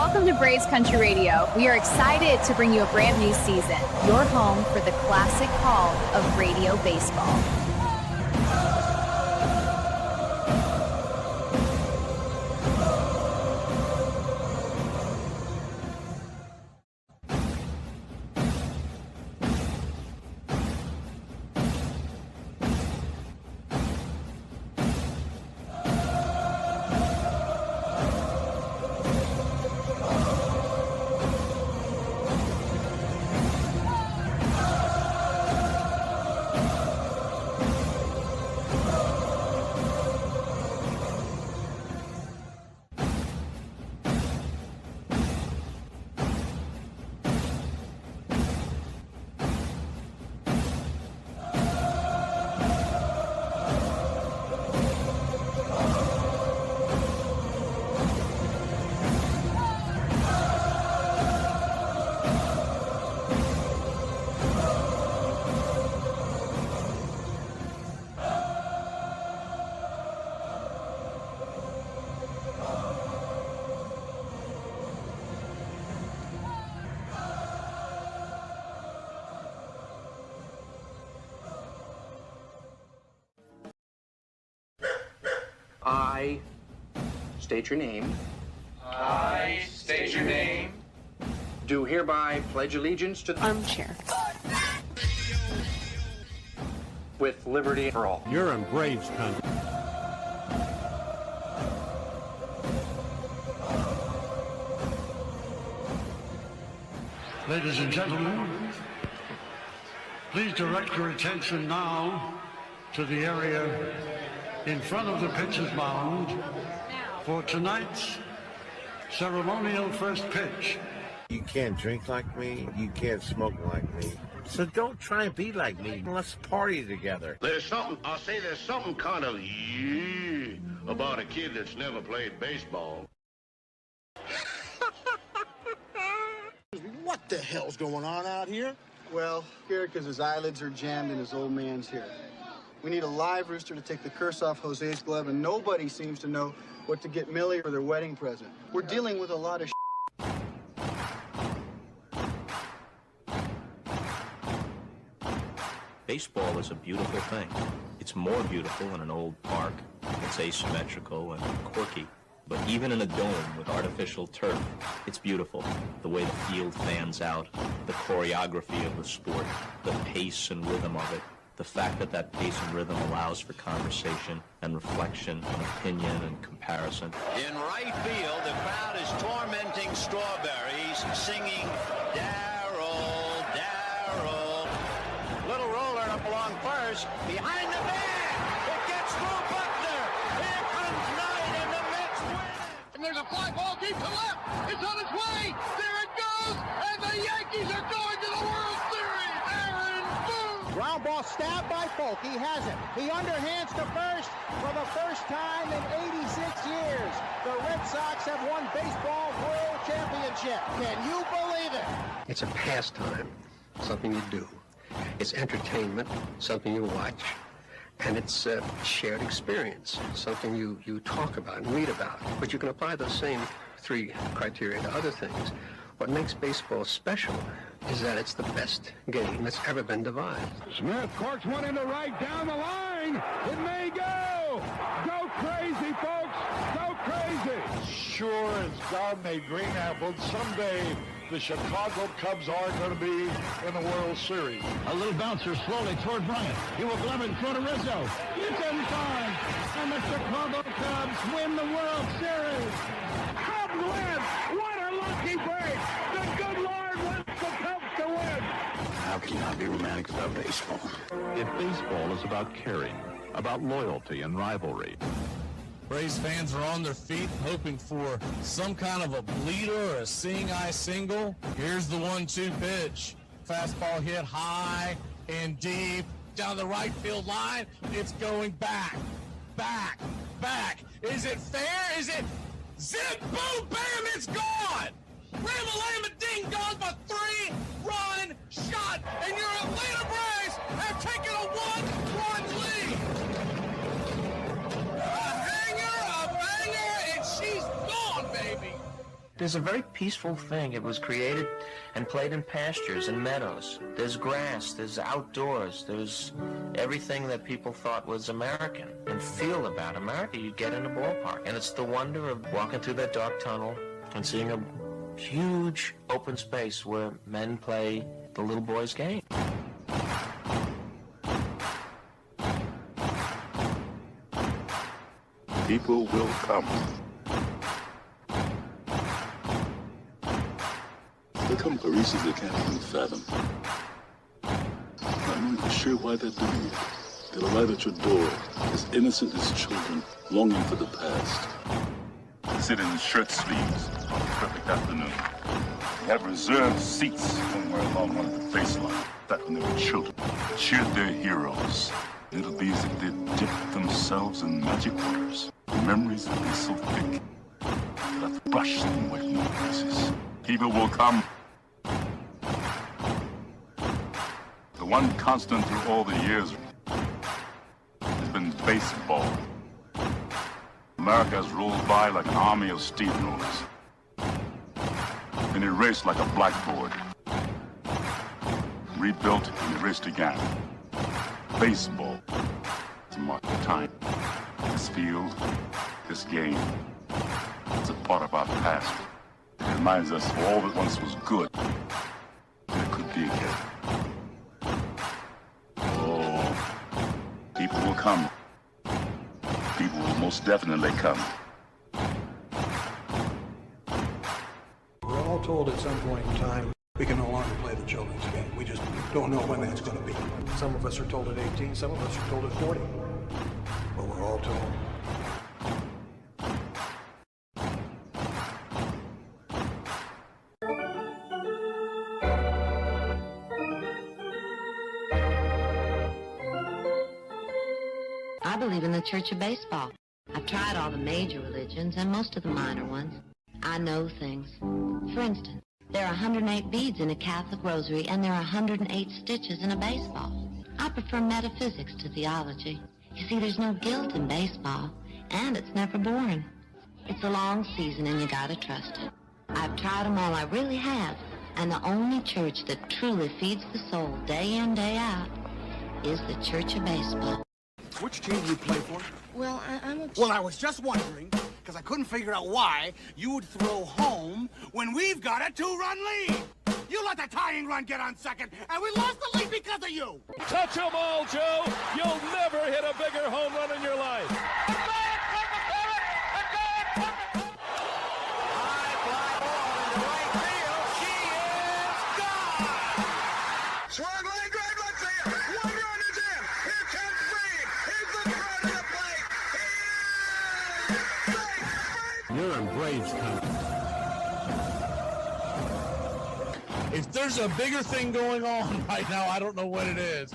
Welcome to Braves Country Radio. We are excited to bring you a brand new season, your home for the classic call of radio baseball. I state your name. I state your name. Do hereby pledge allegiance to the Armchair. with liberty for all. You're in Braves country. Ladies and gentlemen, please direct your attention now to the area in front of the pitcher's mound for tonight's ceremonial first pitch. You can't drink like me, you can't smoke like me. So don't try and be like me. Let's party together. There's something kind of about a kid that's never played baseball. What the hell's going on out here? Well, scared because his eyelids are jammed and his old man's here. We need a live rooster to take the curse off Jose's glove, and nobody seems to know what to get Millie for their wedding present. We're dealing with a lot of Baseball is a beautiful thing. It's more beautiful in an old park. It's asymmetrical and quirky. But even in a dome with artificial turf, it's beautiful. The way the field fans out, the choreography of the sport, the pace and rhythm of it, the fact that that pace and rhythm allows for conversation and reflection and opinion and comparison. In right field, the crowd is tormenting Strawberries, singing, Darryl, Darryl. Little roller up along first, behind the man. It gets through Buckner. Here comes Knight, and the Mets win. And there's a fly ball deep to left. It's on its way. There it goes. And the Yankees are going to the World Series. Aaron Boone. Ground ball stabbed by Polk. He has it. He underhands to first for the first time in 86 years. The Red Sox have won baseball world championship. Can you believe it? It's a pastime, something you do. It's entertainment, something you watch. And it's a shared experience, something you talk about and read about. But you can apply those same three criteria to other things. What makes baseball special is that it's the best game that's ever been devised. Smith corks one into right down the line. It may go. Go crazy, folks. Go crazy. Sure as God made green apples, someday the Chicago Cubs are going to be in the World Series. A little bouncer slowly toward Bryant. He will glove it in front of Rizzo. It's in time. And the Chicago Cubs win the World Series. Cubs win. What a lucky break. The good Lord wants the Cubs to win. How can you not be romantic about baseball? If baseball is about caring, about loyalty and rivalry, Braves fans are on their feet hoping for some kind of a bleeder or a seeing-eye single. Here's the 1-2 pitch. Fastball hit high and deep down the right field line. It's going back, back, back. Is it fair? Is it zip, boom, bam, it's gone. Ram-a-lam-a ding-dong, a 3-run shot, and your Atlanta Braves have taken a 1-run lead. She's gone, baby. There's a very peaceful thing. It was created and played in pastures and meadows. There's grass, there's outdoors, there's everything that people thought was American and feel about America you get in a ballpark. And it's the wonder of walking through that dark tunnel and seeing a huge open space where men play the little boy's game. People will come. There come Paris's they can't even fathom. Not knowing for sure why they're doing it. They'll arrive at your door, as innocent as children, longing for the past. They sit in shirt sleeves on a perfect afternoon. They have reserved seats somewhere along one of the baselines, back when they were children. Cheered their heroes. It'll be as if they'd dipped themselves in magic waters. The memories will be so thick that I've brushed them away from their faces. People will come. The one constant through all the years has been baseball. America has rolled by like an army of steamrollers. Been erased like a blackboard. Rebuilt and erased again. Baseball to mark the time. This field, this game, it's a part of our past. It reminds us of all that once was good. And it could be again. Oh, people will come. People will most definitely come. We're all told at some point in time we can no longer play the children's game. We just don't know when that's going to be. Some of us are told at 18, some of us are told at 40. But we're all told. I believe in the Church of Baseball. I've tried all the major religions and most of the minor ones. I know things. For instance, there are 108 beads in a Catholic rosary, and there are 108 stitches in a baseball. I prefer metaphysics to theology. You see, there's no guilt in baseball, and it's never boring. It's a long season, and you gotta trust it. I've tried them all, I really have, and the only church that truly feeds the soul day in, day out is the Church of Baseball. Which team do you play for? Well, I'm a... Well, I was just wondering, because I couldn't figure out why you would throw home when we've got a 2-run lead. You let the tying run get on second, and we lost the lead because of you. Touch 'em all, Joe. You'll never hit a bigger home run in your life. You're in Braves country. If there's a bigger thing going on right now, I don't know what it is.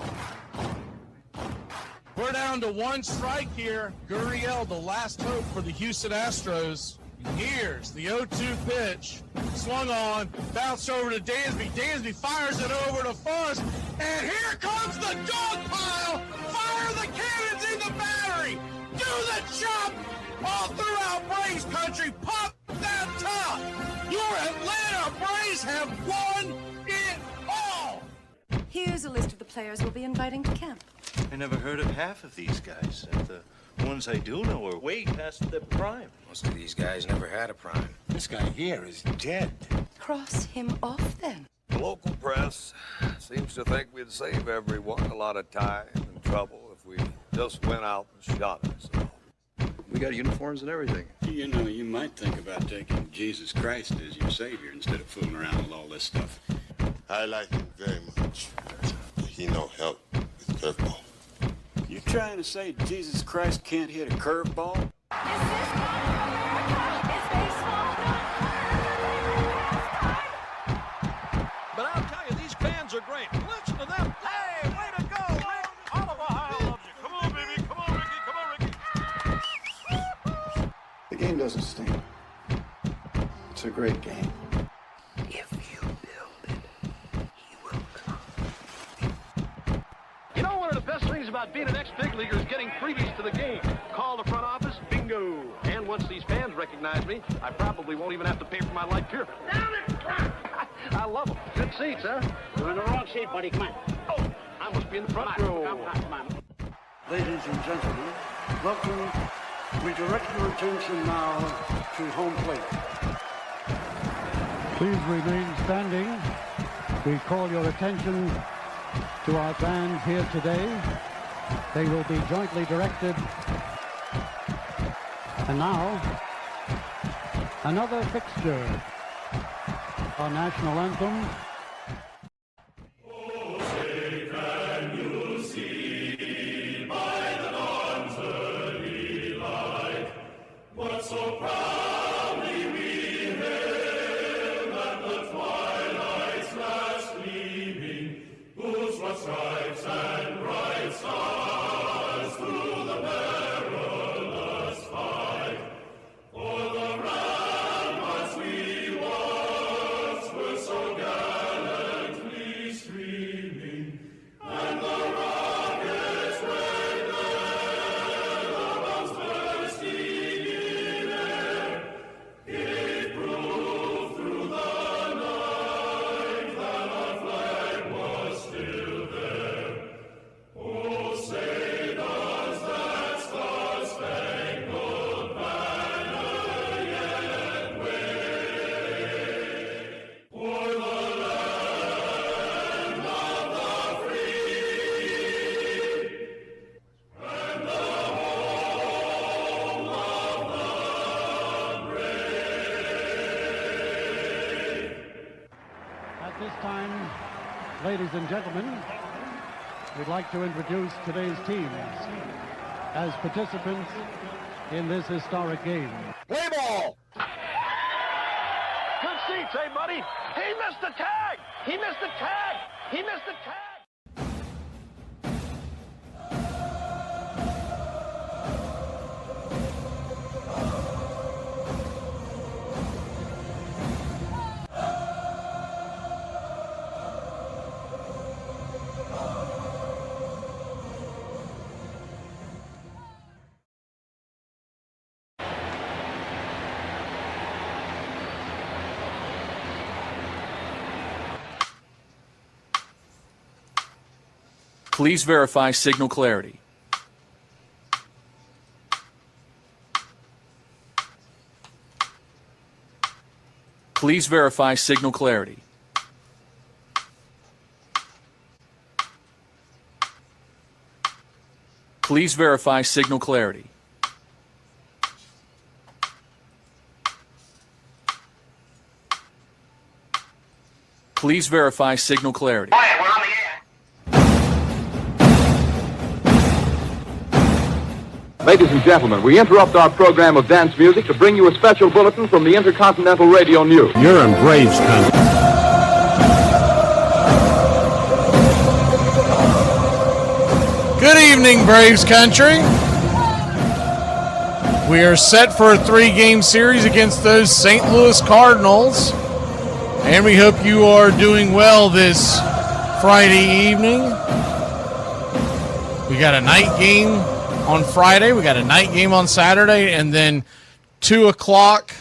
We're down to one strike here. Gurriel, the last hope for the Houston Astros. Here's the 0-2 pitch. Swung on, bounced over to Dansby. Dansby fires it over to Forrest. And here comes the dog pile. Fire the cannons in the battery. Do the chop all throughout Braves country. Pop that top. Your Atlanta Braves have won it all. Here's a list of the players we'll be inviting to camp. I never heard of half of these guys. And the ones I do know are way past their prime. Most of these guys never had a prime. This guy here is dead. Cross him off, then. The local press seems to think we'd save everyone a lot of time and trouble if we just went out and shot ourselves. We got uniforms and everything. You know, you might think about taking Jesus Christ as your savior instead of fooling around with all this stuff. I like him very much. He no help with curveball. You trying to say Jesus Christ can't hit a curveball? But I'll tell you, these fans are great. Listen to them. Hey, way to go, Rick. Oliver Ohio loves you. Come on, baby. Come on, Ricky. Come on, Ricky. The game doesn't stink. It's a great game. If you build it, he will come. You know, one of the best things about being an ex-big leaguer is getting freebies to the game. Call the front office, bingo. And once these fans recognize me, I probably won't even have to pay for my life here. Down it! I love them. Good seats, huh? You're in the wrong seat, buddy. Come on. Oh, I must be in the front row. Come on. Ladies and gentlemen, welcome. We direct your attention now to home plate. Please remain standing. We call your attention to our band here today. They will be jointly directed. And now, another fixture. Our national anthem. So proudly we hail at the twilight's last gleaming, whose broad stripes and bright stars through the perilous fight, o'er the ramparts we once were so gallantly streaming, and the rockets red there, the bombs bursting gave proof through the night that our flag was still there. Oh, say does that star-spangled banner yet wave o'er the land of the free and the home of the At this time, ladies and gentlemen, we'd like to introduce today's teams as participants in this historic game. Play ball! Good seats, hey, buddy? He missed the tag! He missed the tag! He missed the tag! Please verify signal clarity. Please verify signal clarity. Please verify signal clarity. Please verify signal clarity. Ladies and gentlemen, we interrupt our program of dance music to bring you a special bulletin from the Intercontinental Radio News. You're in Braves country. Good evening, Braves country. We are set for a 3-game series against those St. Louis Cardinals, and we hope you are doing well this Friday evening. We got a night game on Friday, we got a night game on Saturday, and then 2 o'clock,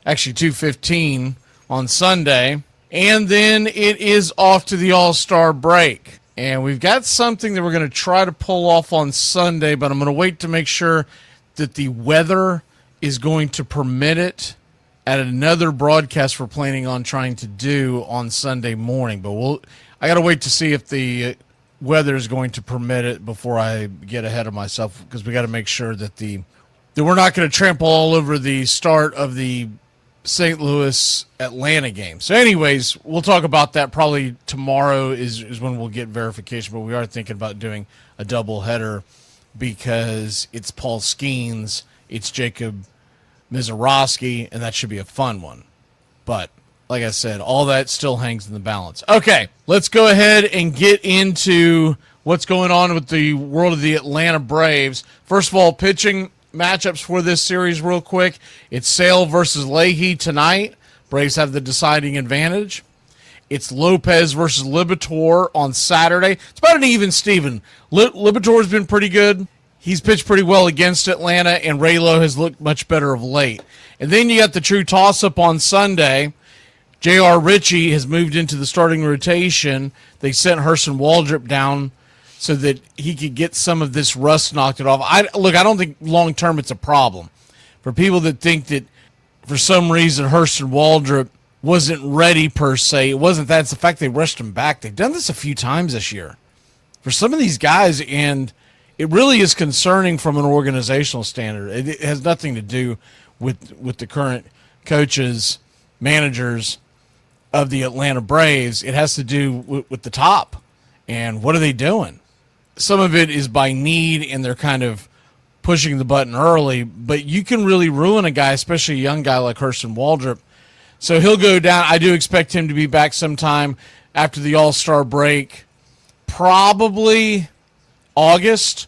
actually 2:15 on Sunday, and then it is off to the All-Star break. And we've got something that we're going to try to pull off on Sunday, but I'm going to wait to make sure that the weather is going to permit it at another broadcast we're planning on trying to do on Sunday morning. But I got to wait to see if the weather is going to permit it before I get ahead of myself, because we got to make sure that we're not going to trample all over the start of the St. Louis Atlanta game. So anyways, we'll talk about that probably tomorrow is when we'll get verification, but we are thinking about doing a doubleheader because it's Paul Skeens, it's Jacob Mizorowski, and that should be a fun one. But like I said, all that still hangs in the balance. Okay, let's go ahead and get into what's going on with the world of the Atlanta Braves. First of all, pitching matchups for this series real quick. It's Sale versus Leahy tonight. Braves have the deciding advantage. It's Lopez versus Liberatore on Saturday. It's about an even Steven. Liberatore's been pretty good. He's pitched pretty well against Atlanta, and Raylo has looked much better of late. And then you got the true toss-up on Sunday. J.R. Ritchie has moved into the starting rotation. They sent Hurston Waldrop down so that he could get some of this rust knocked off. I don't think long-term it's a problem. For people that think that for some reason Hurston Waldrop wasn't ready per se, it wasn't that. It's the fact they rushed him back. They've done this a few times this year for some of these guys, and it really is concerning from an organizational standard. It has nothing to do with the current coaches, managers of the Atlanta Braves. It has to do with the top and what are they doing. Some of it is by need, and they're kind of pushing the button early, but you can really ruin a guy, especially a young guy like Hurston Waldrop. So he'll go down. I do expect him to be back sometime after the All-Star break, probably August.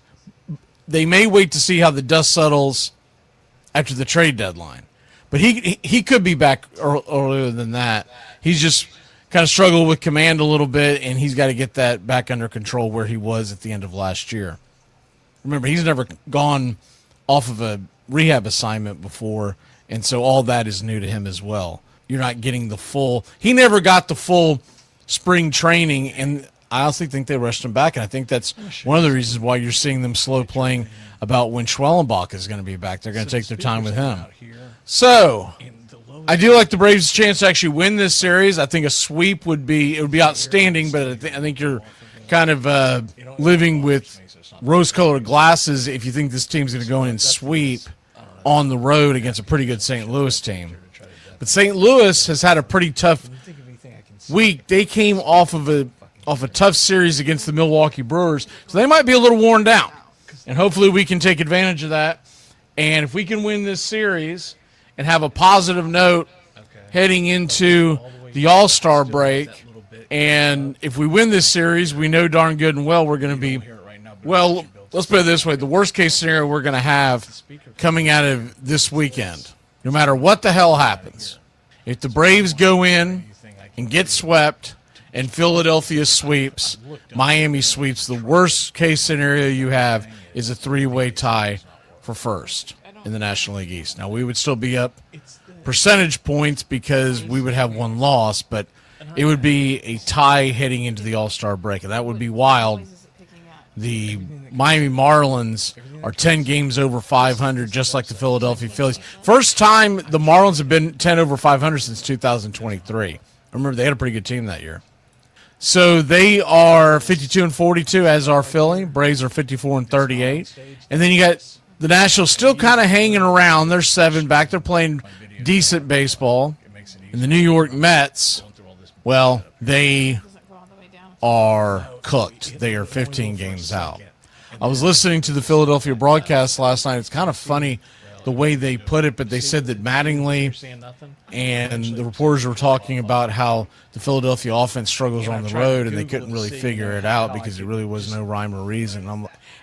They may wait to see how the dust settles after the trade deadline. But he could be back earlier than that. He's just kind of struggled with command a little bit, and he's got to get that back under control where he was at the end of last year. Remember, he's never gone off of a rehab assignment before, and so all that is new to him as well. You're not getting the full – he never got the full spring training, and I honestly think they rushed him back, and I think that's one of the reasons why you're seeing them slow playing about when Schwellenbach is going to be back. They're going to take their time with him. So I do like the Braves' chance to actually win this series. I think a sweep would be outstanding, but I think you're kind of living with rose-colored glasses if you think this team's going to go in and sweep on the road against a pretty good St. Louis team. But St. Louis has had a pretty tough week. They came off of a tough series against the Milwaukee Brewers, so they might be a little worn down. And hopefully we can take advantage of that. And if we can win this series and have a positive note heading into the All-Star break, and if we win this series, we know darn good and well we're going to be, well, let's put it this way, the worst-case scenario we're going to have coming out of this weekend, no matter what the hell happens, if the Braves go in and get swept and Philadelphia sweeps, Miami sweeps, the worst-case scenario you have is a three-way tie for first in the National League East. Now, we would still be up percentage points because we would have one loss, but it would be a tie heading into the All-Star break, and that would be wild. The Miami Marlins are 10 games over 500, just like the Philadelphia Phillies. First time the Marlins have been 10 over 500 since 2023. Remember, they had a pretty good team that year. So they are 52-42, as are Philly. Braves are 54-38. And then you got the Nationals still kind of hanging around. They're 7 back. They're playing decent baseball. And the New York Mets, well, they are cooked. They are 15 games out. I was listening to the Philadelphia broadcast last night. It's kind of funny the way they put it, but they said that Mattingly and the reporters were talking about how the Philadelphia offense struggles on the road, and they couldn't really figure it out because there really was no rhyme or reason.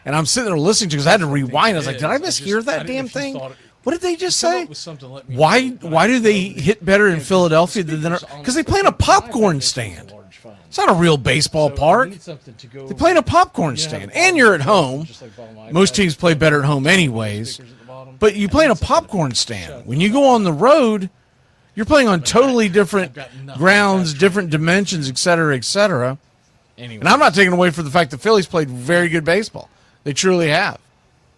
And I'm sitting there listening to it because I had to rewind. I was like, did I mishear that damn thing? What did they just say? Why do they hit better in Philadelphia than because they play in a popcorn stand? It's not a real baseball park. They play in a popcorn stand. And you're at home. Most teams play better at home anyways. But you play in a popcorn stand. When you go on the road, you're playing on totally different grounds, different dimensions, et cetera, et cetera. And I'm not taking away from the fact the Phillies played very good baseball. They truly have.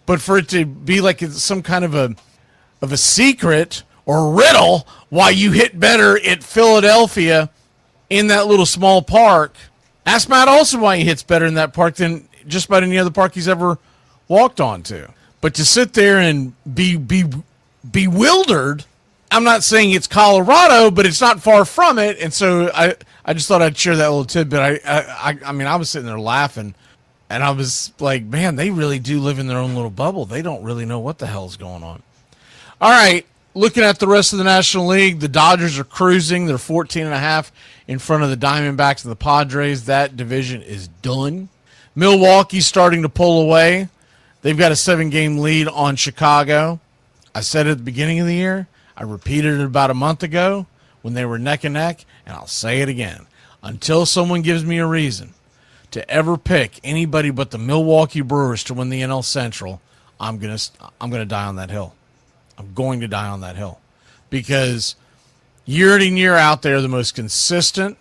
But for it to be like it's some kind of a secret or riddle why you hit better at Philadelphia in that little small park, ask Matt Olson why he hits better in that park than just about any other park he's ever walked onto. But to sit there and be bewildered, I'm not saying it's Colorado, but it's not far from it. And so I just thought I'd share that little tidbit. I mean, I was sitting there laughing, and I was like, man, they really do live in their own little bubble. They don't really know what the hell's going on. All right, looking at the rest of the National League, the Dodgers are cruising. They're 14.5 in front of the Diamondbacks and the Padres. That division is done. Milwaukee's starting to pull away. They've got a 7-game lead on Chicago. I said it at the beginning of the year. I repeated it about a month ago when they were neck and neck, and I'll say it again. Until someone gives me a reason to ever pick anybody but the Milwaukee Brewers to win the NL Central, I'm gonna die on that hill. I'm going to die on that hill. because year in and year out, they're the most consistent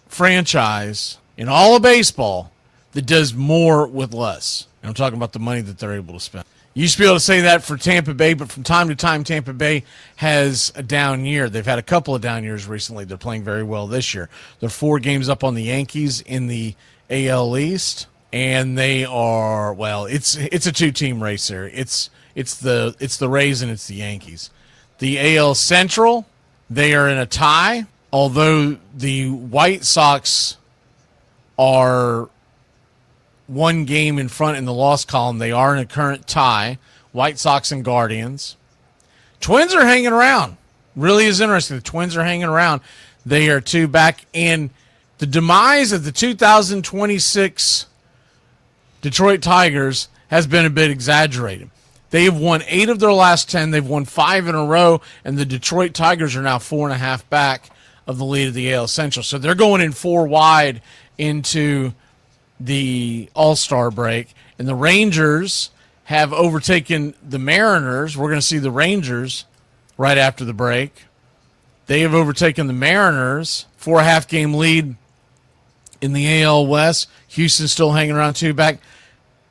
franchise in all of baseball that does more with less. And I'm talking about the money that they're able to spend. You used to be able to say that for Tampa Bay, but from time to time, Tampa Bay has a down year. They've had a couple of down years recently. They're playing very well this year. They're 4 games up on the Yankees in the AL East, and they are, well, it's a 2-team race there. It's the Rays and it's the Yankees. The AL Central, they are in a tie, although the White Sox are 1 game in front in the loss column. They are in a current tie, White Sox and Guardians. Twins are hanging around. Really is interesting. The Twins are hanging around. They are 2 back. And the demise of the 2026 Detroit Tigers has been a bit exaggerated. They have won 8 of their last 10. They've won 5 in a row, and the Detroit Tigers are now 4.5 back of the lead of the AL Central. So they're going in 4 wide into the All-Star break, and the Rangers have overtaken the Mariners. We're going to see the Rangers right after the break. They have overtaken the Mariners, 4.5 game lead in the AL West. Houston's still hanging around 2 back.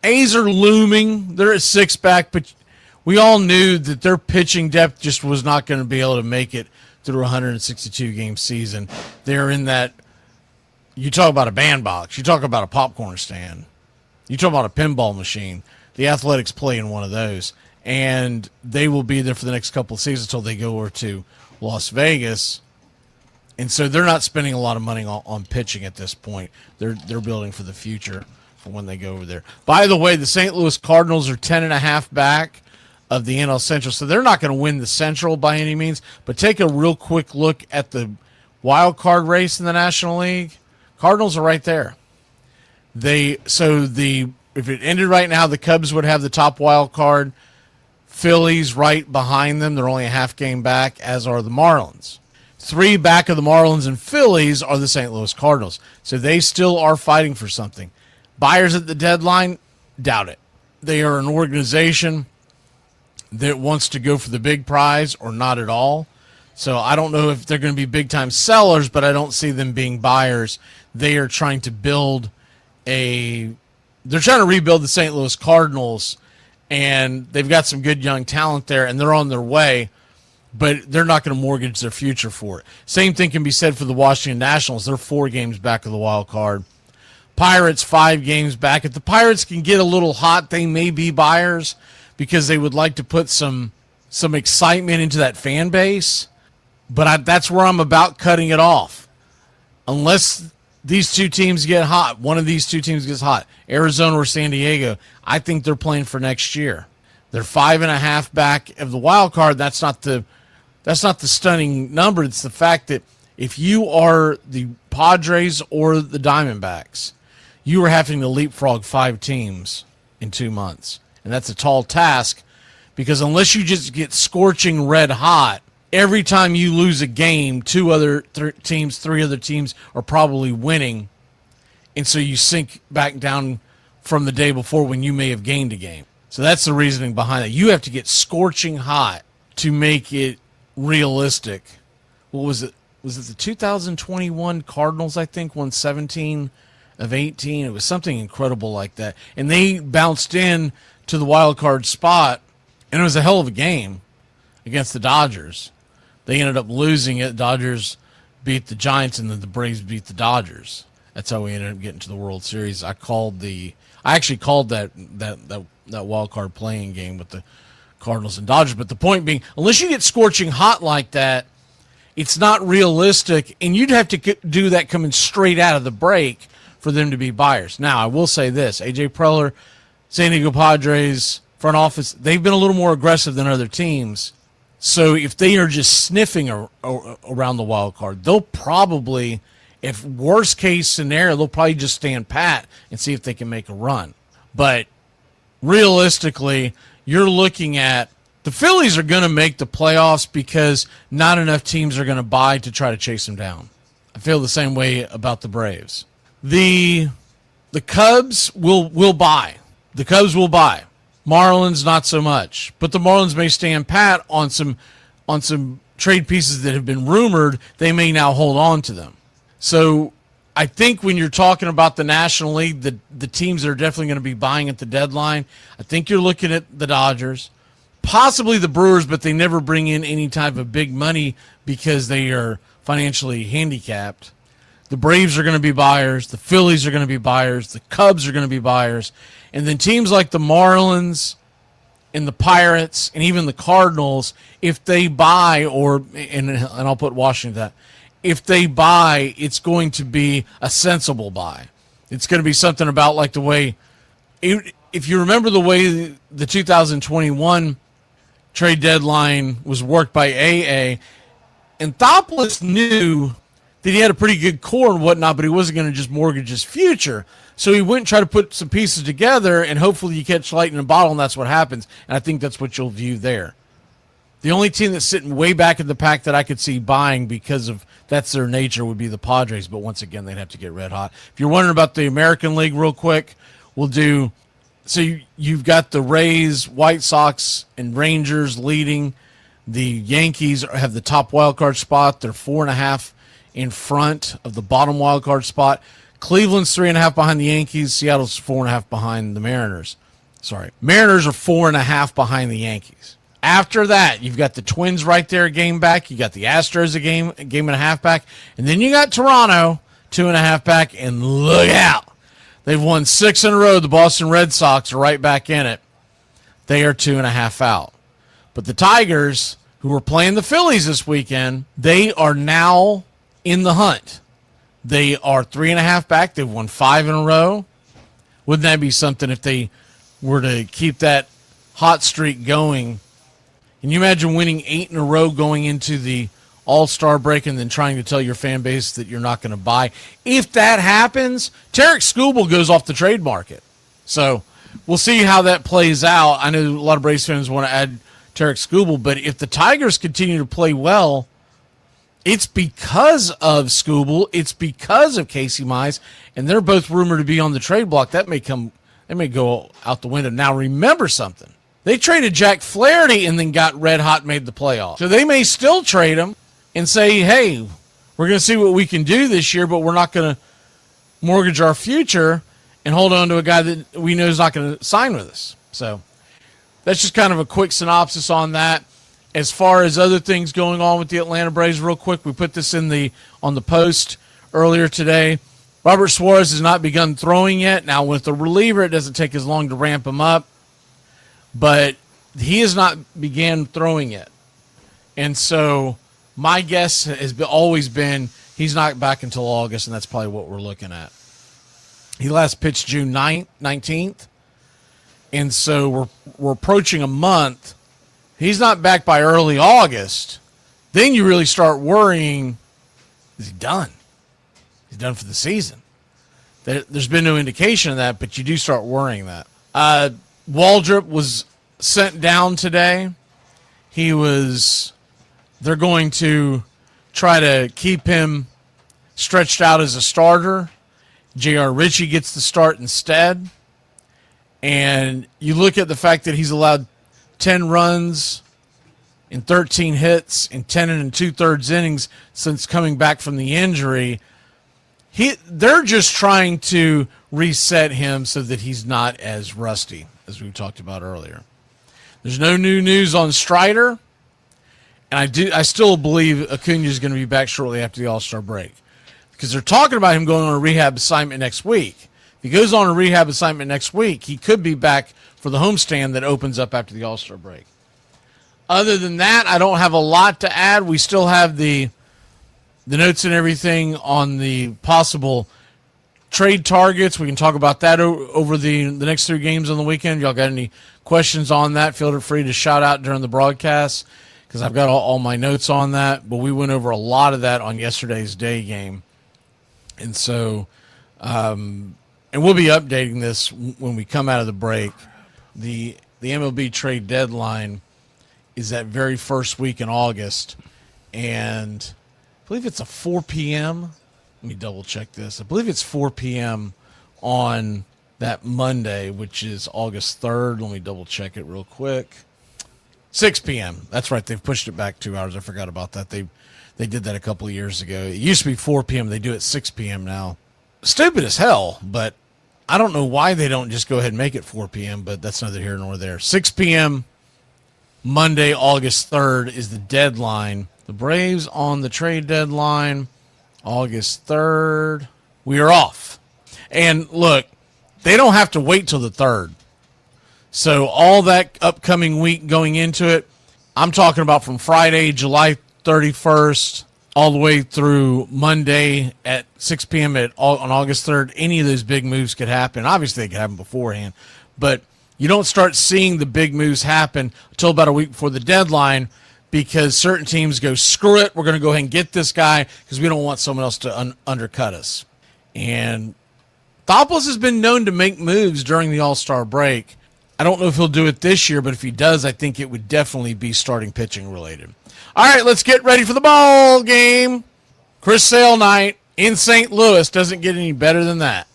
A's are looming. They're at 6 back, but we all knew that their pitching depth just was not going to be able to make it through a 162-game season. They're in that. You talk about a bandbox. You talk about a popcorn stand. You talk about a pinball machine. The Athletics play in one of those. And they will be there for the next couple of seasons until they go over to Las Vegas. And so they're not spending a lot of money on pitching at this point. They're building for the future for when they go over there. By the way, the St. Louis Cardinals are 10.5 back of the NL Central. So they're not going to win the Central by any means. But take a real quick look at the wild card race in the National League. Cardinals are right there. If it ended right now, the Cubs would have the top wild card. Phillies right behind them. They're only a half game back, as are the Marlins. 3 back of the Marlins and Phillies are the St. Louis Cardinals. So they still are fighting for something. Buyers at the deadline, doubt it. They are an organization that wants to go for the big prize or not at all. So I don't know if they're going to be big-time sellers, but I don't see them being buyers. They are trying to they're trying to rebuild the St. Louis Cardinals, and they've got some good young talent there, and they're on their way, but they're not going to mortgage their future for it. Same thing can be said for the Washington Nationals. They're 4 games back of the wild card. Pirates 5 games back. If the Pirates can get a little hot, they may be buyers because they would like to put some excitement into that fan base. But that's where I'm about cutting it off. Unless these 2 teams get hot, one of these 2 teams gets hot, Arizona or San Diego, I think they're playing for next year. They're 5.5 back of the wild card. That's not the stunning number. It's the fact that if you are the Padres or the Diamondbacks, you are having to leapfrog 5 teams in 2 months. And that's a tall task because unless you just get scorching red hot, every time you lose a game, 3 other teams are probably winning. And so you sink back down from the day before when you may have gained a game. So that's the reasoning behind that. You have to get scorching hot to make it realistic. What was it? Was it the 2021 Cardinals, I think, won 17 of 18? It was something incredible like that. And they bounced in to the wild card spot, and it was a hell of a game against the Dodgers. They ended up losing it. Dodgers beat the Giants, and then the Braves beat the Dodgers. That's how we ended up getting to the World Series. I actually called that wild card playing game with the Cardinals and Dodgers. But the point being, unless you get scorching hot like that, it's not realistic, and you'd have to do that coming straight out of the break for them to be buyers. Now, I will say this. A.J. Preller, San Diego Padres, front office, they've been a little more aggressive than other teams. So if they are just sniffing around the wild card, they'll probably, if worst case scenario, they'll probably just stand pat and see if they can make a run. But realistically, you're looking at the Phillies are going to make the playoffs because not enough teams are going to buy to try to chase them down. I feel the same way about the Braves. The Cubs will buy. The Cubs will buy. Marlins, not so much. But the Marlins may stand pat on some trade pieces that have been rumored, they may now hold on to them. So I think when you're talking about the National League, the teams that are definitely going to be buying at the deadline, I think you're looking at the Dodgers, possibly the Brewers, but they never bring in any type of big money because they are financially handicapped. The Braves are going to be buyers. The Phillies are going to be buyers. The Cubs are going to be buyers. And then teams like the Marlins and the Pirates and even the Cardinals, if they buy, and I'll put Washington that, if they buy, it's going to be a sensible buy. It's going to be something about like the way, if you remember the way the 2021 trade deadline was worked by AA, Anthopoulos knew that he had a pretty good core and whatnot, but he wasn't going to just mortgage his future. So he went and tried to put some pieces together, and hopefully you catch lightning in a bottle, and that's what happens. And I think that's what you'll view there. The only team that's sitting way back in the pack that I could see buying because of that's their nature would be the Padres, but once again, they'd have to get red hot. If you're wondering about the American League real quick, we'll do – so you've got the Rays, White Sox, and Rangers leading. The Yankees have the top wild card spot. They're 4.5 in front of the bottom wild card spot. Cleveland's 3.5 behind the Yankees. Seattle's 4.5 behind the Mariners. Sorry. Mariners are 4.5 behind the Yankees. After that, you've got the Twins right there, a game back. You got the Astros a game and a half back. And then you got Toronto, 2.5 back. And look out. They've won 6 in a row. The Boston Red Sox are right back in it. They are 2.5 out. But the Tigers, who are playing the Phillies this weekend, they are now in the hunt. They are 3.5 back. They've won 5 in a row. Wouldn't that be something if they were to keep that hot streak going? Can you imagine winning 8 in a row going into the All-Star break and then trying to tell your fan base that you're not going to buy? If that happens, Tarek Skubal goes off the trade market. So we'll see how that plays out. I know a lot of Braves fans want to add Tarek Skubal, but if the Tigers continue to play well, it's because of Skubal, it's because of Casey Mize, and they're both rumored to be on the trade block. That may go out the window. Now remember something. They traded Jack Flaherty and then got red hot, made the playoffs. So they may still trade him and say, hey, we're going to see what we can do this year, but we're not going to mortgage our future and hold on to a guy that we know is not going to sign with us. So that's just kind of a quick synopsis on that. As far as other things going on with the Atlanta Braves, real quick, we put this on the post earlier today. Robert Suarez has not begun throwing yet. Now, with the reliever, it doesn't take as long to ramp him up, but he has not began throwing yet. And so my guess has always been he's not back until August, and that's probably what we're looking at. He last pitched June 19th, and so we're approaching a month. He's not back by early August. Then you really start worrying, is he done? He's done for the season. There's been no indication of that, but you do start worrying that. Waldrop was sent down today. They're going to try to keep him stretched out as a starter. J.R. Ritchie gets the start instead. And you look at the fact that he's allowed 10 runs in 13 hits in 10 and 2/3 innings since coming back from the injury. They're just trying to reset him so that he's not as rusty, as we talked about earlier. There's no new news on Strider, and I still believe Acuna is going to be back shortly after the All-Star break because they're talking about him going on a rehab assignment next week. If he goes on a rehab assignment next week, he could be back for the homestand that opens up after the All-Star break. Other than that, I don't have a lot to add. We still have the notes and everything on the possible trade targets. We can talk about that over the next 3 games on the weekend. Y'all got any questions on that? Feel free to shout out during the broadcast because I've got all my notes on that. But we went over a lot of that on yesterday's day game. And so, and we'll be updating this when we come out of the break. The MLB trade deadline is that very first week in August, and I believe it's a 4 p.m. Let me double check this. I believe it's 4 p.m. on that Monday, which is August 3rd. Let me double check it real quick. 6 p.m. That's right. They've pushed it back 2 hours. I forgot about that. They did that a couple of years ago. It used to be 4 p.m. They do it 6 p.m. now. Stupid as hell, but I don't know why they don't just go ahead and make it 4 p.m., but that's neither here nor there. 6 p.m. Monday, August 3rd is the deadline. The Braves on the trade deadline, August 3rd. We are off. And look, they don't have to wait till the 3rd. So all that upcoming week going into it, I'm talking about from Friday, July 31st, all the way through Monday at 6 p.m. on August 3rd. Any of those big moves could happen. Obviously, they could happen beforehand. But you don't start seeing the big moves happen until about a week before the deadline because certain teams go, screw it, we're going to go ahead and get this guy because we don't want someone else to undercut us. And Thopples has been known to make moves during the All-Star break. I don't know if he'll do it this year, but if he does, I think it would definitely be starting pitching related. All right, let's get ready for the ball game. Chris Sale night in St. Louis. Doesn't get any better than that.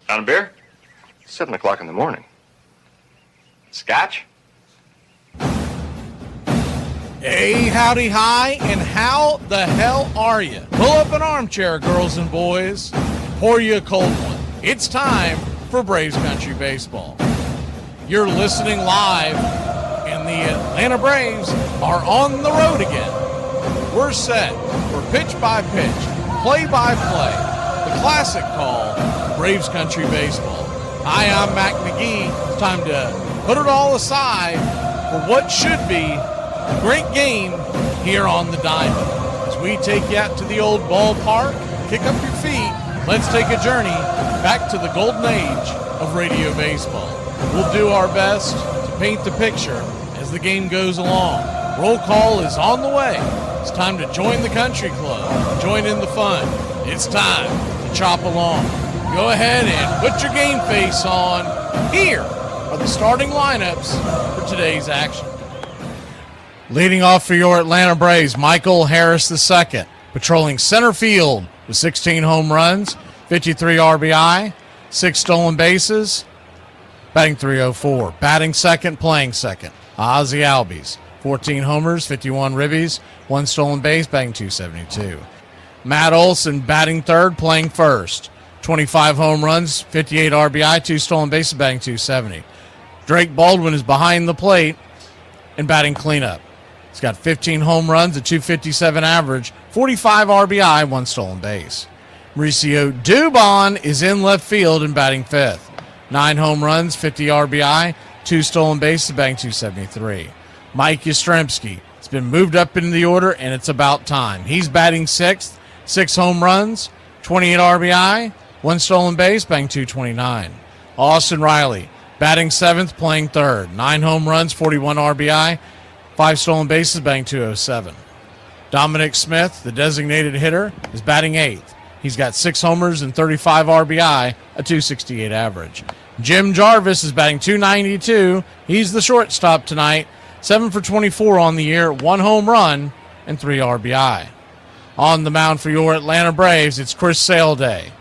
On a beer? 7 o'clock in the morning. Scotch? Hey, howdy, hi, and how the hell are you? Pull up an armchair, girls and boys. Pour you a cold one. It's time for Braves Country Baseball. You're listening live, and the Atlanta Braves are on the road again. We're set for pitch by pitch, play by play, the classic call, Braves Country Baseball. Hi, I'm Mac McGee. It's time to put it all aside for what should be a great game here on the Diamond. As we take you out to the old ballpark, kick up your feet, let's take a journey back to the golden age of radio baseball. We'll do our best to paint the picture as the game goes along. Roll call is on the way. It's time to join the country club, join in the fun. It's time to chop along. Go ahead and put your game face on. Here are the starting lineups for today's action. Leading off for your Atlanta Braves, Michael Harris II, patrolling center field with 16 home runs, 53 RBI, 6 stolen bases, batting .304. Batting second, playing second, Ozzie Albies, 14 homers, 51 ribbies, 1 stolen base, batting .272. Matt Olson, batting third, playing first, 25 home runs, 58 RBI, 2 stolen bases, batting .270. Drake Baldwin is behind the plate and batting cleanup. He's got 15 home runs, a .257 average, 45 RBI, 1 stolen base. Mauricio Dubon is in left field and batting fifth. 9 home runs, 50 RBI, 2 stolen bases, batting .273. Mike Yastrzemski has been moved up into the order, and it's about time. He's batting sixth, 6 home runs, 28 RBI, 1 stolen base, batting .229. Austin Riley, batting seventh, playing third. 9 home runs, 41 RBI, 5 stolen bases, batting .207. Dominic Smith, the designated hitter, is batting eighth. He's got 6 homers and 35 RBI, a .268 average. Jim Jarvis is batting .292. He's the shortstop tonight. 7 for 24 on the year, 1 home run, and 3 RBI. On the mound for your Atlanta Braves, it's Chris Sale Day.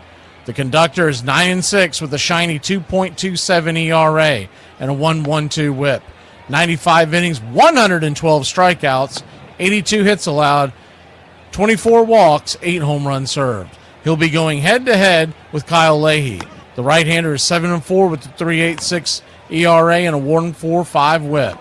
The conductor is 9-6 with a shiny 2.27 ERA and a 1.12 whip. 95 innings, 112 strikeouts, 82 hits allowed, 24 walks, 8 home runs served. He'll be going head-to-head with Kyle Leahy. The right-hander is 7-4 with a 3.86 ERA and a 1.45 whip.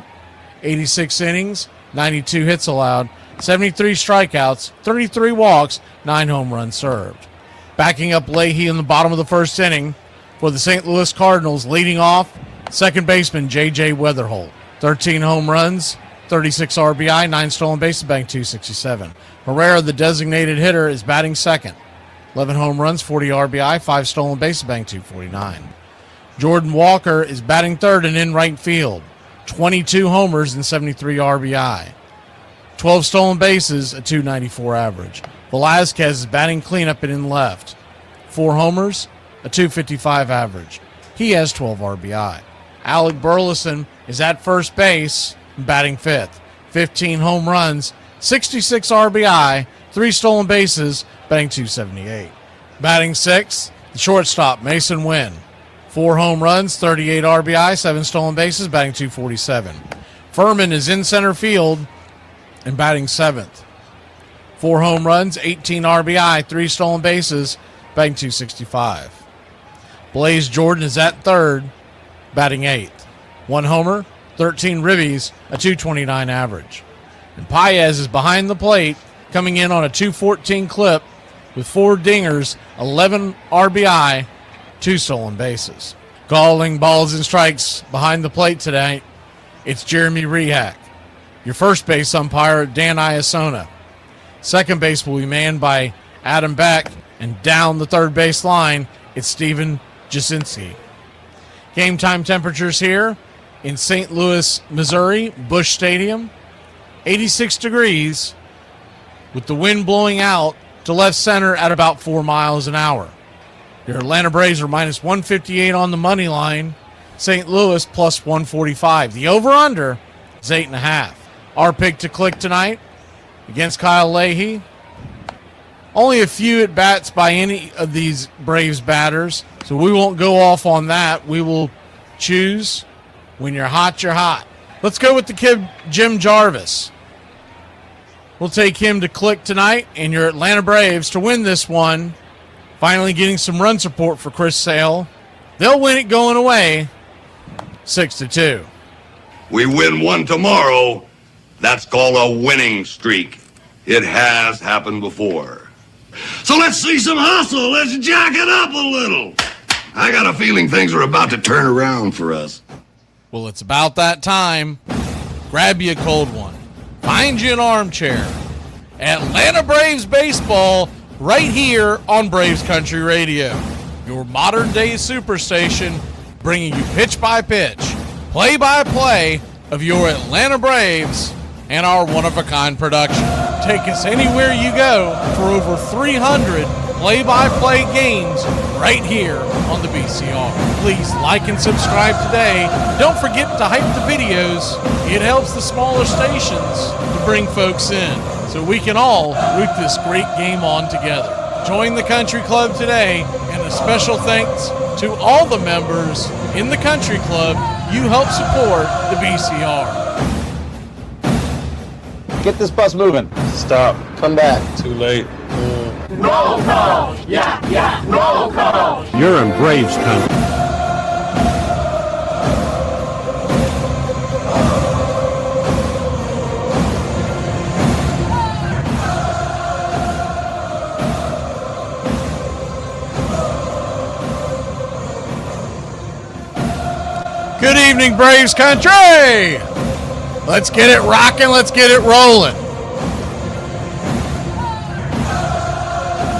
86 innings, 92 hits allowed, 73 strikeouts, 33 walks, 9 home runs served. Backing up Leahy in the bottom of the first inning for the St. Louis Cardinals, leading off, second baseman J.J. Weatherholt. 13 home runs, 36 RBI, 9 stolen bases, batting .267. Herrera, the designated hitter, is batting second. 11 home runs, 40 RBI, 5 stolen bases, batting .249. Jordan Walker is batting third and in right field. 22 homers and 73 RBI. 12 stolen bases, a .294 average. Velazquez is batting cleanup and in left. 4 homers, a .255 average. He has 12 RBI. Alec Burleson is at first base, batting fifth. 15 home runs, 66 RBI, 3 stolen bases, batting .278. Batting sixth, the shortstop, Mason Wynn. 4 home runs, 38 RBI, 7 stolen bases, batting .247. Furman is in center field and batting seventh. 4 home runs, 18 RBI, 3 stolen bases, batting .265. Blaze Jordan is at third, batting eighth. 1 homer, 13 ribbies, a .229 average. And Paez is behind the plate, coming in on a .214 clip with 4 dingers, 11 RBI, 2 stolen bases. Calling balls and strikes behind the plate tonight, it's Jeremy Rehak. Your first base umpire, Dan Iasona. Second base will be manned by Adam Beck, and down the third base line, it's Steven Jasinski. Game time temperatures here in St. Louis, Missouri, Busch Stadium, 86 degrees, with the wind blowing out to left center at about 4 miles an hour. Your Atlanta Braves are minus 158 on the money line. St. Louis plus 145. The over-under is 8.5. Our pick to click tonight against Kyle Leahy. Only a few at-bats by any of these Braves batters, so we won't go off on that. We will choose when you're hot, you're hot. Let's go with the kid, Jim Jarvis. We'll take him to click tonight, and your Atlanta Braves to win this one. Finally getting some run support for Chris Sale. They'll win it going away 6-2. We win one tomorrow. That's called a winning streak. It has happened before. So let's see some hustle. Let's jack it up a little. I got a feeling things are about to turn around for us. Well, it's about that time. Grab you a cold one. Find you an armchair. Atlanta Braves baseball right here on Braves Country Radio. Your modern-day superstation, bringing you pitch-by-pitch, play-by-play of your Atlanta Braves and our one-of-a-kind production. Take us anywhere you go for over 300 play-by-play games right here on the BCR. Please like and subscribe today. Don't forget to hype the videos. It helps the smaller stations to bring folks in so we can all root this great game on together. Join the country club today, and a special thanks to all the members in the country club. You help support the BCR. Get this bus moving. Stop. Come back. Too late. Roll call! Yeah, roll call! You're in Braves country. Good evening, Braves country! Let's get it rocking, let's get it rolling.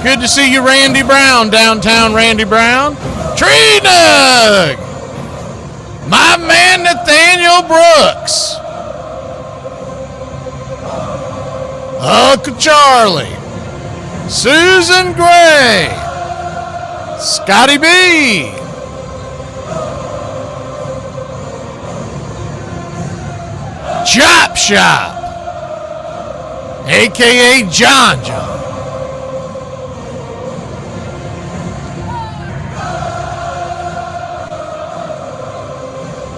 Good to see you, Randy Brown, downtown Randy Brown. Tree Nug! My man, Nathaniel Brooks. Uncle Charlie. Susan Gray. Scotty B. Chop Shop, a.k.a. John.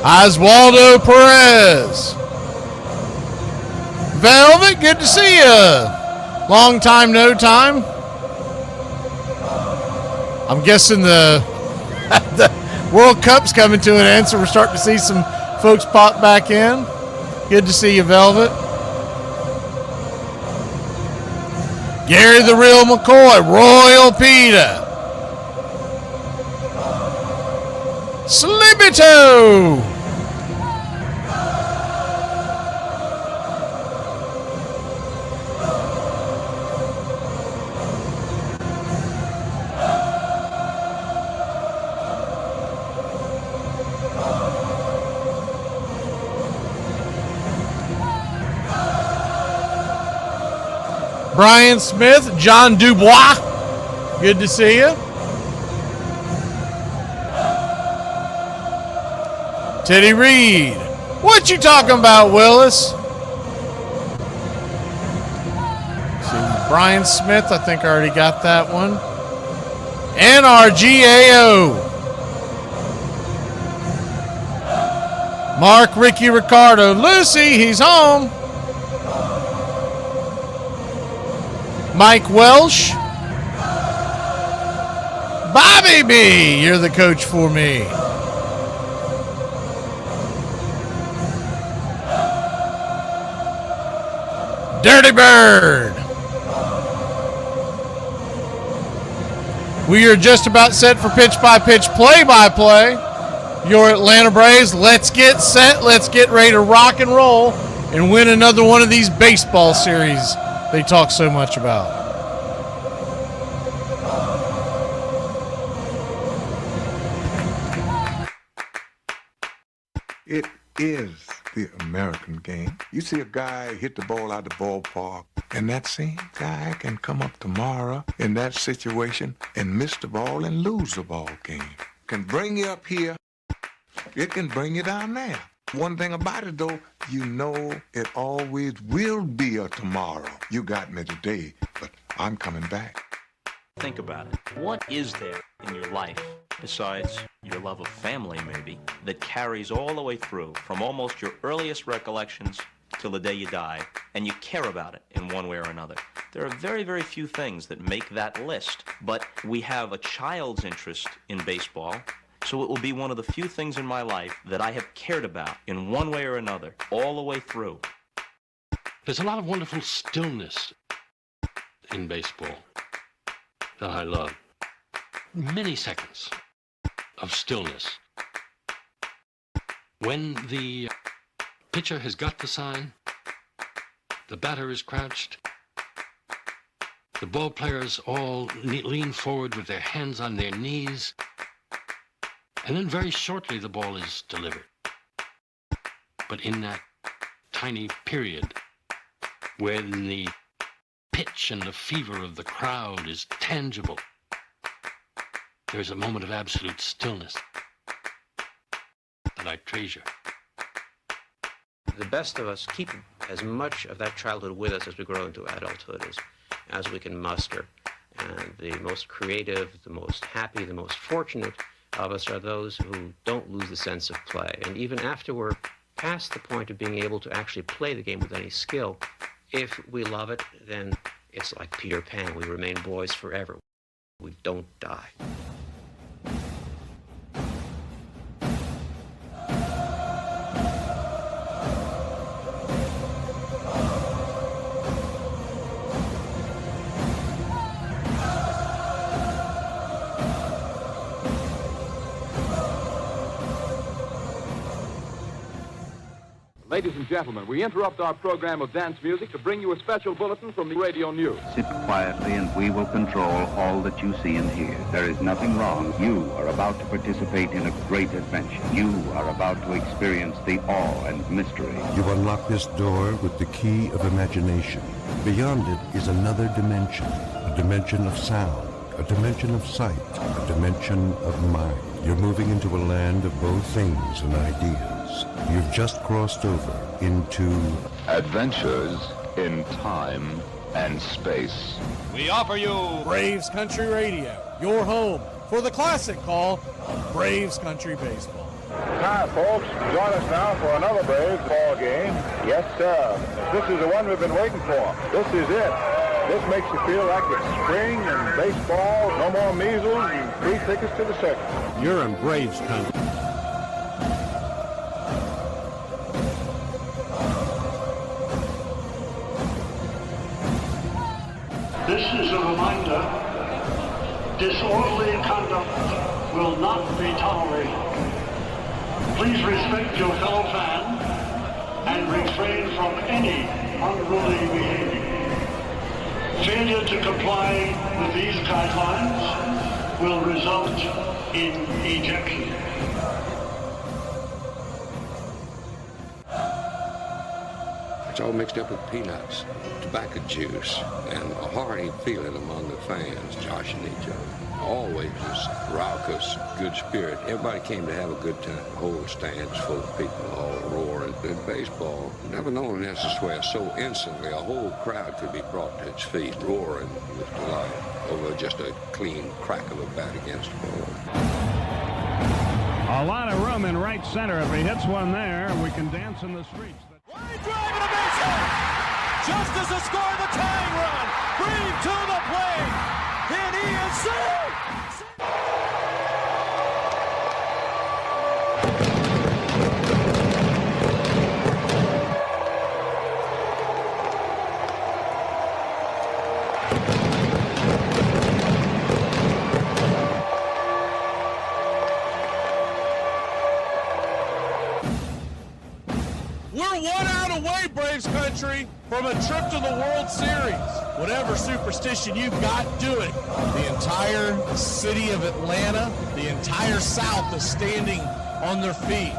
Oswaldo Perez. Velvet, good to see you. Long time, no time. I'm guessing the World Cup's coming to an end, so we're starting to see some folks pop back in. Good to see you, Velvet. Gary the Real McCoy, Royal Peter. Slippy Toe. Brian Smith, John Dubois, good to see you. Teddy Reed, what you talking about, Willis? See, Brian Smith, I think I already got that one. NRGAO. Mark, Ricky, Ricardo, Lucy, he's home. Mike Welsh. Bobby B, you're the coach for me. Dirty Bird. We are just about set for pitch-by-pitch, play-by-play. Your Atlanta Braves, let's get set, let's get ready to rock and roll and win another one of these baseball series they talk so much about. It is the American game. You see a guy hit the ball out the ballpark, and that same guy can come up tomorrow in that situation and miss the ball and lose the ball game. Can bring you up here, it can bring you down there. One thing about it, though, you know it always will be a tomorrow. You got me today, but I'm coming back. Think about it. What is there in your life, besides your love of family maybe, that carries all the way through from almost your earliest recollections till the day you die, and you care about it in one way or another? There are very, very few things that make that list, but we have a child's interest in baseball, so it will be one of the few things in my life that I have cared about in one way or another all the way through. There's a lot of wonderful stillness in baseball that I love. Many seconds of stillness. When the pitcher has got the sign, the batter is crouched, the ball players all lean forward with their hands on their knees, and then very shortly the ball is delivered. But in that tiny period when the pitch and the fever of the crowd is tangible, there's a moment of absolute stillness that I treasure. The best of us keep as much of that childhood with us as we grow into adulthood as we can muster. And the most creative, the most happy, the most fortunate of us are those who don't lose the sense of play. And even after we're past the point of being able to actually play the game with any skill, if we love it, then it's like Peter Pan. We remain boys forever. We don't die. Ladies and gentlemen, we interrupt our program of dance music to bring you a special bulletin from the radio news. Sit quietly and we will control all that you see and hear. There is nothing wrong. You are about to participate in a great adventure. You are about to experience the awe and mystery. You unlock this door with the key of imagination. Beyond it is another dimension, a dimension of sound, a dimension of sight, a dimension of mind. You're moving into a land of both things and ideas. You've just crossed over into adventures in time and space. We offer you Braves Country Radio, your home for the classic call of Braves Country Baseball. Hi, folks. Join us now for another Braves ball game. Yes, sir. This is the one we've been waiting for. This is it. This makes you feel like it's spring and baseball, no more measles, and free tickets to the circus. You're in Braves Country. This is a reminder, disorderly conduct will not be tolerated. Please respect your fellow fan and refrain from any unruly behavior. Failure to comply with these guidelines will result in ejection. It's all mixed up with peanuts, tobacco juice, and a hearty feeling among the fans joshing each other. Always this raucous, good spirit. Everybody came to have a good time. The whole stands full of people all roaring. In baseball, never known an instance where so instantly a whole crowd could be brought to its feet, roaring with delight over just a clean crack of a bat against the ball. A lot of room in right center. If he hits one there, we can dance in the streets. Line drive and a base hit. Just as the score of the tying run. Green to the plate. And he is safe. We're 1 out away, Braves country, from a trip to the World Series. Whatever superstition you've got, do it. The entire city of Atlanta, the entire South is standing on their feet,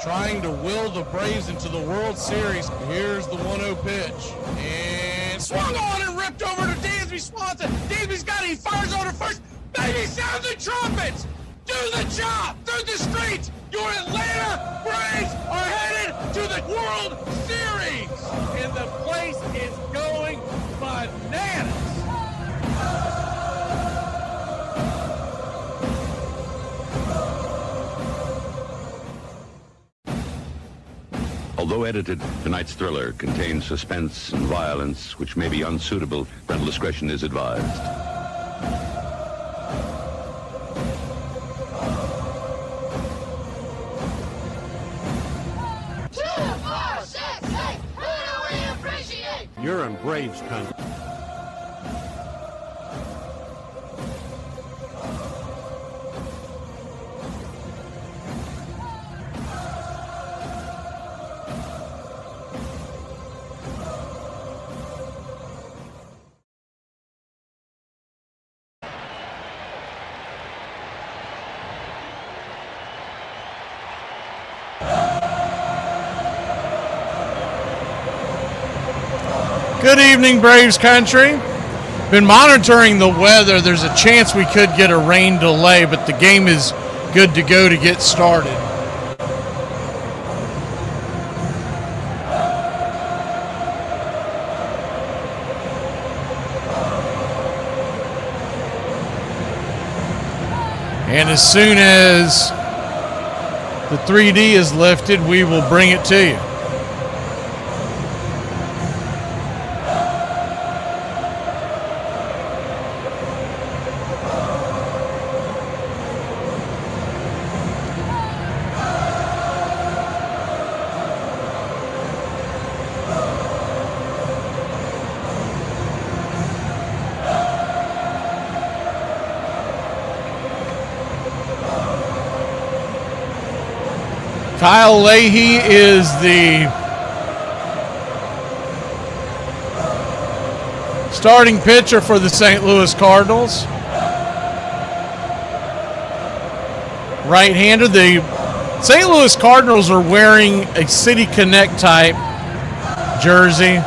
trying to will the Braves into the World Series. Here's the 1-0 pitch. And swung on and ripped over to Dansby Swanson. Dansby's got it. He fires on to first. Baby, sound the trumpets. Do the job through the streets. Your Atlanta Braves are headed to the World Series. And the place is going bananas. Although edited, tonight's thriller contains suspense and violence which may be unsuitable. Parental discretion is advised. You're in Braves country. Good evening, Braves country. Been monitoring the weather. There's a chance we could get a rain delay, but the game is good to go to get started. And as soon as the 3D is lifted, we will bring it to you. Kyle Leahy is the starting pitcher for the St. Louis Cardinals. Right-hander. The St. Louis Cardinals are wearing a City Connect type jersey.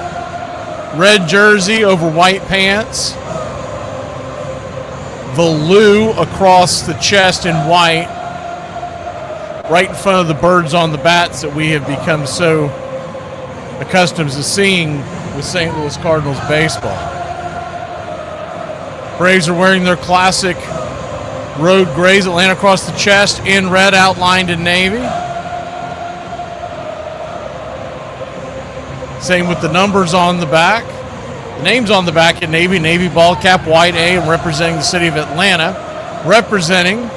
Red jersey over white pants. Velour across the chest in white. Right in front of the birds on the bats that we have become so accustomed to seeing with St. Louis Cardinals baseball. Braves are wearing their classic road grays, Atlanta across the chest in red, outlined in navy. Same with the numbers on the back. The names on the back in navy, navy ball cap, white A, and representing the city of Atlanta, representing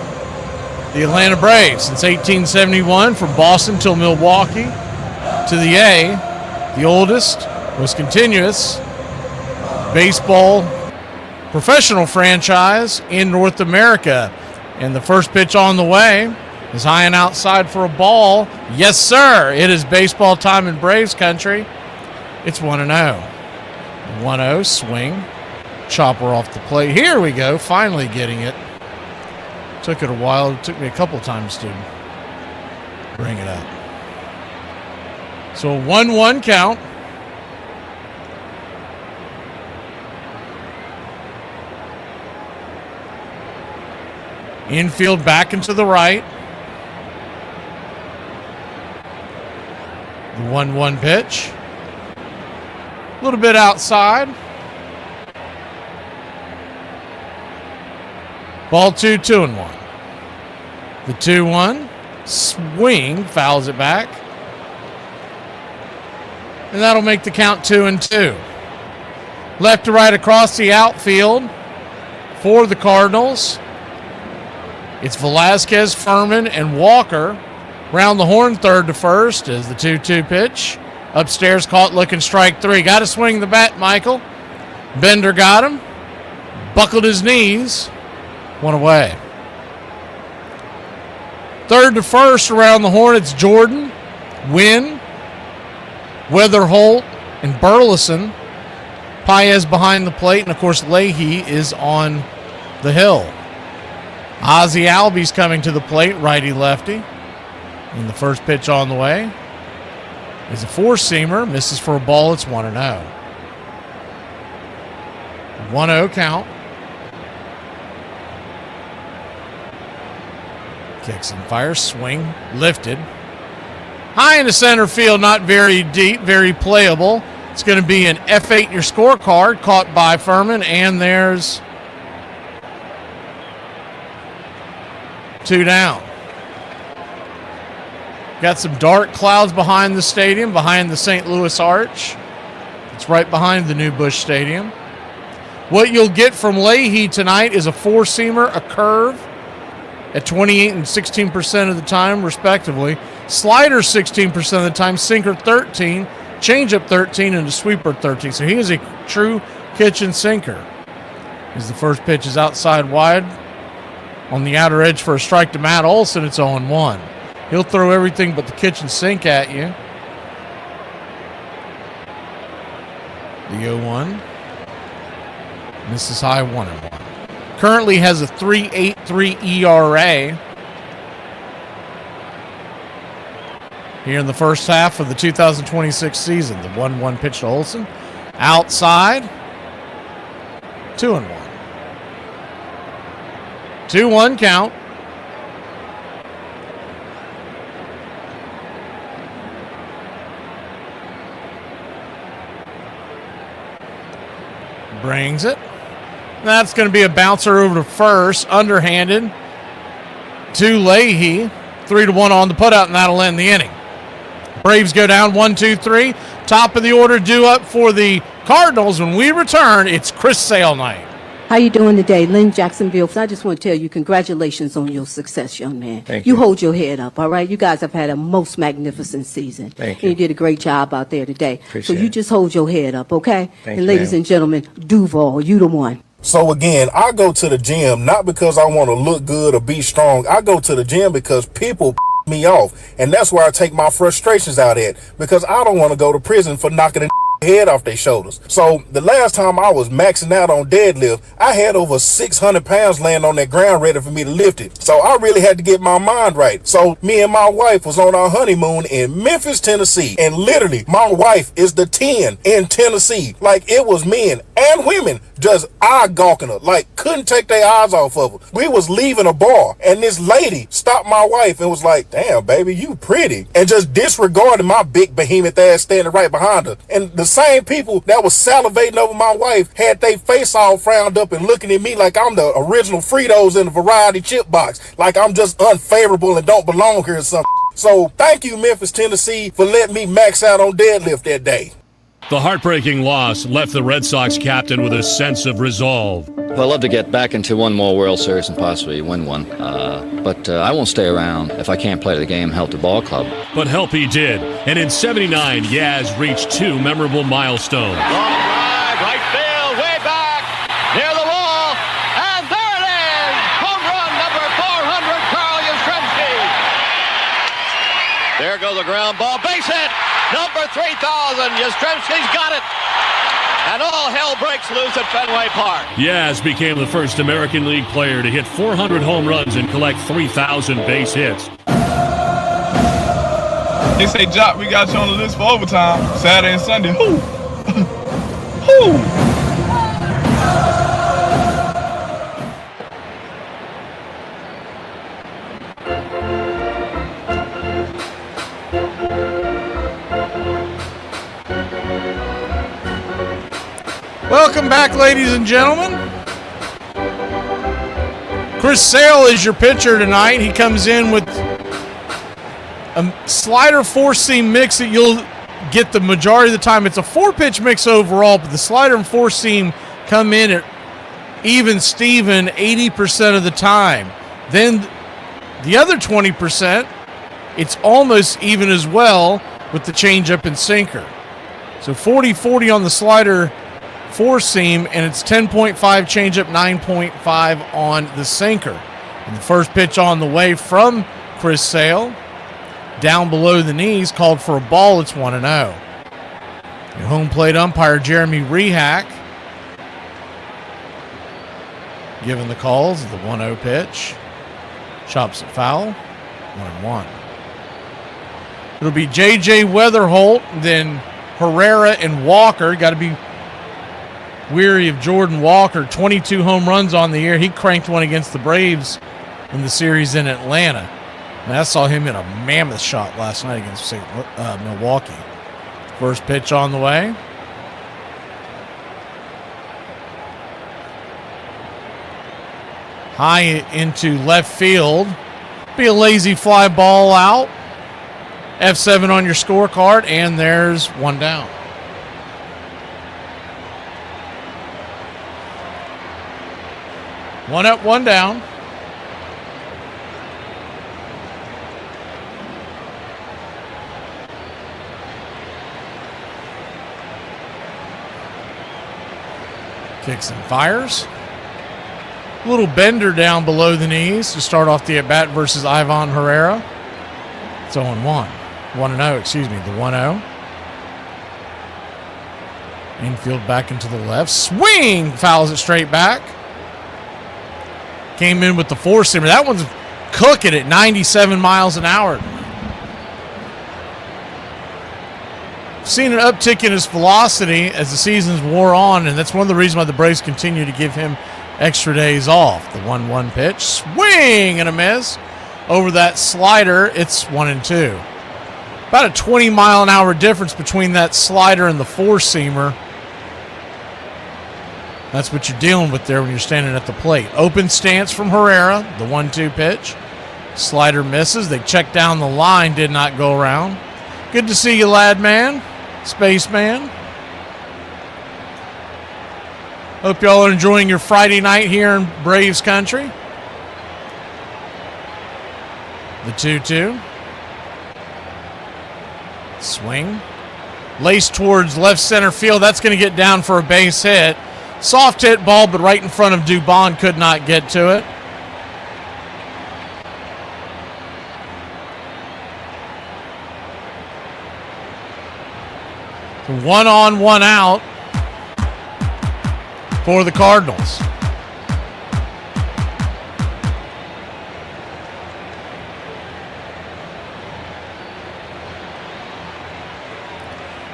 the Atlanta Braves since 1871, from Boston till Milwaukee to the A, the oldest, most continuous baseball professional franchise in North America. And the first pitch on the way is high and outside for a ball. Yes, sir. It is baseball time in Braves country. It's 1-0. 1-0 swing. Chopper off the plate. Here we go. Finally getting it. Took it a while. It took me a couple times to bring it up. So a 1-1 count. Infield back and to the right. The 1-1 pitch. A little bit outside. Ball 2, 2-1. The 2-1. Swing. Fouls it back. And that'll make the count 2-2. Left to right across the outfield for the Cardinals. It's Velasquez, Furman, and Walker. Round the horn, third to first is the 2-2 pitch. Upstairs, caught looking, strike 3. Got to swing the bat, Michael. Bender got him. Buckled his knees. One away. Third to first around the horn, it's Jordan, Wynn, Weatherholt, and Burleson. Paez behind the plate, and of course Leahy is on the hill. Ozzie Albies coming to the plate, righty-lefty. And the first pitch on the way is a four-seamer. Misses for a ball. It's 1-0. 1-0 count. Kicks and fires. Swing. Lifted. High into center field. Not very deep. Very playable. It's going to be an F8 in your scorecard. Caught by Furman. And there's 2 down. Got some dark clouds behind the stadium, behind the St. Louis Arch. It's right behind the new Busch Stadium. What you'll get from Leahy tonight is a four-seamer, a curve at 28 and 16% of the time, respectively. Slider 16% of the time, sinker 13, changeup 13, and a sweeper 13. So he is a true kitchen sinker. As the first pitch is outside wide on the outer edge for a strike to Matt Olson, it's 0-1. He'll throw everything but the kitchen sink at you. The 0-1. Misses high, 1-1. Currently has a 3.83 ERA. Here in the first half of the 2026 season. The 1-1 pitch to Olson. Outside. 2-1. 2-1 count. Brings it. That's going to be a bouncer over to first. Underhanded to Leahy. 3-1 on the putout, and that'll end the inning. Braves go down 1-2-3. Top of the order due up for the Cardinals. When we return, it's Chris Sale night. How you doing today? Lynn Jacksonville. I just want to tell you congratulations on your success, young man. Thank you. you. Hold your head up, all right? You guys have had a most magnificent season. Thank And you did a great job out there today. Appreciate so you it. just hold your head up, okay? Thank and you, ladies ma'am. and gentlemen, Duval, you the one. So again, I go to the gym not because I want to look good or be strong. I go to the gym because people me off. And that's where I take my frustrations out at, because I don't want to go to prison for knocking a head off their shoulders. So the last time I was maxing out on deadlift, I had over 600 pounds laying on that ground ready for me to lift it. So I really had to get my mind right. So me and my wife was on our honeymoon in Memphis, Tennessee. And literally my wife is the 10 in Tennessee. Like, it was men and women just eye gawking her, like couldn't take their eyes off of her. We was leaving a bar and this lady stopped my wife and was like, "Damn, baby, you pretty," and just disregarded my big behemoth ass standing right behind her. And the same people that was salivating over my wife had their face all frowned up and looking at me like I'm the original Fritos in the variety chip box, like I'm just unfavorable and don't belong here or something. So thank you, Memphis, Tennessee, for letting me max out on deadlift that day. The heartbreaking loss left the Red Sox captain with a sense of resolve. Well, I'd love to get back into one more World Series and possibly win one. But I won't stay around if I can't play the game, help the ball club. But help he did. And in '79, Yaz reached 2 memorable milestones. Long drive, right field, way back, near the wall, and there it is! Home run number 400, Carl Yastrzemski. There goes a ground ball, base hit, number 3,000. Yastrzemski's got it. And all hell breaks loose at Fenway Park. Yaz became the first American League player to hit 400 home runs and collect 3,000 base hits. They say, Jock, we got you on the list for overtime, Saturday and Sunday. Who? Who? Welcome back, ladies and gentlemen. Chris Sale is your pitcher tonight. He comes in with a slider four-seam mix that you'll get the majority of the time. It's a four-pitch mix overall, but the slider and four-seam come in at even Steven 80% of the time. Then the other 20%, it's almost even as well with the changeup and sinker. So 40-40 on the slider four-seam, and it's 10.5 changeup, 9.5 on the sinker. And the first pitch on the way from Chris Sale, down below the knees, called for a ball. It's 1-0. Your home plate umpire, Jeremy Rehak, giving the calls of the 1-0 pitch. Chops it foul. 1-1. It'll be J.J. Weatherholt, then Herrera and Walker. Got to be weary of Jordan Walker. 22 home runs on the year. He cranked one against the Braves in the series in Atlanta. And I saw him in a mammoth shot last night against Milwaukee. First pitch on the way. High into left field. Be a lazy fly ball out. F7 on your scorecard, and there's one down. One up, one down. Kicks and fires. A little bender down below the knees to start off the at-bat versus Ivan Herrera. It's 0-1. 1-0, excuse me, the 1-0. Infield back into the left. Swing! Fouls it straight back. Came in with the four-seamer. That one's cooking at 97 miles an hour. Seen an uptick in his velocity as the seasons wore on, and that's one of the reasons why the Braves continue to give him extra days off. The 1-1 pitch. Swing and a miss. Over that slider, it's 1-2. About a 20-mile-an-hour difference between that slider and the four-seamer. That's what you're dealing with there when you're standing at the plate. Open stance from Herrera, the 1-2 pitch. Slider misses. They check down the line, did not go around. Good to see you, lad man, spaceman. Hope y'all are enjoying your Friday night here in Braves country. The 2-2. Swing. Lace towards left center field. That's going to get down for a base hit. Soft hit ball, but right in front of Dubon. Could not get to it. So 1 on, 1 out for the Cardinals.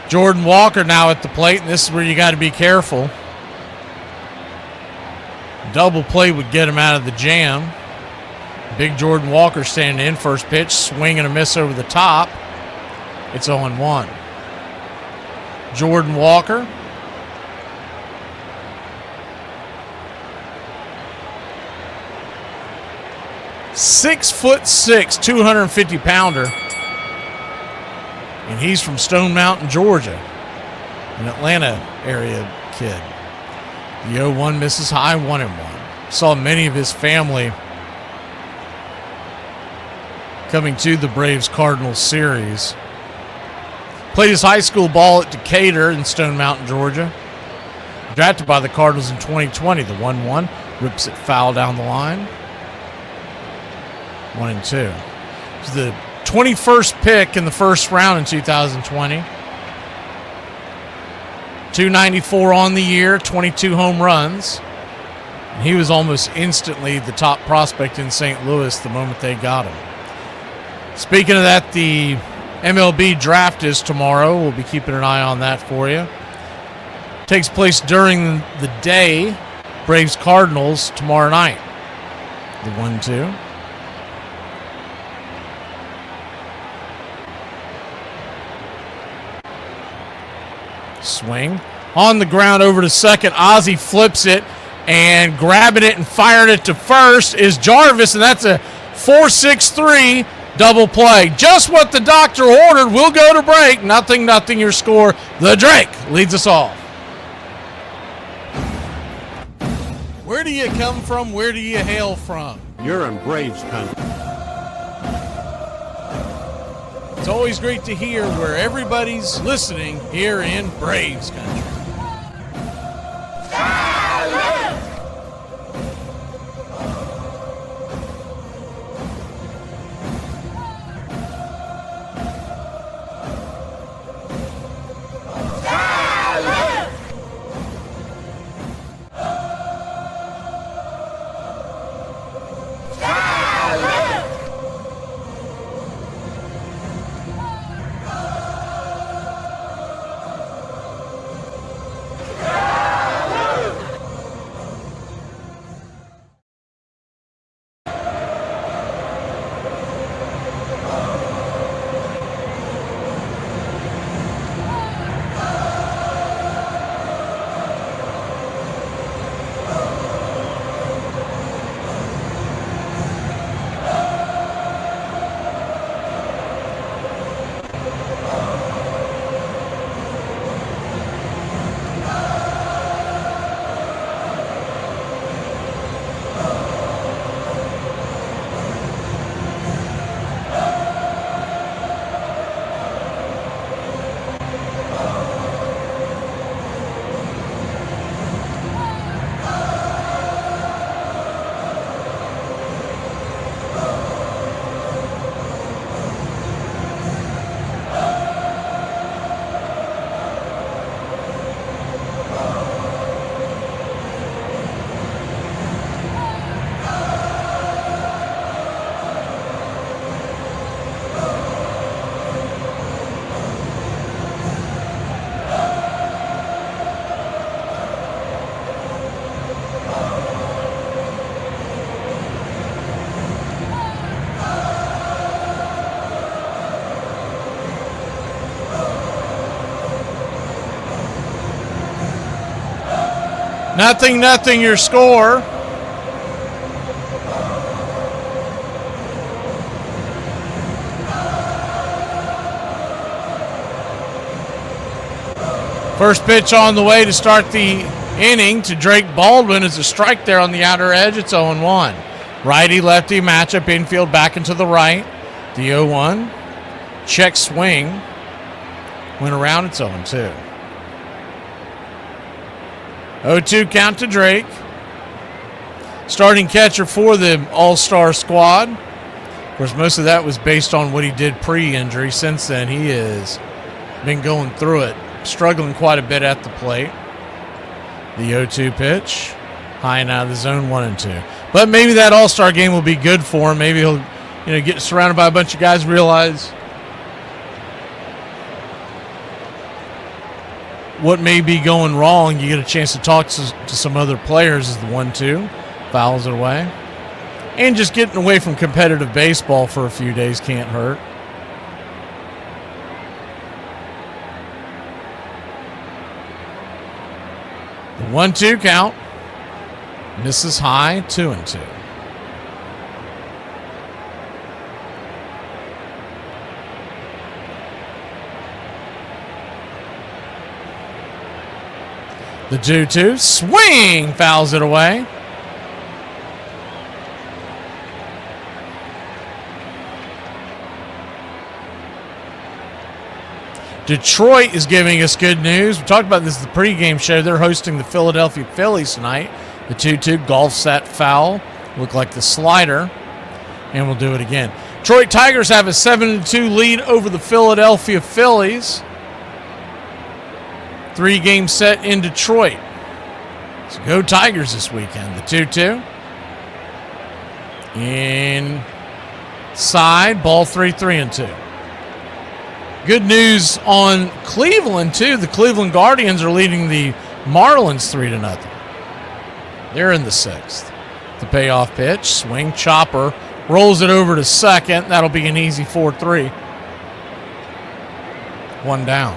Jordan Walker now at the plate, and this is where you got to be careful. Double play would get him out of the jam. Big Jordan Walker standing in. First pitch, swing and a miss over the top. It's 0-1. Jordan Walker. .6'6", 250-pounder. And he's from Stone Mountain, Georgia. An Atlanta area kid. The 0-1 misses high, 1-1. Saw many of his family coming to the Braves-Cardinals series. Played his high school ball at Decatur in Stone Mountain, Georgia. Drafted by the Cardinals in 2020. The 1-1 rips it foul down the line. 1-2. It's the 21st pick in the first round in 2020. 294 on the year, 22 home runs. And he was almost instantly the top prospect in St. Louis the moment they got him. Speaking of that, the MLB draft is tomorrow. We'll be keeping an eye on that for you. Takes place during the day. Braves Cardinals tomorrow night. The 1-2. Swing. on the ground over to second. Ozzie flips it, and grabbing it and firing it to first is Jarvis, and that's a 4-6-3 double play. Just what the doctor ordered. We'll go to break. 0-0 your score. The Drake leads us off. Where do you come from? Where do you hail from? You're in Braves country. It's always great to hear where everybody's listening here in Braves country. Nothing your score. First pitch on the way to start the inning to Drake Baldwin is a strike there on the outer edge. It's 0-1. Righty-lefty matchup, infield back into the right. The 0-1. Check swing. Went around, it's 0-2. 0-2 count to Drake. Starting catcher for the All-Star squad. Of course, most of that was based on what he did pre-injury. Since then, he has been going through it, struggling quite a bit at the plate. The 0-2 pitch. High and out of the zone, 1-2. But maybe that All-Star game will be good for him. Maybe he'll get surrounded by a bunch of guys, realize what may be going wrong. You get a chance to talk to some other players as the 1-2 fouls it away. And just getting away from competitive baseball for a few days can't hurt. The 1-2 count. Misses high, 2-2. The 2-2 swing, fouls it away. Detroit is giving us good news. We talked about this in the pregame show. They're hosting the Philadelphia Phillies tonight. The 2-2 golfs that foul. Looked like the slider. And we'll do it again. Detroit Tigers have a 7-2 lead over the Philadelphia Phillies. 3-game set in Detroit. So go Tigers this weekend. The 2-2. Inside. Ball 3-3-2. Good news on Cleveland, too. The Cleveland Guardians are leading the Marlins 3-0. They're in the 6th. The payoff pitch. Swing. Chopper. Rolls it over to second. That'll be an easy 4-3. One down.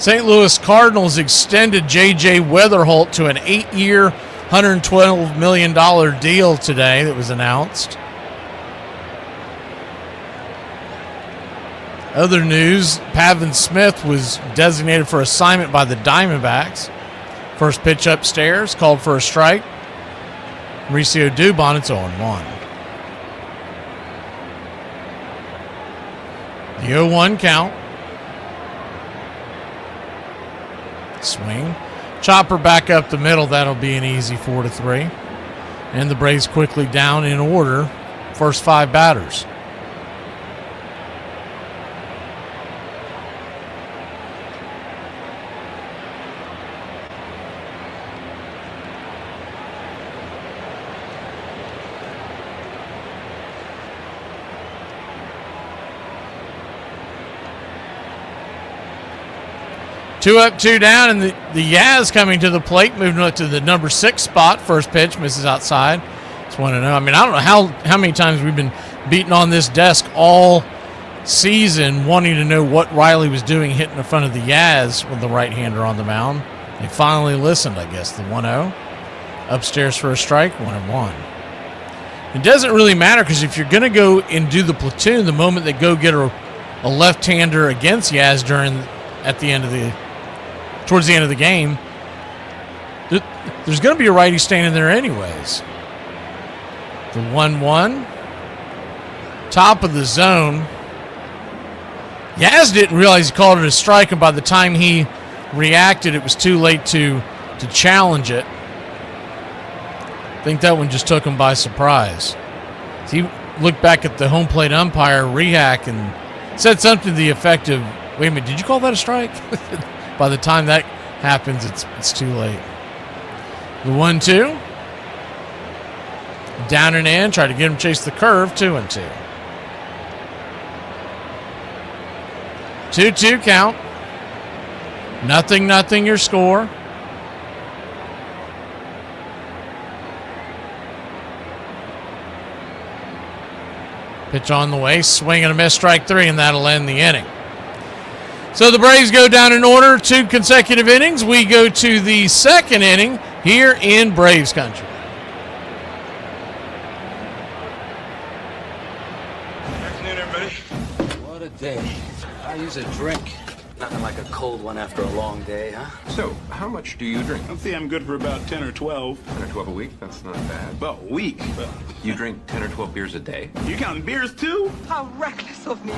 St. Louis Cardinals extended J.J. Weatherholt to an 8-year, $112 million deal today that was announced. Other news, Pavin Smith was designated for assignment by the Diamondbacks. First pitch upstairs, called for a strike. Mauricio Dubon, it's 0-1. The 0-1 count. Swing. Chopper back up the middle. That'll be an easy 4-3. And the Braves quickly down in order. First 5 batters. Two up, 2 down, and the Yaz coming to the plate, moving up to the number 6 spot. First pitch, misses outside. It's 1-0. I mean, I don't know how many times we've been beating on this desk all season wanting to know what Riley was doing hitting in front of the Yaz with the right-hander on the mound. They finally listened, I guess. The 1-0. Upstairs for a strike, 1-1. It doesn't really matter because if you're going to go and do the platoon, the moment they go get a left-hander against Yaz towards the end of the game, there's going to be a righty standing there anyways. The 1-1. Top of the zone. Yaz didn't realize he called it a strike, and by the time he reacted, it was too late to challenge it. I think that one just took him by surprise. He looked back at the home plate umpire, Rehack, and said something to the effect of, wait a minute, did you call that a strike? By the time that happens, it's too late. The 1-2. Down and in. Try to get him chase the curve. 2-2. 2-2 count. 0-0 your score. Pitch on the way. Swing and a miss. Strike 3, and that'll end the inning. So the Braves go down in order, 2 consecutive innings. We go to the second inning here in Braves country. Afternoon, everybody. What a day. I use a drink. Nothing like a cold one after a long day, huh? So, how much do you drink? I think I'm good for about 10 or 12. 10 or 12 a week? That's not bad. Well, a week. You drink 10 or 12 beers a day? You counting beers, too? How reckless of me.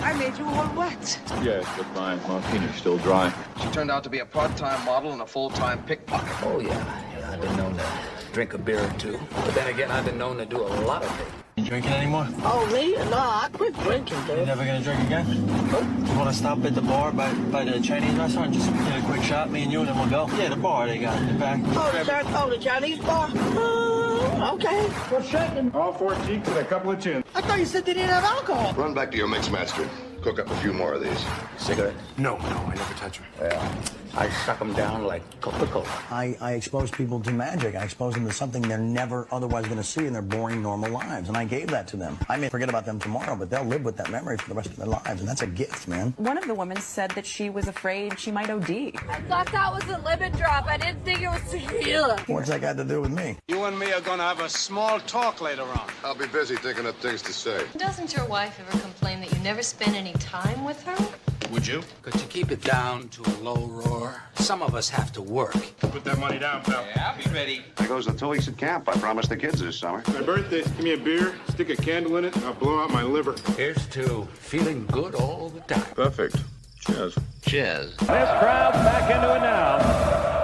I made you all wet. Yes, but my martini's still dry. She turned out to be a part-time model and a full-time pickpocket. Oh, yeah. I've been known to drink a beer or 2. But then again, I've been known to do a lot of things. You drinking anymore? Oh, me? No, I quit drinking, dude. You never gonna drink again? Nope. You wanna stop at the bar by the Chinese restaurant? Just get a quick shot, me and you, and then we'll go? Yeah, the bar they got in the back. Oh, the Chinese bar? Okay. What's shaking? All 4 cheeks and a couple of chins. I thought you said they didn't have alcohol. Run back to your mix master. Cook up a few more of these. Cigarette? No, I never touch them. Yeah. I suck them down like Coca-Cola. I expose people to magic. I expose them to something they're never otherwise going to see in their boring, normal lives. And I gave that to them. I may forget about them tomorrow, but they'll live with that memory for the rest of their lives. And that's a gift, man. One of the women said that she was afraid she might OD. I thought that was a limit drop. I didn't think it was tequila. What's that got to do with me? You and me are gonna have a small talk later on. I'll be busy thinking of things to say. Doesn't your wife ever complain that you never spend any time with her? Would you? Could you keep it down to a low roar? Some of us have to work. Put that money down, pal. Yeah, I'll be ready. There goes the 2 weeks at camp. I promised the kids this summer. My birthday, give me a beer, stick a candle in it, and I'll blow out my liver. Here's to feeling good all the time. Perfect. Cheers. Cheers. This crowd's back into it now.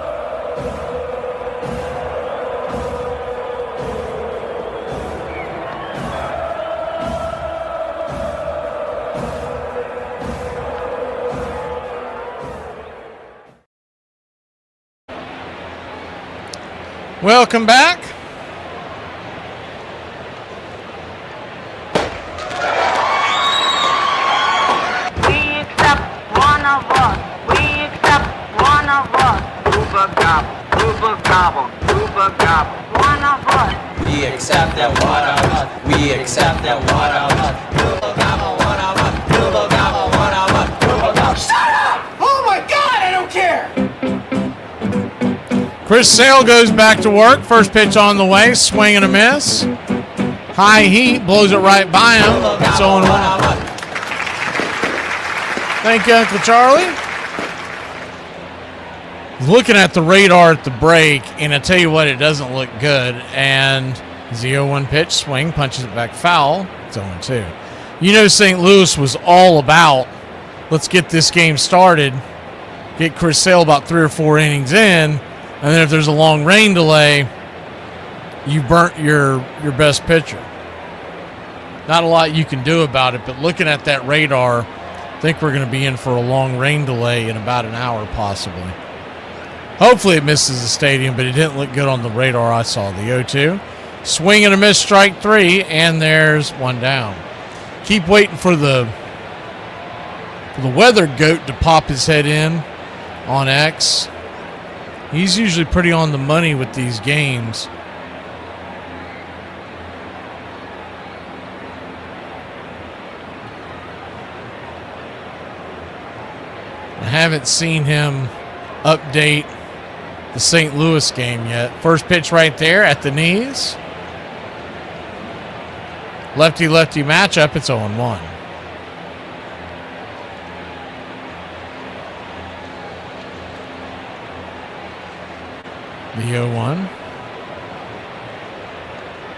Welcome back. We accept one of us. We accept one of us. Uber gobble, Uber gobble, Uber gobble. One of us. We accept that one of us. We accept that one of us. Uber gobble, one of us. Uber gobble, one of us. Uber gobble. Shut up! Oh my God! Chris Sale goes back to work. First pitch on the way. Swing and a miss. High heat. Blows it right by him. It's 0-1. Thank you, Uncle Charlie. Looking at the radar at the break, and I tell you what, it doesn't look good. And the 0-1 pitch, swing, punches it back foul. It's 0-2. You know, St. Louis was all about, let's get this game started, get Chris Sale about 3 or 4 innings in, and then if there's a long rain delay, you burnt your best pitcher. Not a lot you can do about it, but looking at that radar, I think we're going to be in for a long rain delay in about an hour possibly. Hopefully it misses the stadium, but it didn't look good on the radar I saw. The 0-2. Swing and a miss, strike 3, and there's 1 down. Keep waiting for the weather goat to pop his head in on X. He's usually pretty on the money with these games. I haven't seen him update the St. Louis game yet. First pitch right there at the knees. Lefty-lefty matchup. It's 0-1. The 0-1.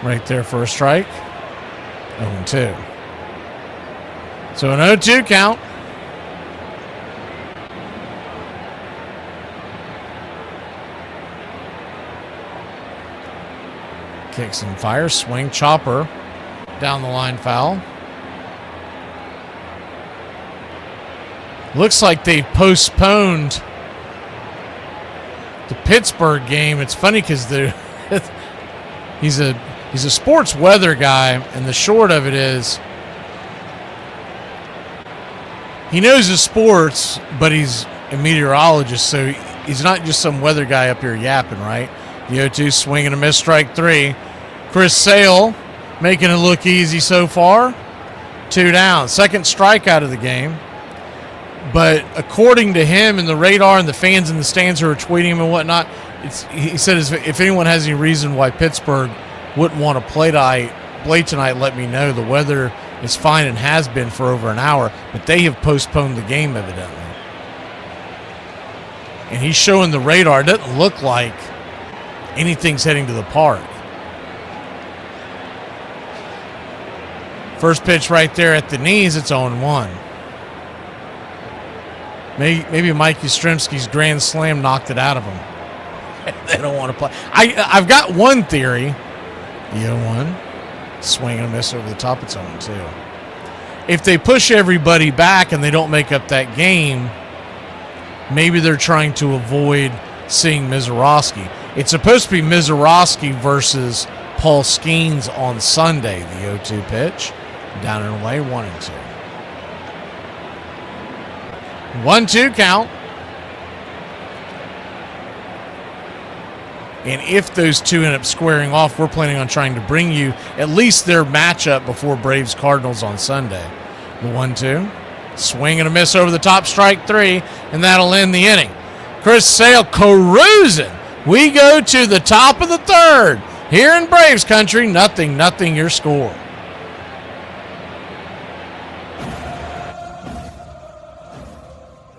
Right there for a strike. 0-2. So an 0-2 count. Kicks and fires. Swing, chopper. Down the line, foul. Looks like they've postponed the Pittsburgh game. It's funny because he's a sports weather guy, and the short of it is he knows his sports, but he's a meteorologist, so he's not just some weather guy up here yapping, right? The 0-2, swing and a miss, strike 3. Chris Sale making it look easy so far. 2 down. Second strikeout of the game. But according to him and the radar and the fans in the stands who are tweeting him and whatnot, he said if anyone has any reason why Pittsburgh wouldn't want to play tonight, let me know. The weather is fine and has been for over an hour, but they have postponed the game evidently. And he's showing the radar. It doesn't look like anything's heading to the park. First pitch right there at the knees, it's 0-1. Maybe Mike Yastrzemski's grand slam knocked it out of him. They don't want to play. I've got one theory. The 0-1. Swing and a miss over the top, it's 0-2. If they push everybody back and they don't make up that game, maybe they're trying to avoid seeing Mizorowski. It's supposed to be Mizorowski versus Paul Skeens on Sunday, the 0-2 pitch. Down and away, 1-2. 1-2 count. And if those two end up squaring off, we're planning on trying to bring you at least their matchup before Braves Cardinals on Sunday. The 1-2. Swing and a miss over the top, strike 3, and that'll end the inning. Chris Sale cruising. We go to the top of the third. Here in Braves country, 0-0 your score.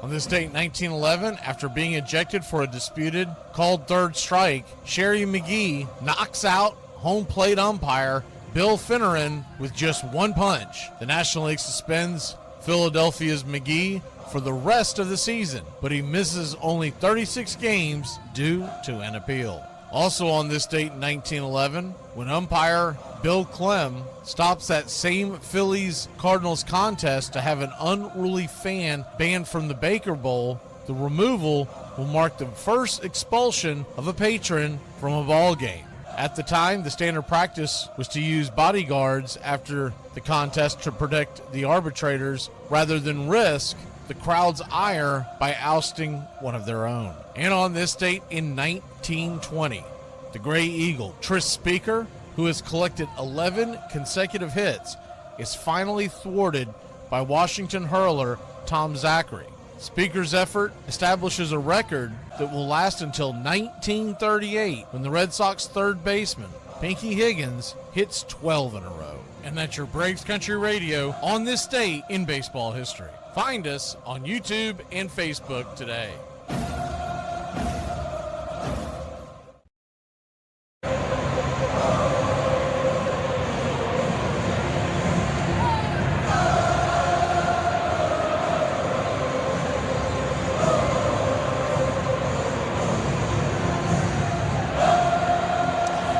On this date, 1911, after being ejected for a disputed called third strike, Sherry McGee knocks out home plate umpire Bill Finneran with just 1 punch. The National League suspends Philadelphia's McGee for the rest of the season, but he misses only 36 games due to an appeal. Also on this date in 1911, when umpire Bill Clem stops that same Phillies-Cardinals contest to have an unruly fan banned from the Baker Bowl, the removal will mark the first expulsion of a patron from a ball game. At the time, the standard practice was to use bodyguards after the contest to protect the arbitrators rather than risk the crowd's ire by ousting one of their own. And on this date in 1920, the Gray Eagle, Tris Speaker, who has collected 11 consecutive hits, is finally thwarted by Washington hurler Tom Zachary. Speaker's effort establishes a record that will last until 1938 when the Red Sox third baseman, Pinky Higgins, hits 12 in a row. And that's your Braves Country Radio on this date in baseball history. Find us on YouTube and Facebook today.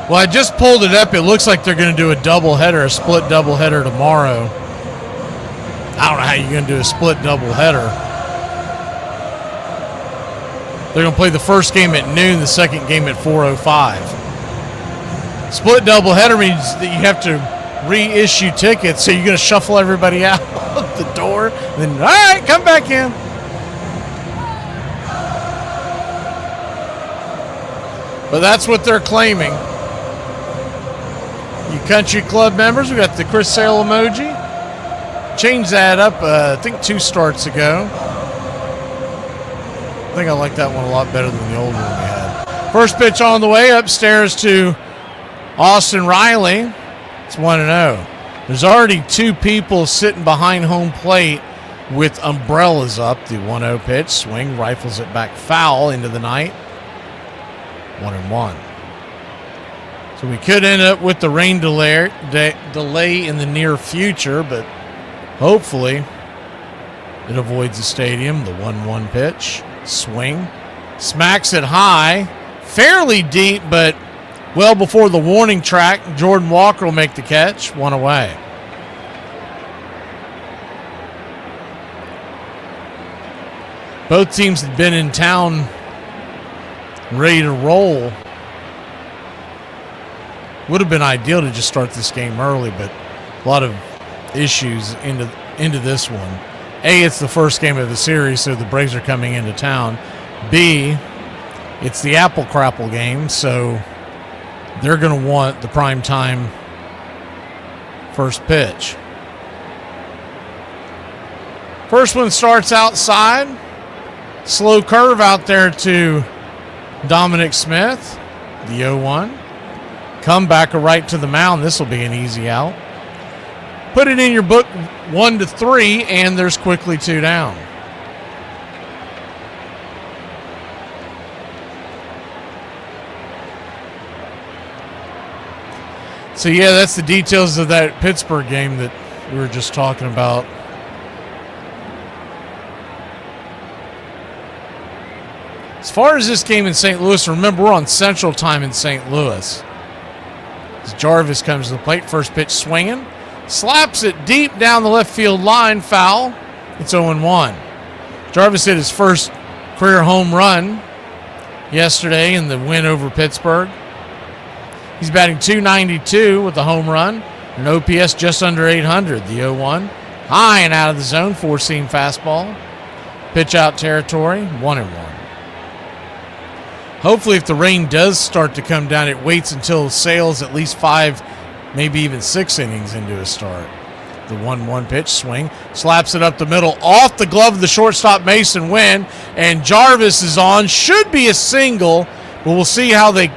Well, I just pulled it up. It looks like they're going to do a doubleheader, a split doubleheader tomorrow. I don't know how you're going to do a split doubleheader. They're going to play the first game at noon, the second game at 4:05. Split doubleheader means that you have to reissue tickets, so you're going to shuffle everybody out the door. And then, all right, come back in. But that's what they're claiming. You country club members, we got the Chris Sale emoji. Changed that up, I think 2 starts ago. I think I like that one a lot better than the old one we had. First pitch on the way upstairs to Austin Riley. It's 1-0. There's already 2 people sitting behind home plate with umbrellas up. The 1-0 pitch, swing, rifles it back foul into the night. 1-1. So we could end up with the rain delay in the near future, but hopefully it avoids the stadium. The 1-1 pitch, swing, smacks it high, fairly deep, but well before the warning track. Jordan Walker will make the catch, 1 away. Both teams had been in town ready to roll. Would have been ideal to just start this game early, but a lot of issues into this one. A, it's the first game of the series, so the Braves are coming into town. B, it's the Apple Crapple game, so they're going to want the prime time first pitch. First one starts outside. Slow curve out there to Dominic Smith, the 0-1. Comebacker right to the mound. This will be an easy out. Put it in your book 1-3, and there's quickly 2 down. So, yeah, that's the details of that Pittsburgh game that we were just talking about. As far as this game in St. Louis, remember we're on Central Time in St. Louis. As Jarvis comes to the plate, first pitch swinging, slaps it deep down the left field line, foul. It's 0-1. Jarvis hit his first career home run yesterday in the win over Pittsburgh. He's batting .292 with a home run, an OPS just under 800. The 0-1, high and out of the zone, 4-seam fastball. Pitch out territory, 1-1. Hopefully, if the rain does start to come down, it waits until Sale's at least 5, maybe even 6 innings into a start. The 1-1 pitch, swing, slaps it up the middle, off the glove of the shortstop, Mason Wynn, and Jarvis is on. Should be a single, but we'll see how they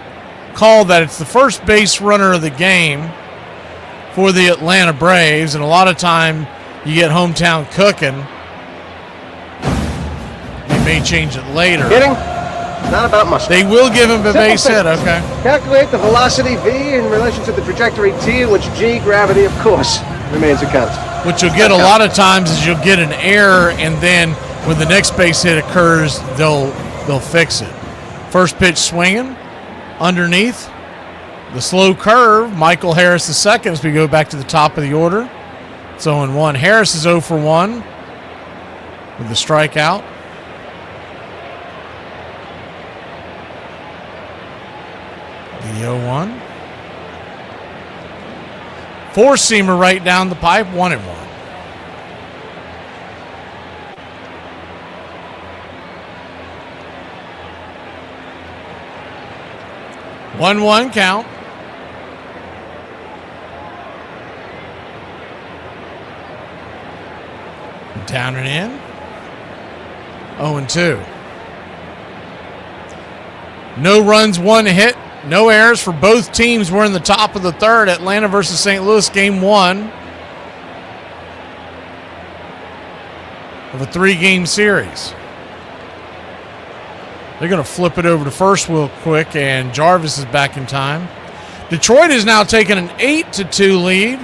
call that. It's the first base runner of the game for the Atlanta Braves, and a lot of time you get hometown cooking. They may change it later. Hitting? Not about muscle. They will give him a base hit, okay. Calculate the velocity V in relation to the trajectory T, in which G, gravity, of course, remains a constant. What you'll get a lot of times is you'll get an error, and then when the next base hit occurs, they'll fix it. First pitch swinging, underneath, the slow curve, Michael Harris II as we go back to the top of the order. It's 0-1. Harris is 0 for 1 with the strikeout. The 0-1. Four-seamer right down the pipe, 1-1. One count. Down and in. 0-2. No runs, 1 hit, no errors for both teams. We're in the top of the third. Atlanta versus St. Louis, game 1 of a 3-game series. They're going to flip it over to first real quick, and Jarvis is back in time. Detroit is now taking an 8-2 lead.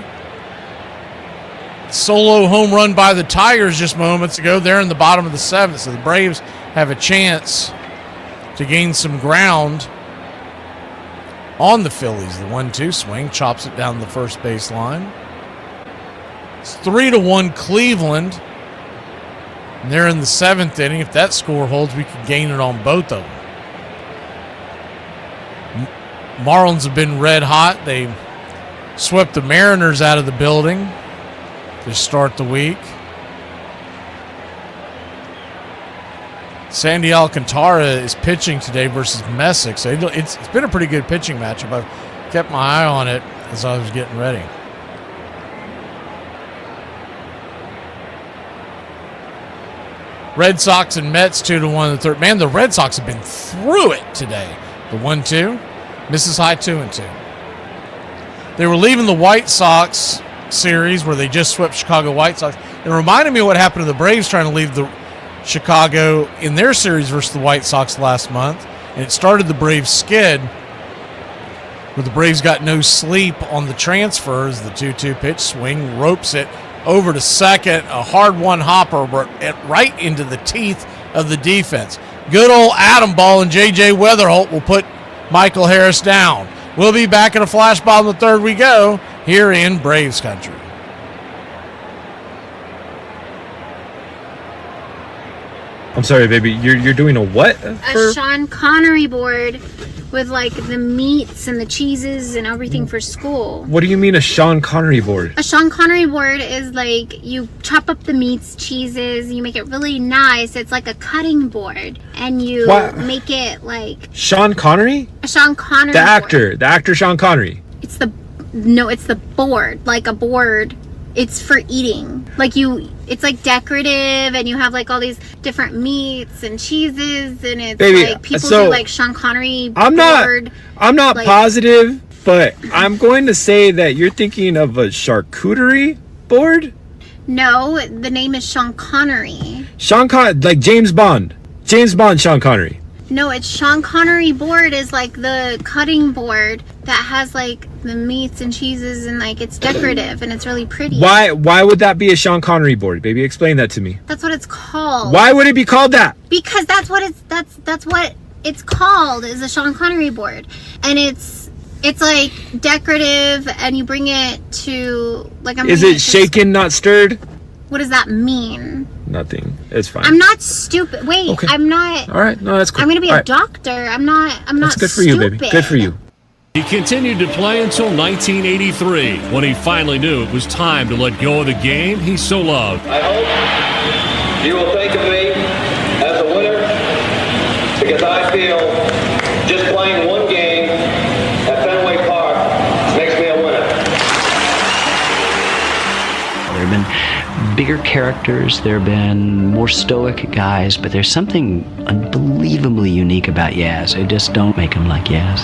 Solo home run by the Tigers just moments ago. They're in the bottom of the 7th, so the Braves have a chance to gain some ground on the Phillies. The 1-2 swing chops it down the first base line. It's 3-1 Cleveland. And they're in the 7th inning. If that score holds, we could gain it on both of them. Marlins have been red hot. They swept the Mariners out of the building to start the week. Sandy Alcantara is pitching today versus Messick. So it's been a pretty good pitching matchup. I've kept my eye on it as I was getting ready. Red Sox and Mets 2-1 in the third. Man, the Red Sox have been through it today. The 1-2 misses high, 2-2. They were leaving the White Sox series where they just swept Chicago White Sox. It reminded me of what happened to the Braves trying to leave the Chicago in their series versus the White Sox last month. And it started the Braves skid where the Braves got no sleep on the transfers. The 2-2 pitch swing, ropes it over to second, a hard-won hopper right into the teeth of the defense. Good old Adam Ball and J.J. Weatherholt will put Michael Harris down. We'll be back in a flash ball in the third we go here in Braves country. I'm sorry, baby. You're doing a what? A Sean Connery board with like the meats and the cheeses and everything for school. What do you mean a Sean Connery board? A Sean Connery board is like you chop up the meats, cheeses, you make it really nice. It's like a cutting board, and you make it like Sean Connery. A Sean Connery. The actor Sean Connery. It's the board, like a board. It's for eating. It's like decorative, and you have like all these different meats and cheeses, and it's like people do like Sean Connery board. I'm not positive, but I'm going to say that you're thinking of a charcuterie board. No, the name is Sean Connery. Like James Bond. Sean Connery. No, it's Sean Connery board is like the cutting board that has like the meats and cheeses, and like it's decorative and it's really pretty. Why would that be a Sean Connery board, baby? Explain that to me. That's what it's called. Why would it be called that? Because that's what it's called, is a Sean Connery board. And it's like decorative, and you bring it to like Is it shaken, not stirred? What does that mean? Nothing. It's fine. I'm not stupid. Wait, okay. I'm not. All right, no, that's cool. I'm gonna be a doctor. I'm not. That's good for you, baby. Good for you. He continued to play until 1983, when he finally knew it was time to let go of the game he so loved. I hope you will think of me as a winner, because I feel just playing one game at Fenway Park makes me a winner. There have been bigger characters, there have been more stoic guys, but there's something unbelievably unique about Yaz. I just don't make him like Yaz.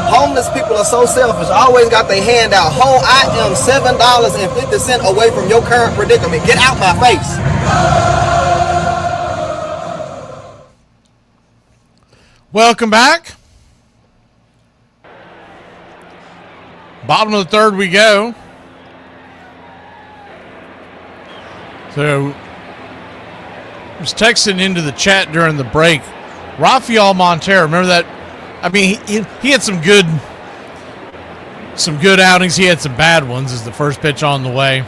Homeless people are so selfish, always got their hand out. Ho, I am $7.50 away from your current predicament. Get out my face. Welcome back. Bottom of the third we go. So, I was texting into the chat during the break. Rafael Montero, remember that? I mean, he had some good outings. He had some bad ones. As the first pitch on the way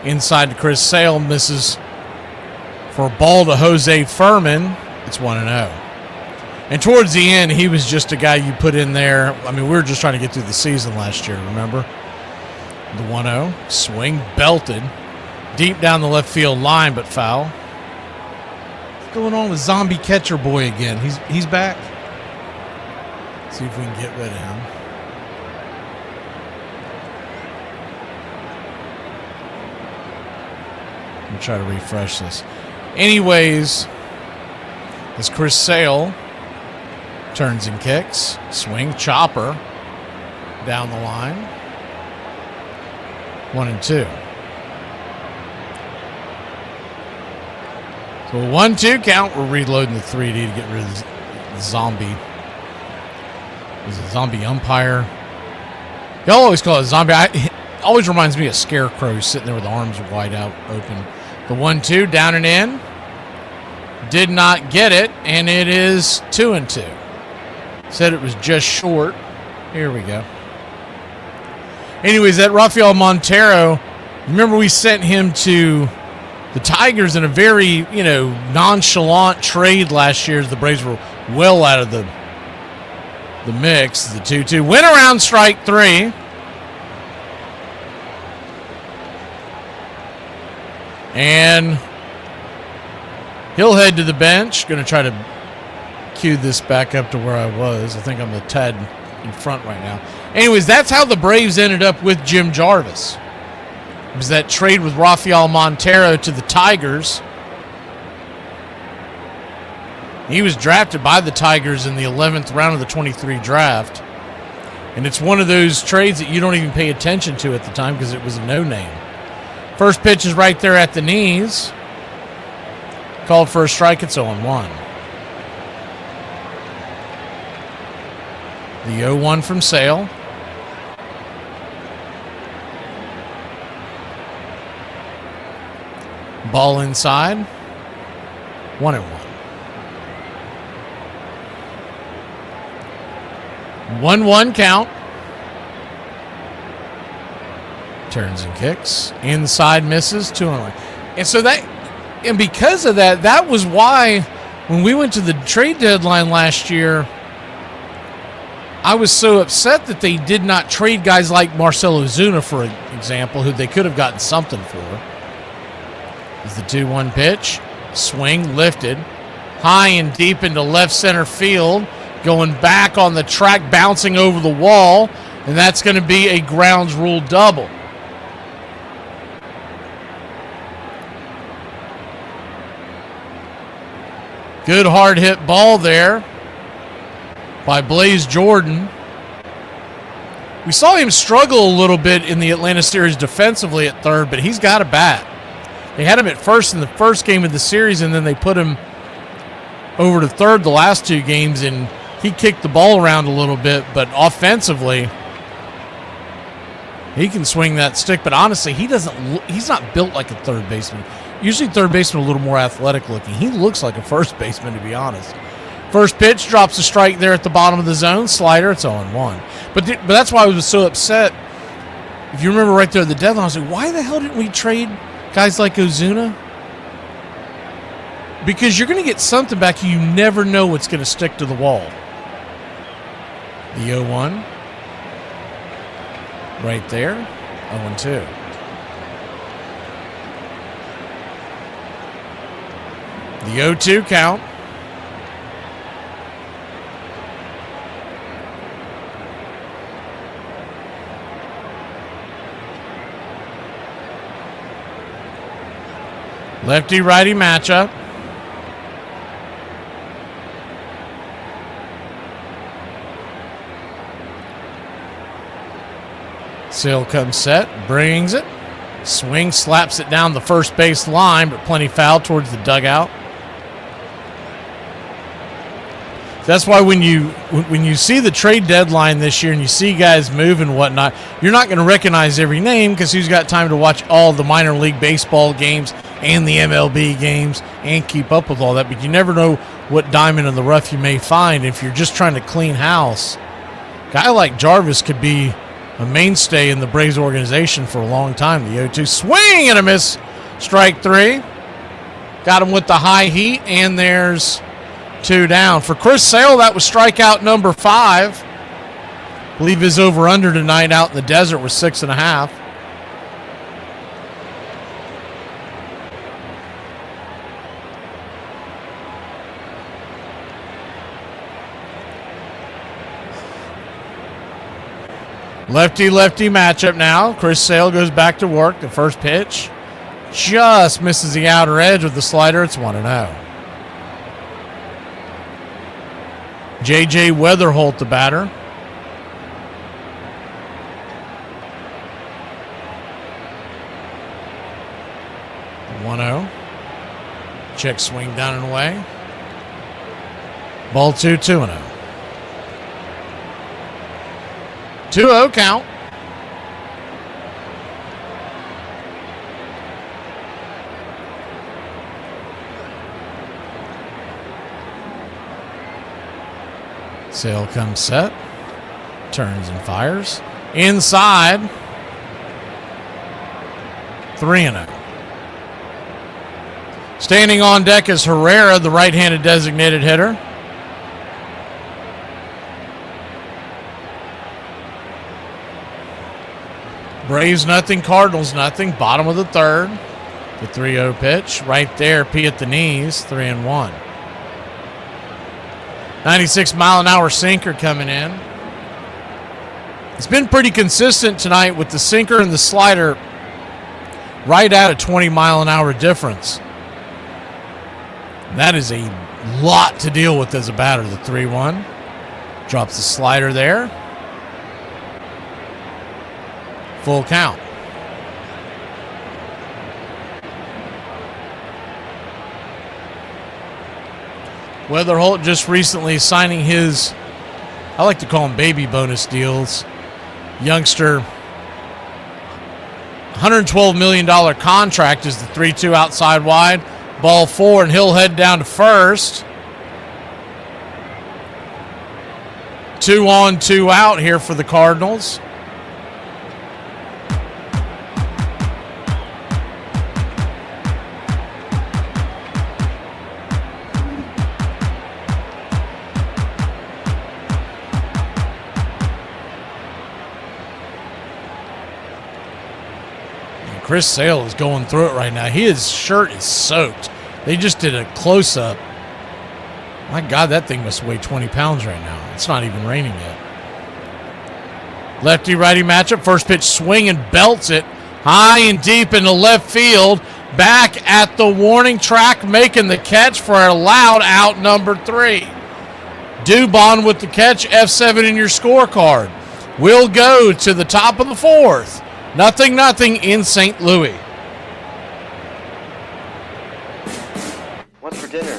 inside to Chris Sale, misses for a ball to Jose Furman. It's 1-0. And towards the end, he was just a guy you put in there. I mean, we were just trying to get through the season last year, remember? The 1-0 swing, belted deep down the left field line, but foul. What's going on with Zombie Catcher Boy again? He's back. See if we can get rid of him. Let me try to refresh this. Anyways, As Chris Sale turns and kicks. Swing, chopper down the line. 1-2. So a 1-2 count. We're reloading the 3D to get rid of the zombie. Is it zombie umpire? Y'all always call it zombie. It always reminds me of Scarecrow sitting there with the arms wide out open. The 1-2 down and in. Did not get it, and it is 2-2. Said it was just short. Here we go. Anyways, that Rafael Montero, remember we sent him to the Tigers in a very, nonchalant trade last year as the Braves were well out of the mix. The 2-2. Went around strike 3. And he'll head to the bench. Going to try to cue this back up to where I was. I think I'm a tad in front right now. Anyways, that's how the Braves ended up with Jim Jarvis. It was that trade with Rafael Montero to the Tigers. He was drafted by the Tigers in the 11th round of the 23 draft. And it's one of those trades that you don't even pay attention to at the time because it was a no-name. First pitch is right there at the knees. Called for a strike. It's 0-1. The 0-1 from Sale. Ball inside. 1-1. 1-1 count. Turns and kicks. Inside misses. 2-1. And because of that, that was why when we went to the trade deadline last year, I was so upset that they did not trade guys like Marcell Ozuna, for example, who they could have gotten something for. Is the 2-1 pitch. Swing lifted. High and deep into left center field. Going back on the track, bouncing over the wall. And that's going to be a grounds rule double. Good hard hit ball there by Blaze Jordan. We saw him struggle a little bit in the Atlanta series defensively at third, but he's got a bat. They had him at first in the first game of the series, and then they put him over to third the last 2 games, and he kicked the ball around a little bit, but offensively, he can swing that stick. But honestly, he's not built like a third baseman. Usually third baseman a little more athletic looking. He looks like a first baseman, to be honest. First pitch drops a strike there at the bottom of the zone. Slider, it's 0-1. But that's why I was so upset. If you remember right there at the deadline, I was like, why the hell didn't we trade guys like Ozuna? Because you're going to get something back. You never know what's going to stick to the wall. The 0-1. Right there. 0-2. The 0-2 count. Lefty-righty matchup. Sale comes set, brings it. Swing, slaps it down the first base line, but plenty foul towards the dugout. That's why when you see the trade deadline this year and you see guys move and whatnot, you're not going to recognize every name because who's got time to watch all the minor league baseball games and the MLB games and keep up with all that. But you never know what diamond in the rough you may find. If you're just trying to clean house, a guy like Jarvis could be a mainstay in the Braves organization for a long time. The 0-2 swing and a miss. Strike 3. Got him with the high heat, and there's 2 down. For Chris Sale, that was strikeout number 5. I believe his over-under tonight out in the desert was 6.5. Lefty-lefty matchup now. Chris Sale goes back to work. The first pitch just misses the outer edge with the slider. It's 1-0. J.J. Weatherholt, the batter. Check swing down and away. Ball 2-0. 2-0 count. Sale comes set. Turns and fires. Inside. 3-0. Standing on deck is Herrera, the right-handed designated hitter. Braves nothing, Cardinals nothing. Bottom of the third. The 3-0 pitch. Right there, P at the knees. 3-1. 96-mile-an-hour sinker coming in. It's been pretty consistent tonight with the sinker and the slider right at a 20-mile-an-hour difference. That is a lot to deal with as a batter. The 3-1. Drops the slider there. Full count. Weatherholt just recently signing his, I like to call them baby bonus deals. Youngster, $112 million contract is the 3-2 outside wide. Ball 4, and he'll head down to first. 2 on, 2 out here for the Cardinals. Chris Sale is going through it right now. His shirt is soaked. They just did a close-up. My God, that thing must weigh 20 pounds right now. It's not even raining yet. Lefty-righty matchup. First pitch swing and belts it high and deep into left field. Back at the warning track, making the catch for a loud out number 3. Dubon with the catch, F7 in your scorecard. We'll go to the top of the 4th. 0-0 in St. Louis. What's for dinner?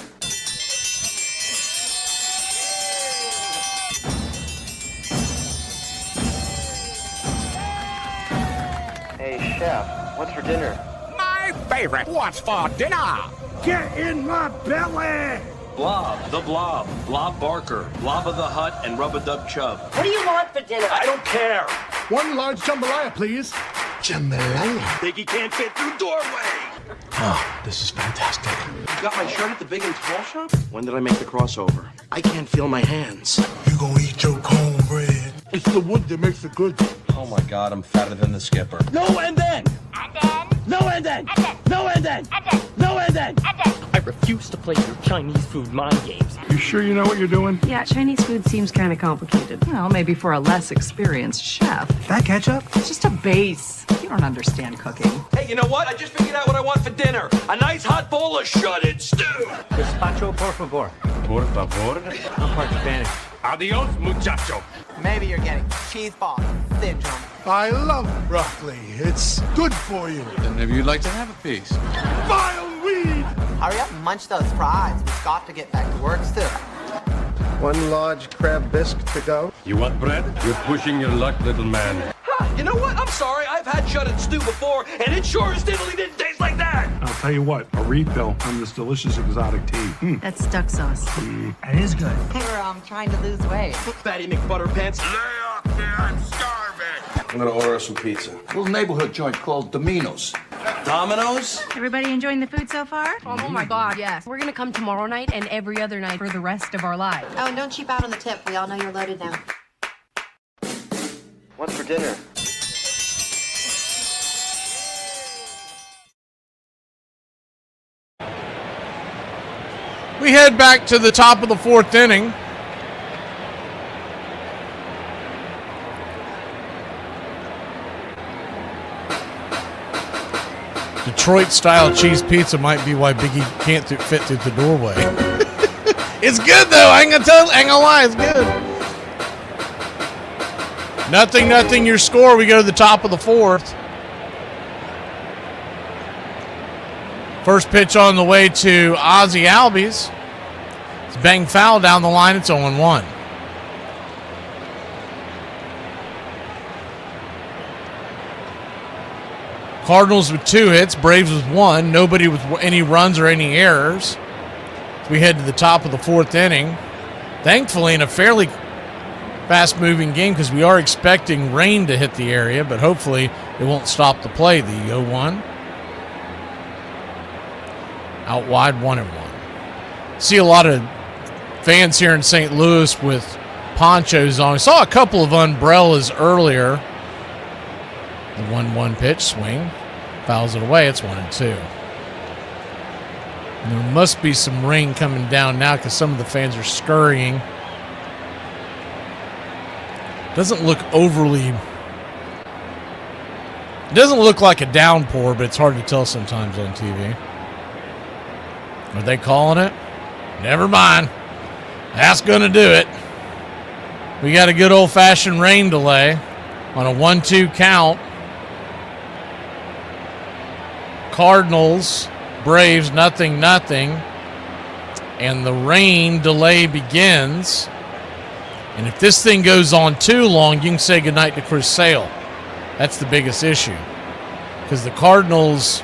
Hey, chef, what's for dinner? My favorite. What's for dinner? Get in my belly! Blob, the Blob, Blob Barker, Blob of the Hut, and Rub-a-Dub Chub. What do you want for dinner? I don't care. One large jambalaya, please. Jambalaya? Biggie can't fit through doorway. Oh, this is fantastic. You got my shirt at the Big and Tall shop? When did I make the crossover? I can't feel my hands. You gonna eat your cornbread? It's the wood that makes it good. Oh my God, I'm fatter than the skipper. No and then! And then! No and then! And then! No and then! And then! No and then! And then! I refuse to play your Chinese food mind games. You sure you know what you're doing? Yeah, Chinese food seems kind of complicated. Well, maybe for a less experienced chef. That ketchup? It's just a base. You don't understand cooking. Hey, you know what? I just figured out what I want for dinner. A nice hot bowl of shredded stew. Gazpacho, por favor. Por favor? I'm part Spanish. Adios, muchacho. Maybe you're getting cheese ball syndrome. I love broccoli. It's good for you. Then maybe you'd like to have a piece. Vile weed! Hurry up and munch those fries. We've got to get back to work soon. One large crab bisque to go. You want bread? You're pushing your luck, little man. Huh, you know what? I'm sorry. I've had shredded stew before, and it sure as diddly didn't taste like that. I'll tell you what, a refill on this delicious exotic tea. That's duck sauce. That is good. We're trying to lose weight. Fatty McButterpants. Lay off there, I'm starving. I'm gonna order us some pizza. Little neighborhood joint called Domino's. Domino's? Everybody enjoying the food so far? Oh my God, yes. We're gonna come tomorrow night and every other night for the rest of our lives. Oh, and don't cheap out on the tip. We all know you're loaded now. What's for dinner? We head back to the top of the 4th inning. Detroit-style cheese pizza might be why Biggie can't fit through the doorway. It's good, though. I ain't gonna lie. It's good. 0-0 your score. We go to the top of the fourth. First pitch on the way to Ozzie Albies. It's bang foul down the line. It's 0-1. Cardinals with 2 hits. Braves with 1. Nobody with any runs or any errors. We head to the top of the fourth inning. Thankfully, in a fairly fast-moving game because we are expecting rain to hit the area, but hopefully it won't stop the play. The 0-1. Out wide, 1-1. See a lot of fans here in St. Louis with ponchos on. I saw a couple of umbrellas earlier. The 1-1 pitch swing. Fouls it away. It's 1-2. And there must be some rain coming down now because some of the fans are scurrying. Doesn't look overly... It doesn't look like a downpour, but it's hard to tell sometimes on TV. Are they calling it? Never mind. That's going to do it. We got a good old-fashioned rain delay on a 1-2 count. Cardinals, Braves, 0-0. And the rain delay begins. And if this thing goes on too long, you can say goodnight to Chris Sale. That's the biggest issue. Because the Cardinals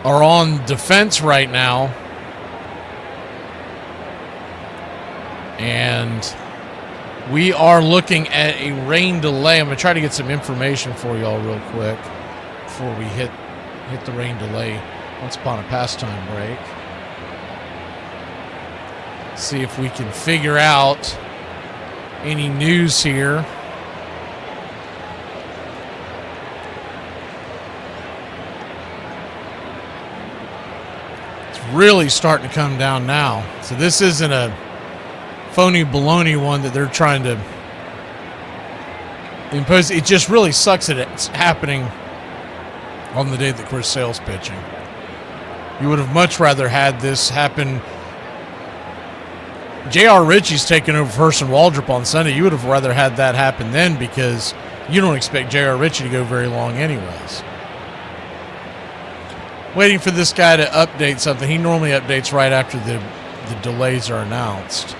are on defense right now. And we are looking at a rain delay. I'm going to try to get some information for y'all real quick before we hit the rain delay once upon a pastime break. See if we can figure out any news here. It's really starting to come down now. So this isn't a phony baloney one that they're trying to impose. It just really sucks that it's happening on the day that Chris Sale's pitching. You would have much rather had this happen. J.R. Ritchie's taking over Herson Waldrop on Sunday. You would have rather had that happen then because you don't expect J.R. Ritchie to go very long anyways. Waiting for this guy to update something. He normally updates right after the delays are announced.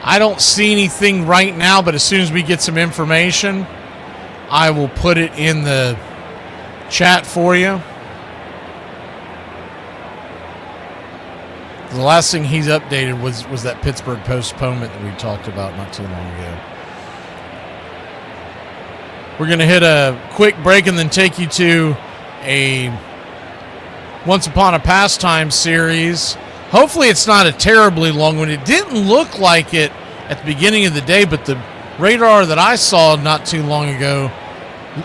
I don't see anything right now, but as soon as we get some information, I will put it in the chat for you. The last thing he's updated was that Pittsburgh postponement that we talked about not too long ago. We're going to hit a quick break and then take you to a Once Upon a Pastime series. Hopefully it's not a terribly long one. It didn't look like it at the beginning of the day, but the radar that I saw not too long ago,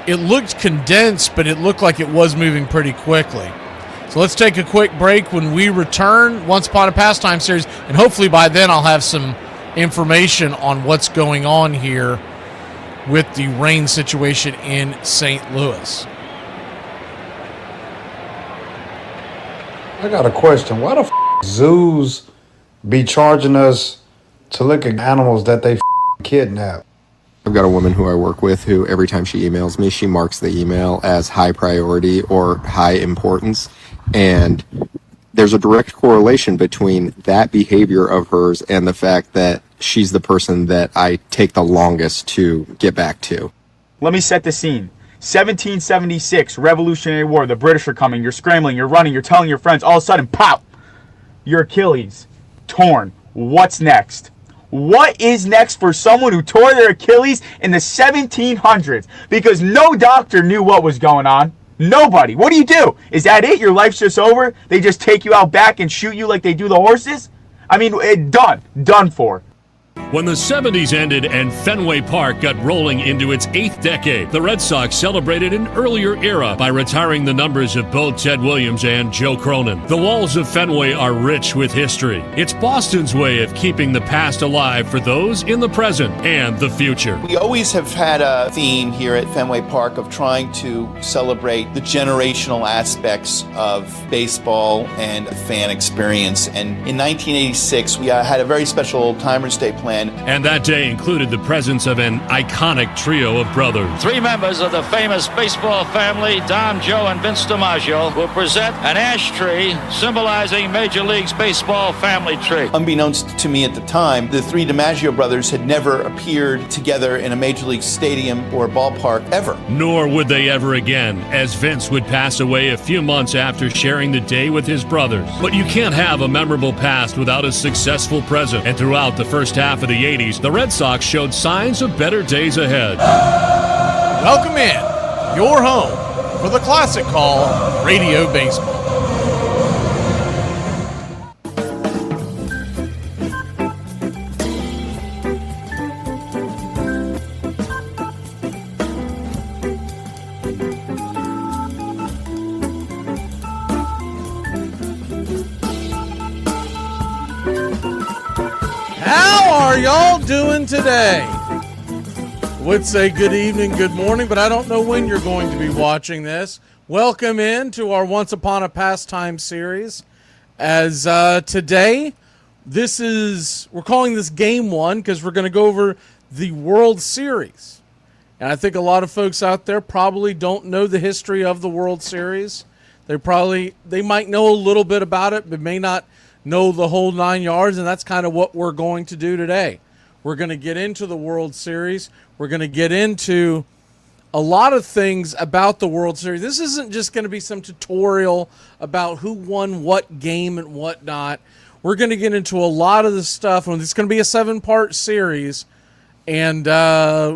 it looked condensed, but it looked like it was moving pretty quickly. So let's take a quick break. When we return, Once Upon a Pastime series, and hopefully by then I'll have some information on what's going on here with the rain situation in St. Louis. I got a question. Why the zoos be charging us to look at animals that they kidnap? I've got a woman who I work with who every time she emails me, she marks the email as high priority or high importance. And there's a direct correlation between that behavior of hers and the fact that she's the person that I take the longest to get back to. Let me set the scene. 1776, Revolutionary War. The British are coming. You're scrambling. You're running. You're telling your friends. All of a sudden, pop! Your Achilles torn. What's next? What is next for someone who tore their Achilles in the 1700s? Because no doctor knew what was going on. Nobody. What do? Is that it? Your life's just over? They just take you out back and shoot you like they do the horses? I mean, done. Done for. When the 70s ended and Fenway Park got rolling into its 8th decade, the Red Sox celebrated an earlier era by retiring the numbers of both Ted Williams and Joe Cronin. The walls of Fenway are rich with history. It's Boston's way of keeping the past alive for those in the present and the future. We always have had a theme here at Fenway Park of trying to celebrate the generational aspects of baseball and fan experience. And in 1986, we had a very special Old Timers Day plan. And that day included the presence of an iconic trio of brothers. 3 members of the famous baseball family, Don, Joe, and Vince DiMaggio, will present an ash tree symbolizing Major League's baseball family tree. Unbeknownst to me at the time, the 3 DiMaggio brothers had never appeared together in a Major League stadium or ballpark ever. Nor would they ever again, as Vince would pass away a few months after sharing the day with his brothers. But you can't have a memorable past without a successful present. And throughout the first half of the 80s, the Red Sox showed signs of better days ahead. Welcome in, your home for the classic call, Radio Baseball. How are y'all doing today? Would say good evening, good morning, but I don't know when you're going to be watching this. Welcome in to our Once Upon a Pastime series. As today, we're calling this Game 1 because we're going to go over the World Series. And I think a lot of folks out there probably don't know the history of the World Series. They might know a little bit about it, but may not know the whole 9 yards, and that's kind of what we're going to do today. We're going to get into the World Series. We're going to get into a lot of things about the World Series. This isn't just going to be some tutorial about who won what game and whatnot. We're going to get into a lot of the stuff, and it's going to be a 7-part series, and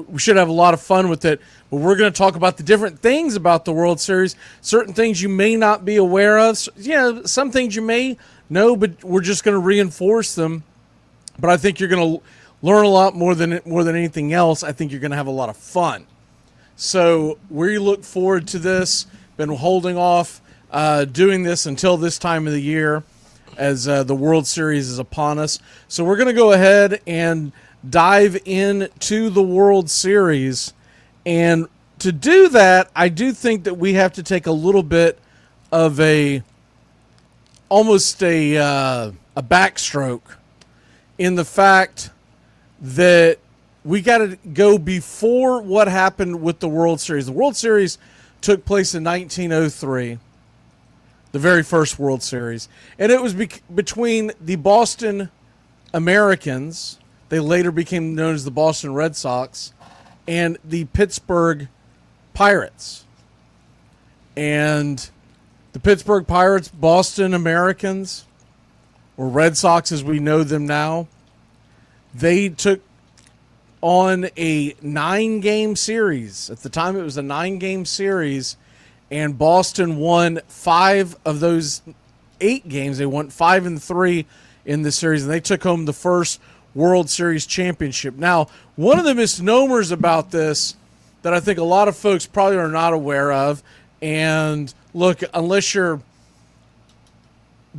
we should have a lot of fun with it. But we're going to talk about the different things about the World Series, certain things you may not be aware of. Some things you may know, but we're just going to reinforce them. But I think you're going to learn a lot more than anything else. I think you're going to have a lot of fun. So we look forward to this. Been holding off doing this until this time of the year as the World Series is upon us. So we're going to go ahead and dive into the World Series. And to do that, I do think that we have to take a little bit of almost a backstroke in the fact that we got to go before what happened with the World Series. The World Series took place in 1903, the very first World Series, and it was between the Boston Americans, they later became known as the Boston Red Sox, and the Pittsburgh Pirates. And the Pittsburgh Pirates, Boston Americans, or Red Sox as we know them now, they took on a 9-game series. At the time, it was a 9-game series, and Boston won 5 of those 8 games. They won 5-3 in the series, and they took home the first World Series championship. Now, one of the misnomers about this that I think a lot of folks probably are not aware of, and look, unless you're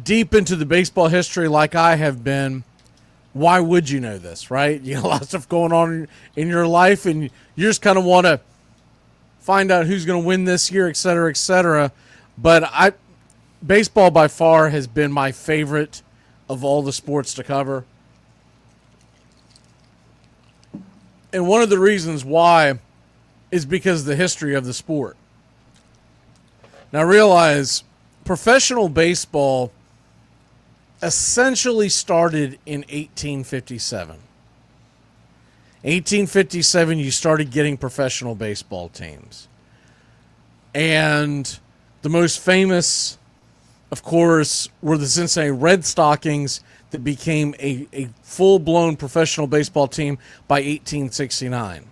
deep into the baseball history like I have been, why would you know this, right? You got a lot of stuff going on in your life, and you just kind of want to find out who's going to win this year, et cetera, et cetera. But baseball by far has been my favorite of all the sports to cover. And one of the reasons why is because of the history of the sport. Now realize professional baseball essentially started in 1857. 1857, you started getting professional baseball teams. And the most famous, of course, were the Cincinnati Red Stockings that became a full-blown professional baseball team by 1869.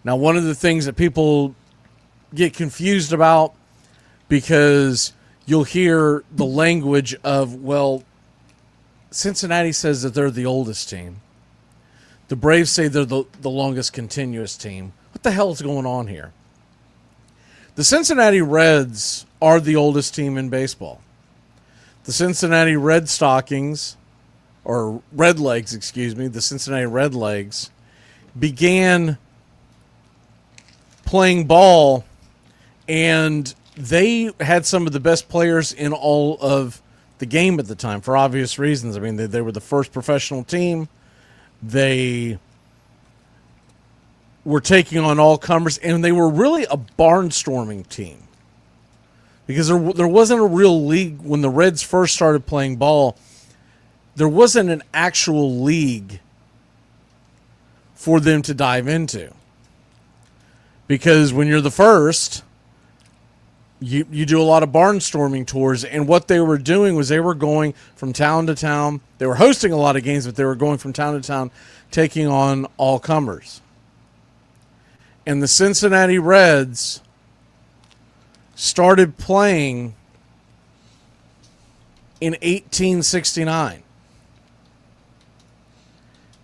Now, one of the things that people get confused about, because you'll hear the language of, well, Cincinnati says that they're the oldest team. The Braves say they're the longest continuous team. What the hell is going on here? The Cincinnati Reds are the oldest team in baseball. The Cincinnati Red Stockings, or Red Legs, excuse me, the Cincinnati Red Legs began playing ball, and they had some of the best players in all of the game at the time for obvious reasons. I mean, they were the first professional team. They were taking on all comers, and they were really a barnstorming team because there wasn't a real league when the Reds first started playing ball. There wasn't an actual league for them to dive into, because when you're the first, you do a lot of barnstorming tours, and what they were doing was they were going from town to town. They were hosting a lot of games, but they were going from town to town, taking on all comers. And the Cincinnati Reds started playing in 1869.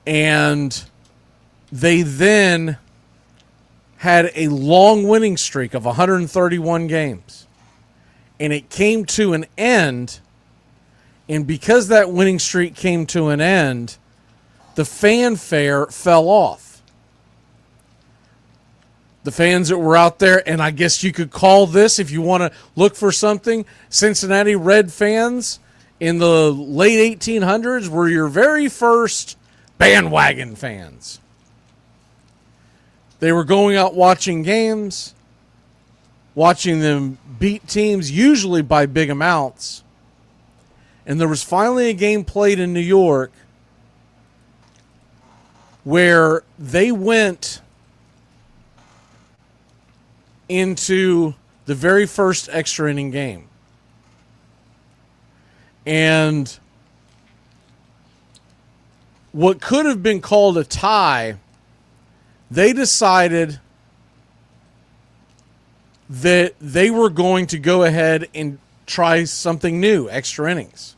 And they then had a long winning streak of 131 games. And it came to an end. And because that winning streak came to an end, the fanfare fell off. The fans that were out there, and I guess you could call this, if you want to look for something, Cincinnati Red fans in the late 1800s were your very first bandwagon fans. They were going out watching games, watching them beat teams, usually by big amounts. And there was finally a game played in New York where they went into the very first extra inning game. And what could have been called a tie, they decided that they were going to go ahead and try something new, extra innings.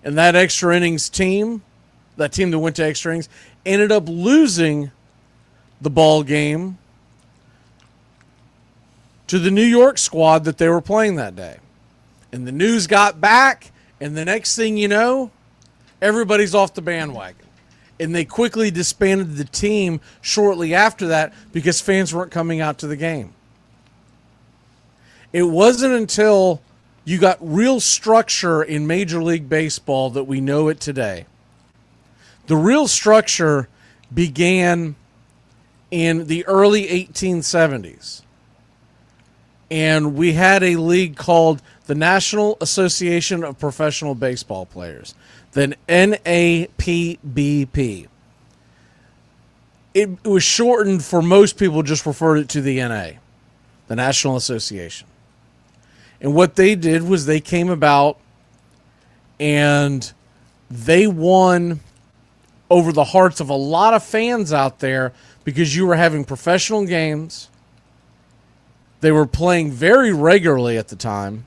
And that extra innings team, that team that went to extra innings, ended up losing the ball game to the New York squad that they were playing that day. And the news got back, and the next thing you know, everybody's off the bandwagon. And they quickly disbanded the team shortly after that because fans weren't coming out to the game. It wasn't until you got real structure in Major League Baseball that we know it today. The real structure began in the early 1870s. And we had a league called the National Association of Professional Baseball Players, the NAPBP. It was shortened for most people, just referred it to the NA, the National Association. And what they did was they came about and they won over the hearts of a lot of fans out there because you were having professional games. They were playing very regularly at the time.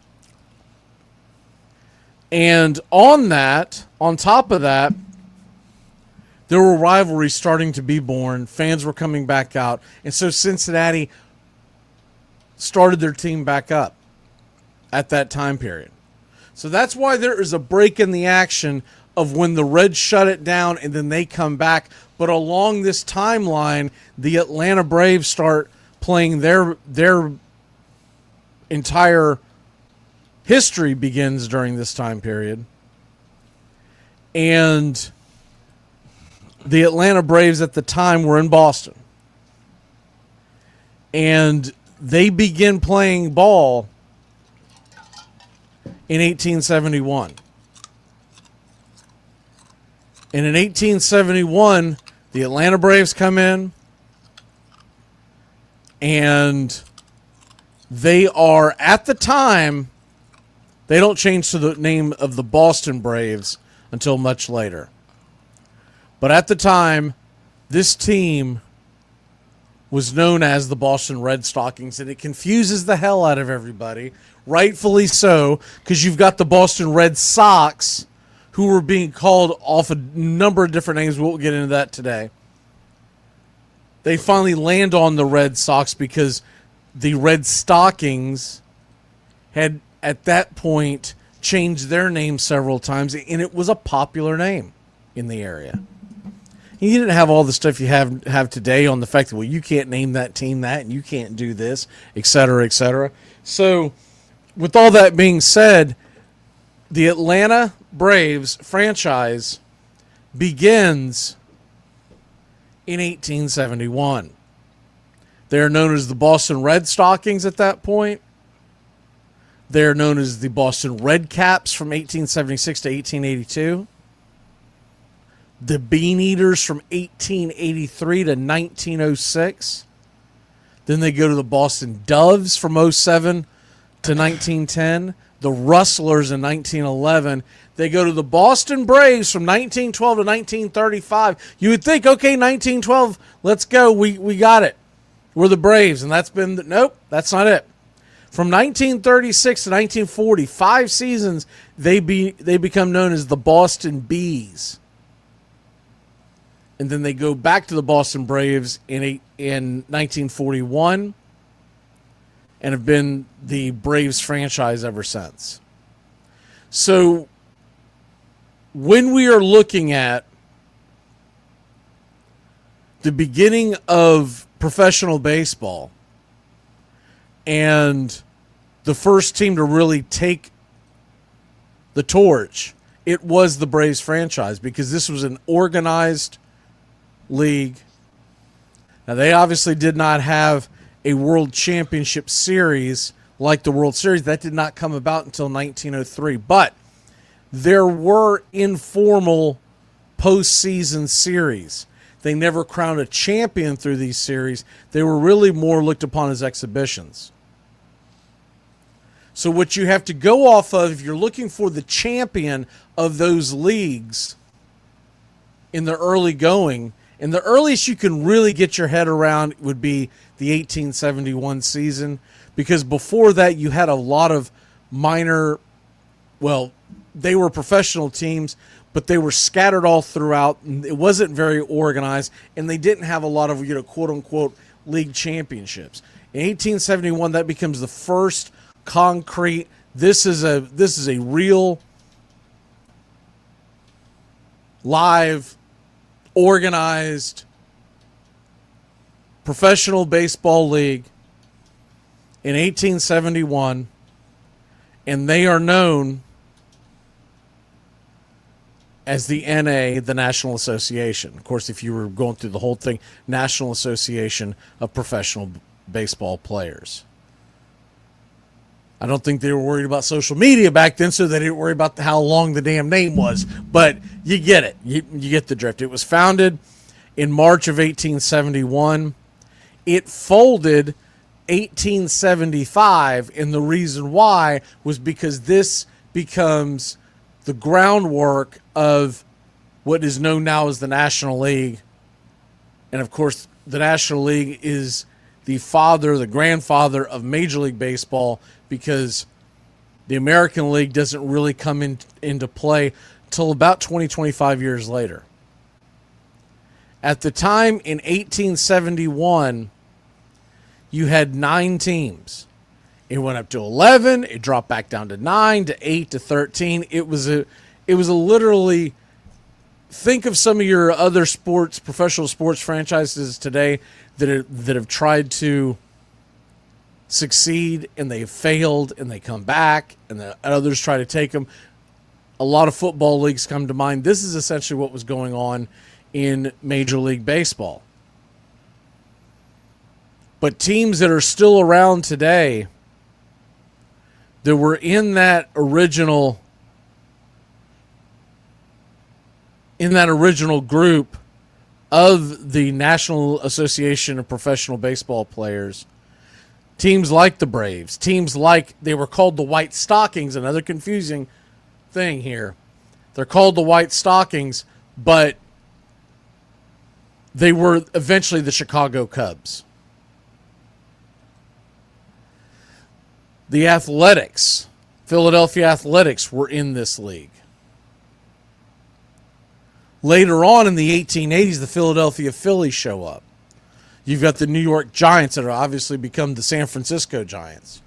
And on top of that, there were rivalries starting to be born. Fans were coming back out. And so Cincinnati started their team back up at that time period. So that's why there is a break in the action of when the Reds shut it down and then they come back. But along this timeline, the Atlanta Braves start playing their entire history begins during this time period. And the Atlanta Braves at the time were in Boston. And they begin playing ball in 1871. And in 1871, the Atlanta Braves come in and they are, at the time, they don't change to the name of the Boston Braves until much later. But at the time, this team was known as the Boston Red Stockings, and it confuses the hell out of everybody, rightfully so, because you've got the Boston Red Sox, who were being called off a number of different names. We won't get into that today. They finally land on the Red Sox because the Red Stockings had, at that point, changed their name several times, and it was a popular name in the area. You didn't have all the stuff you have today on the fact that, well, you can't name that team that, and you can't do this, et cetera, et cetera. So, with all that being said, the Atlanta Braves franchise begins in 1871. They're known as the Boston Red Stockings at that point. They're known as the Boston Red Caps from 1876 to 1882. The Bean Eaters from 1883 to 1906. Then they go to the Boston Doves from 07 to 1910. The Rustlers in 1911. They go to the Boston Braves from 1912 to 1935. You would think, okay, 1912, let's go. We got it. We're the Braves, and nope, that's not it. From 1936 to 1940, 5 seasons, they become known as the Boston Bees. And then they go back to the Boston Braves in 1941 and have been the Braves franchise ever since. So when we are looking at the beginning of professional baseball and the first team to really take the torch, it was the Braves franchise, because this was an organized league. Now, they obviously did not have a World Championship Series like the World Series. That did not come about until 1903. But there were informal postseason series. They never crowned a champion through these series. They were really more looked upon as exhibitions. So what you have to go off of, if you're looking for the champion of those leagues in the early going, and the earliest you can really get your head around would be the 1871 season, because before that you had a lot of minor, well, they were professional teams, but they were scattered all throughout. It wasn't very organized, and they didn't have a lot of, quote-unquote league championships. In 1871, that becomes the first concrete, this is a real live, organized professional baseball league in 1871, and they are known as the NA, the National Association. Of course, if you were going through the whole thing, National Association of Professional Baseball Players. I don't think they were worried about social media back then, so they didn't worry about how long the damn name was. But you get it. You get the drift. It was founded in March of 1871. It folded 1875, and the reason why was because this becomes the groundwork of what is known now as the National League. And, of course, the National League is the grandfather of Major League Baseball, because the American League doesn't really come into play till about 25 years later. At the time, in 1871, you had 9 teams. It went up to 11. It dropped back down to 9, to 8, to 13. It was a literally, think of some of your other professional sports franchises today that have tried to succeed, and they failed, and they come back, and the others try to take them. A lot of football leagues come to mind. This is essentially what was going on in Major League Baseball. But teams that are still around today that were in that original group of the National Association of Professional Baseball Players, teams like the Braves, teams like, they were called the White Stockings, another confusing thing here. They're called the White Stockings, but they were eventually the Chicago Cubs. The Athletics, Philadelphia Athletics, were in this league. Later on in the 1880s, the Philadelphia Phillies show up. You've got the New York Giants that are obviously become the San Francisco Giants.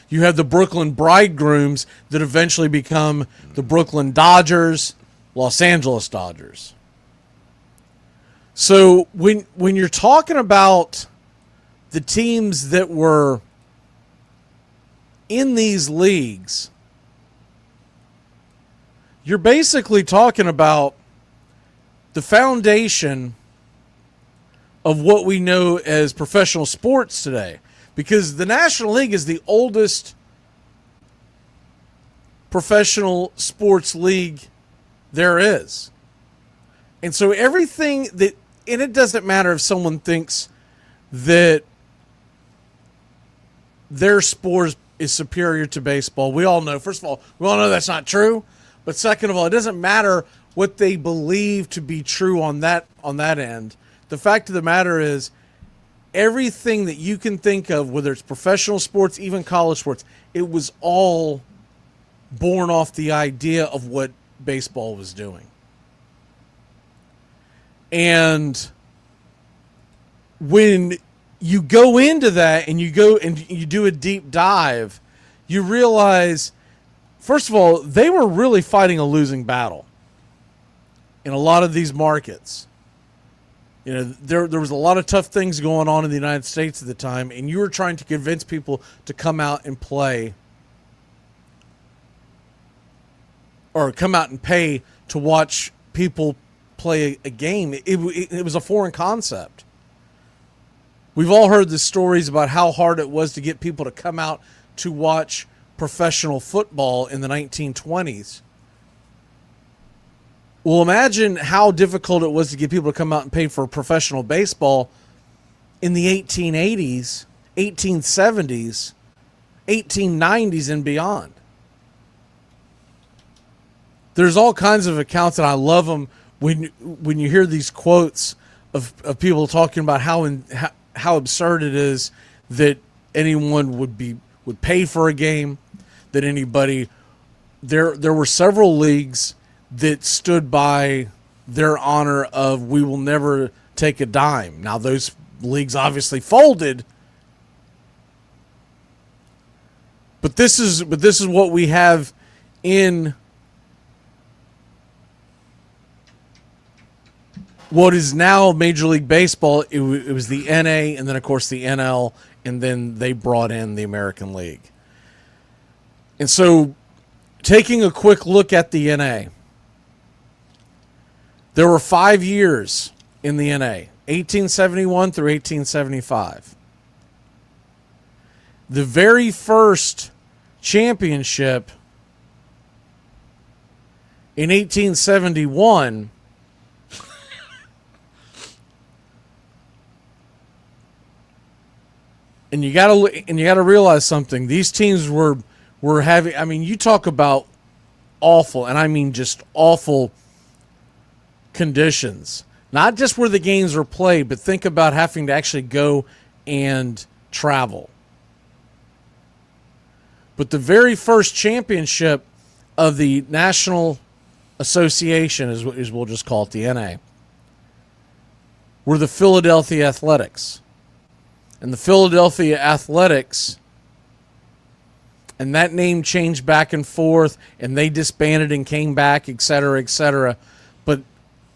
You have the Brooklyn Bridegrooms that eventually become the Brooklyn Dodgers, Los Angeles Dodgers. So when you're talking about the teams that were in these leagues, you're basically talking about the foundation of what we know as professional sports today. Because the National League is the oldest professional sports league there is. And so everything that, and it doesn't matter if someone thinks that their sport is superior to baseball. We all know, first of all, we all know that's not true. But second of all, it doesn't matter what they believe to be true on that end. The fact of the matter is, everything that you can think of, whether it's professional sports, even college sports, it was all born off the idea of what baseball was doing. And when you go into that and you go and you do a deep dive, you realize, first of all, they were really fighting a losing battle in a lot of these markets. You know, there was a lot of tough things going on in the United States at the time, and you were trying to convince people to come out and play, or come out and pay to watch people play a game. It was a foreign concept. We've all heard the stories about how hard it was to get people to come out to watch professional football in the 1920s. Well, imagine how difficult it was to get people to come out and pay for professional baseball in the 1880s, 1870s, 1890s, and beyond. There's all kinds of accounts, and I love them when you hear these quotes of people talking about how absurd it is that anyone would pay for a game, that anybody. There were several leagues that stood by their honor of, we will never take a dime. Now, those leagues obviously folded, but this is what we have in what is now Major League Baseball. It was the NA, and then of course the NL, and then they brought in the American League. And so, taking a quick look at the NA, there were 5 years in the NA, 1871 through 1875. The very first championship in 1871 and you got to realize something. These teams were having, I mean, you talk about awful, and I mean just awful conditions. Not just where the games were played, but think about having to actually go and travel. But the very first championship of the National Association, is we'll just call it the NA, were the Philadelphia Athletics. And the Philadelphia Athletics, and that name changed back and forth, and they disbanded and came back, et cetera, et cetera. But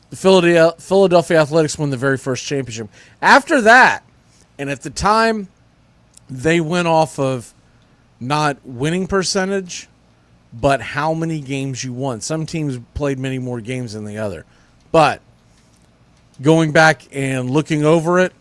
the Philadelphia Athletics won the very first championship. After that, and at the time, they went off of not winning percentage, but how many games you won. Some teams played many more games than the other. But going back and looking over it,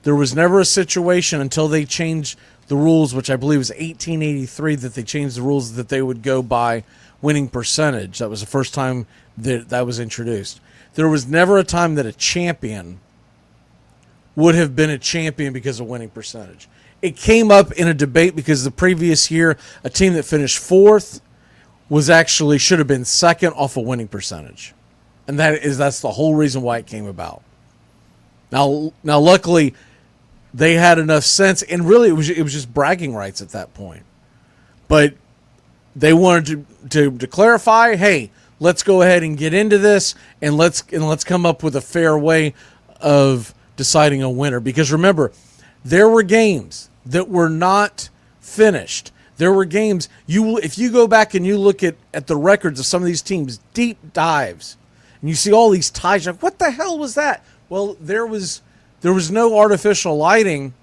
there was never a situation until they changed the rules, which I believe was 1883, that they changed the rules that they would go by winning percentage. That was the first time that was introduced. There was never a time that a champion would have been a champion because of winning percentage. It came up in a debate because the previous year, a team that finished fourth should have been second off a winning percentage. And that's the whole reason why it came about. Now luckily, they had enough sense, and really it was just bragging rights at that point. But they wanted to clarify, hey, let's go ahead and get into this, and let's come up with a fair way of deciding a winner. Because remember, there were games that were not finished. There were games, if you go back and you look at the records of some of these teams, deep dives, and you see all these ties, you're like, what the hell was that? Well, there was no artificial lighting,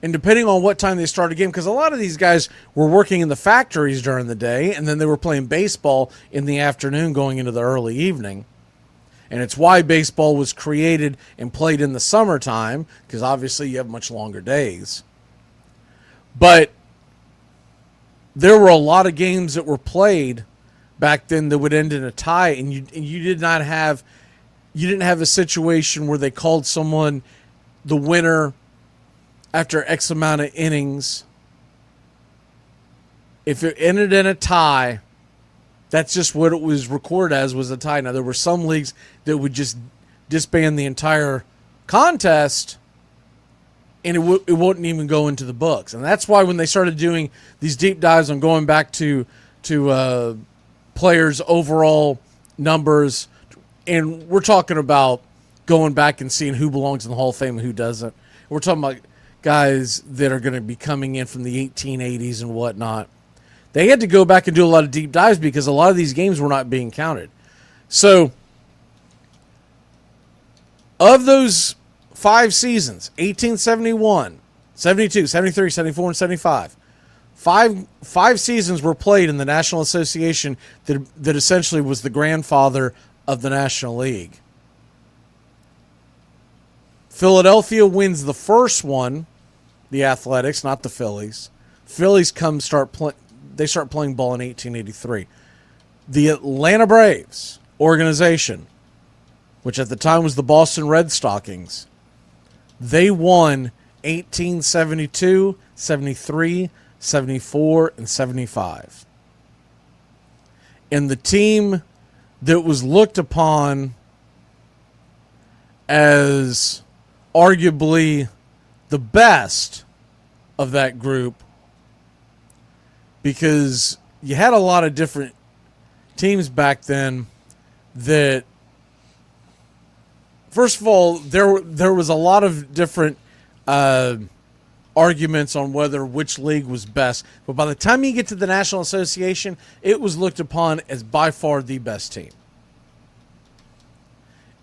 and depending on what time they started a game, because a lot of these guys were working in the factories during the day, and then they were playing baseball in the afternoon going into the early evening. And it's why baseball was created and played in the summertime, because obviously you have much longer days. But there were a lot of games that were played back then that would end in a tie, and you didn't have a situation where they called someone the winner after X amount of innings. If it ended in a tie, that's just what it was recorded as, was a tie. Now, there were some leagues that would just disband the entire contest, and it wouldn't even go into the books. And that's why when they started doing these deep dives on going back to players' overall numbers, and we're talking about going back and seeing who belongs in the Hall of Fame and who doesn't. We're talking about guys that are going to be coming in from the 1880s and whatnot. They had to go back and do a lot of deep dives because a lot of these games were not being counted. So, of those 5 seasons, 1871, 72, 73, 74, and 75, five seasons were played in the National Association that essentially was the grandfather of the National League. Philadelphia wins the first one, the Athletics, not the Phillies. Phillies start playing ball in 1883. The Atlanta Braves organization, which at the time was the Boston Red Stockings, they won 1872, 73, 74, and 75. And the team that was looked upon as arguably the best of that group, because you had a lot of different teams back then that, first of all, there was a lot of different arguments on which league was best. But by the time you get to the National Association, it was looked upon as by far the best team.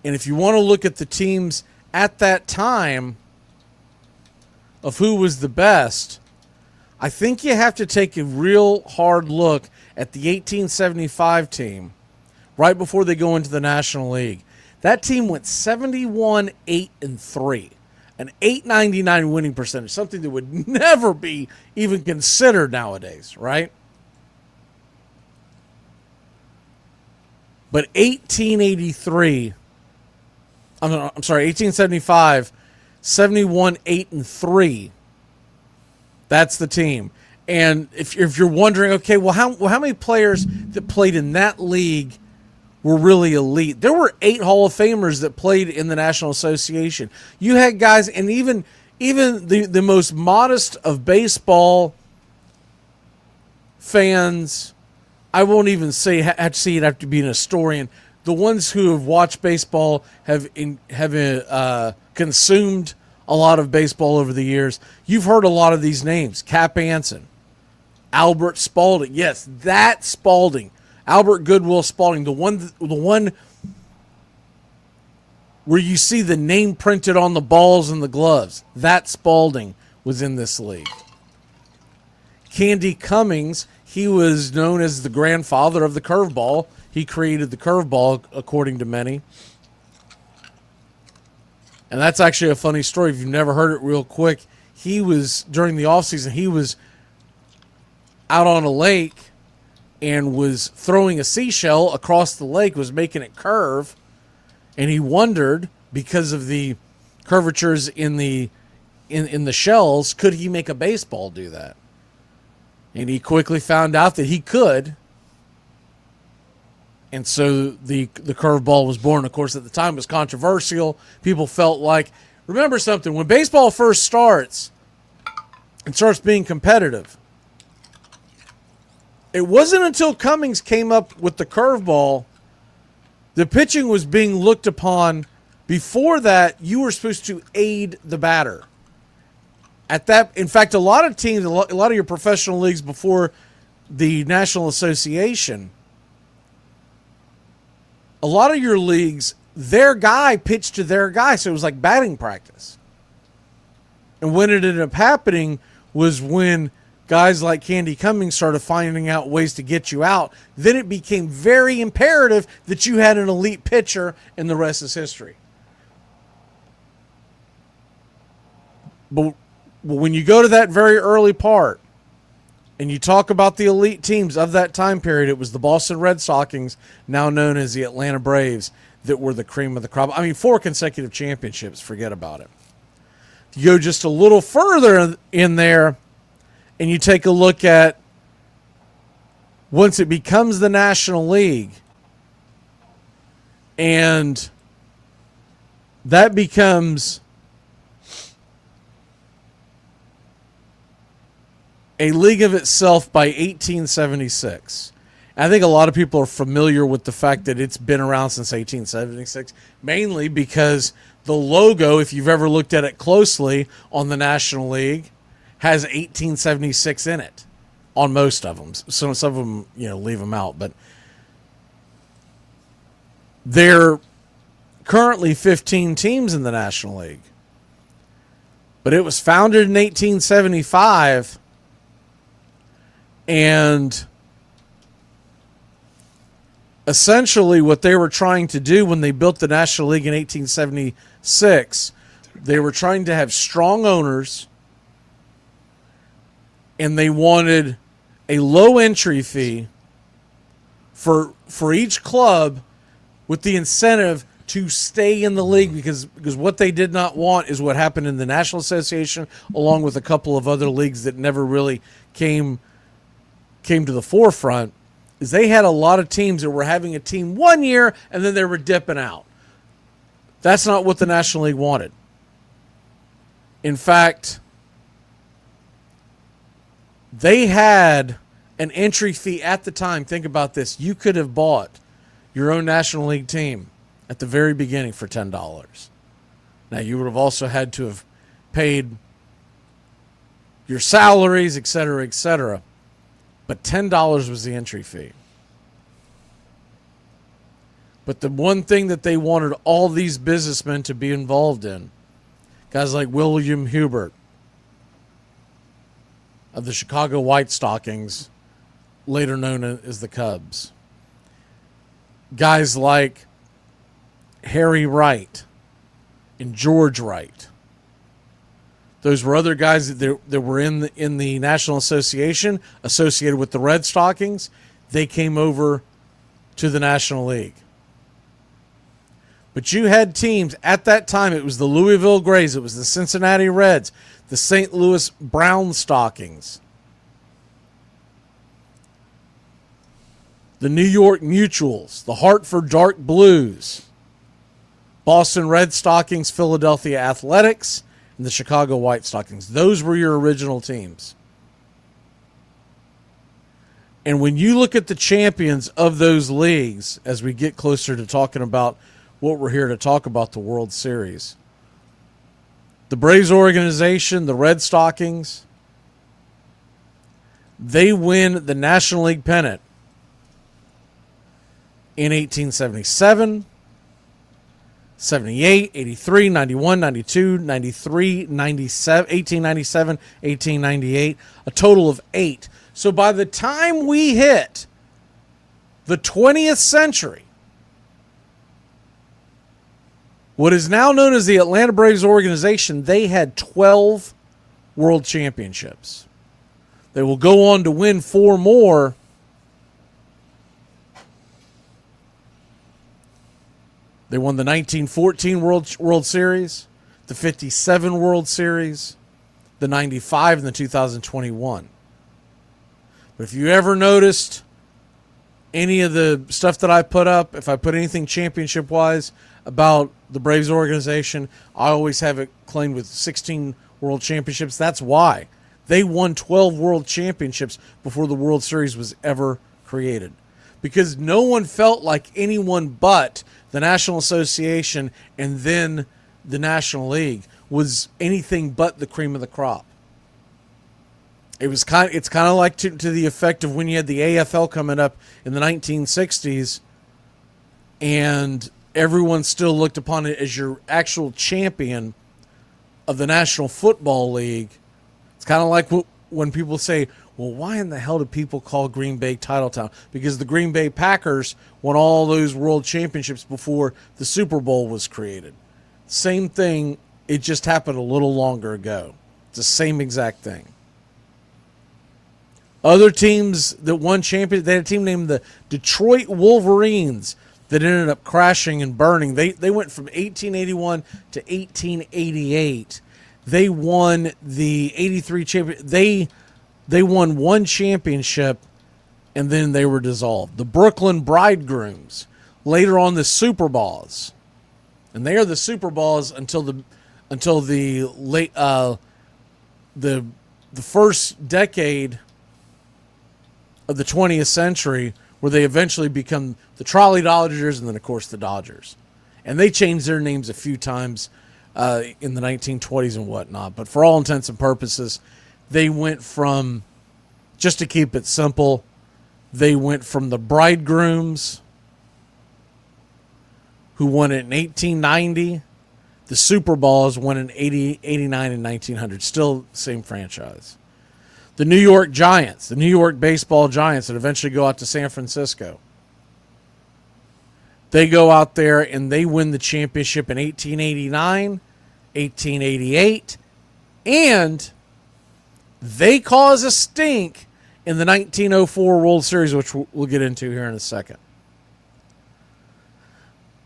And if you want to look at the teams at that time of who was the best, I think you have to take a real hard look at the 1875 team right before they go into the National League. That team went 71-8-3, an .899 winning percentage, something that would never be even considered nowadays, right? But 1875, 71-8-3. That's the team. And if you're wondering, okay, well, how many players that played in that league were really elite? There were 8 Hall of Famers that played in the National Association. You had guys, and even the most modest of baseball fans, I won't even say have to be an historian. The ones who have watched baseball have consumed a lot of baseball over the years. You've heard a lot of these names: Cap Anson, Albert Spalding. Yes, that Spalding. Albert Goodwill Spalding, the one where you see the name printed on the balls and the gloves. That Spalding was in this league. Candy Cummings, he was known as the grandfather of the curveball. He created the curveball, according to many. And that's actually a funny story. If you've never heard it, real quick, he was, during the offseason, he was out on a lake and was throwing a seashell across the lake, was making it curve, and he wondered, because of the curvatures in the shells, could he make a baseball do that? And he quickly found out that he could, and so the curveball was born. Of course, at the time it was controversial. People felt like, remember something, when baseball first starts and starts being competitive, It wasn't until Cummings came up with the curveball, the pitching was being looked upon. Before that, you were supposed to aid the batter. In fact, a lot of teams, a lot of your professional leagues before the National Association, a lot of your leagues, their guy pitched to their guy, so it was like batting practice. And when it ended up happening was when guys like Candy Cummings started finding out ways to get you out. Then it became very imperative that you had an elite pitcher, and the rest is history. But when you go to that very early part and you talk about the elite teams of that time period, it was the Boston Red Sox, now known as the Atlanta Braves, that were the cream of the crop. I mean, 4 consecutive championships, forget about it. You go just a little further in there and you take a look at once it becomes the National League, and that becomes a league of itself by 1876. I think a lot of people are familiar with the fact that it's been around since 1876, mainly because the logo, if you've ever looked at it closely on the National League, has 1876 in it on most of them. So some of them, leave them out, but there are currently 15 teams in the National League. But it was founded in 1875, and essentially what they were trying to do when they built the National League in 1876, they were trying to have strong owners, and they wanted a low entry fee for each club with the incentive to stay in the league, because what they did not want is what happened in the National Association, along with a couple of other leagues that never really came to the forefront, is they had a lot of teams that were having a team 1 year and then they were dipping out. That's not what the National League wanted. In fact, they had an entry fee at the time. Think about this. You could have bought your own National League team at the very beginning for $10. Now, you would have also had to have paid your salaries, et cetera, but $10 was the entry fee. But the one thing that they wanted all these businessmen to be involved in, guys like William Hubert of the Chicago White Stockings, later known as the Cubs, guys like Harry Wright and George Wright. Those were other guys that were in the National Association associated with the Red Stockings. They came over to the National League. But you had teams at that time. It was the Louisville Grays. It was the Cincinnati Reds, the St. Louis Brown Stockings, the New York Mutuals, the Hartford Dark Blues, Boston Red Stockings, Philadelphia Athletics, and the Chicago White Stockings. Those were your original teams. And when you look at the champions of those leagues, as we get closer to talking about what we're here to talk about, the World Series, the Braves organization, the Red Stockings, they win the National League pennant in 1877, 78, 83, 91, 92, 93, 97, 1897, 1898, a total of 8. So by the time we hit the 20th century, what is now known as the Atlanta Braves organization, they had 12 world championships. They will go on to win 4 more. They won the 1914 World Series, the 57 World Series, the 95, and the 2021. But if you ever noticed any of the stuff that I put up, if I put anything championship-wise about the Braves organization, I always have it claimed with 16 world championships. That's why. They won 12 world championships before the World Series was ever created, because no one felt like anyone but the National Association and then the National League was anything but the cream of the crop. It's kind of like to the effect of when you had the AFL coming up in the 1960s, and everyone still looked upon it as your actual champion of the National Football League. It's kind of like when people say, well, why in the hell do people call Green Bay Titletown? Because the Green Bay Packers won all those world championships before the Super Bowl was created. Same thing, it just happened a little longer ago. It's the same exact thing. Other teams that won champions, they had a team named the Detroit Wolverines that ended up crashing and burning. They went from 1881 to 1888. They won the 83 champion. They won one championship, and then they were dissolved. The Brooklyn Bridegrooms, later on the Super Balls, and they are the Super Balls until the late the first decade of the 20th century, where they eventually become the Trolley Dodgers and then, of course, the Dodgers. And they changed their names a few times in the 1920s and whatnot. But for all intents and purposes, they went from, just to keep it simple, they went from the Bridegrooms, who won it in 1890. The Super Balls won in 80, 89, and 1900. Still the same franchise. The New York Giants, the New York baseball Giants that eventually go out to San Francisco. They go out there and they win the championship in 1889, 1888, and they cause a stink in the 1904 World Series, which we'll get into here in a second.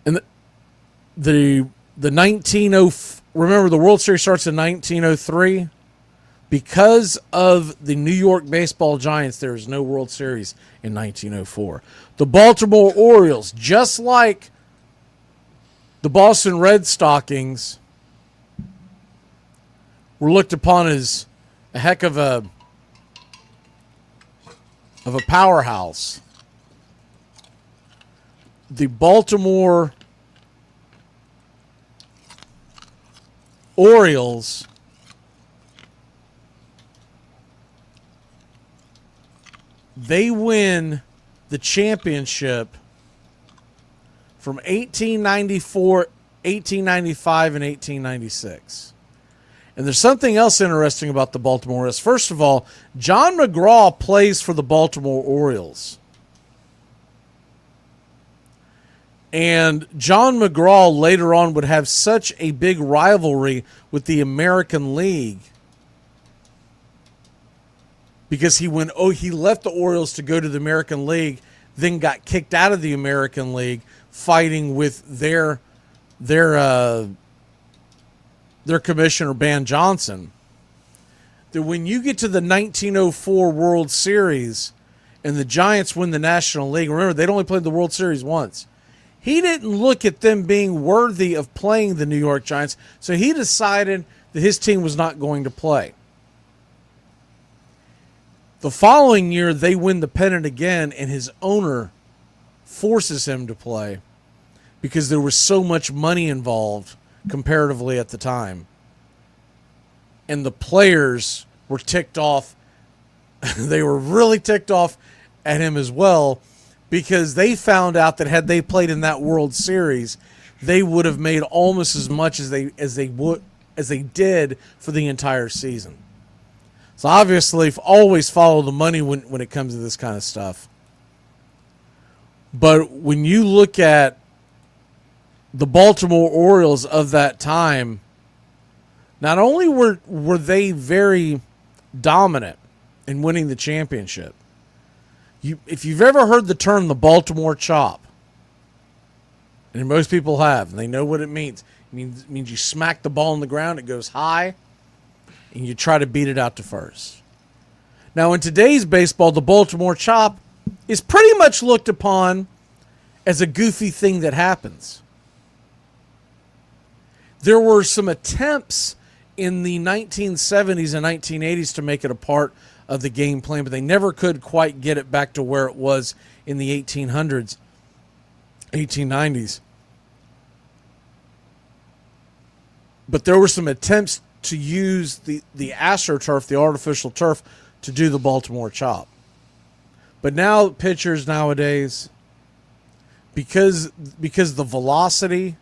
And the 1904, remember the World Series starts in 1903. Because of the New York baseball Giants, there is no World Series in 1904. The Baltimore Orioles, just like the Boston Red Stockings, were looked upon as a heck of a powerhouse. The Baltimore Orioles they win the championship from 1894, 1895, and 1896. And there's something else interesting about the Baltimore Orioles. First of all, John McGraw plays for the Baltimore Orioles. And John McGraw later on would have such a big rivalry with the American League, because he left the Orioles to go to the American League, then got kicked out of the American League, fighting with their commissioner, Ban Johnson. That when you get to the 1904 World Series and the Giants win the National League, remember, they'd only played the World Series once. He didn't look at them being worthy of playing the New York Giants, so he decided that his team was not going to play. The following year, they win the pennant again, and his owner forces him to play because there was so much money involved comparatively at the time. And the players were ticked off. They were really ticked off at him as well, because they found out that had they played in that World Series, they would have made almost as much as they did for the entire season. So obviously, always follow the money when it comes to this kind of stuff. But when you look at the Baltimore Orioles of that time, not only were they very dominant in winning the championship, if you've ever heard the term the Baltimore chop, and most people have, and they know what it means. It means you smack the ball on the ground, it goes high, and you try to beat it out to first. Now, in today's baseball, the Baltimore chop is pretty much looked upon as a goofy thing that happens. There were some attempts in the 1970s and 1980s to make it a part of the game plan, but they never could quite get it back to where it was in the 1800s, 1890s. But there were some attempts to use the AstroTurf, the artificial turf, to do the Baltimore chop. But now pitchers nowadays, because the velocity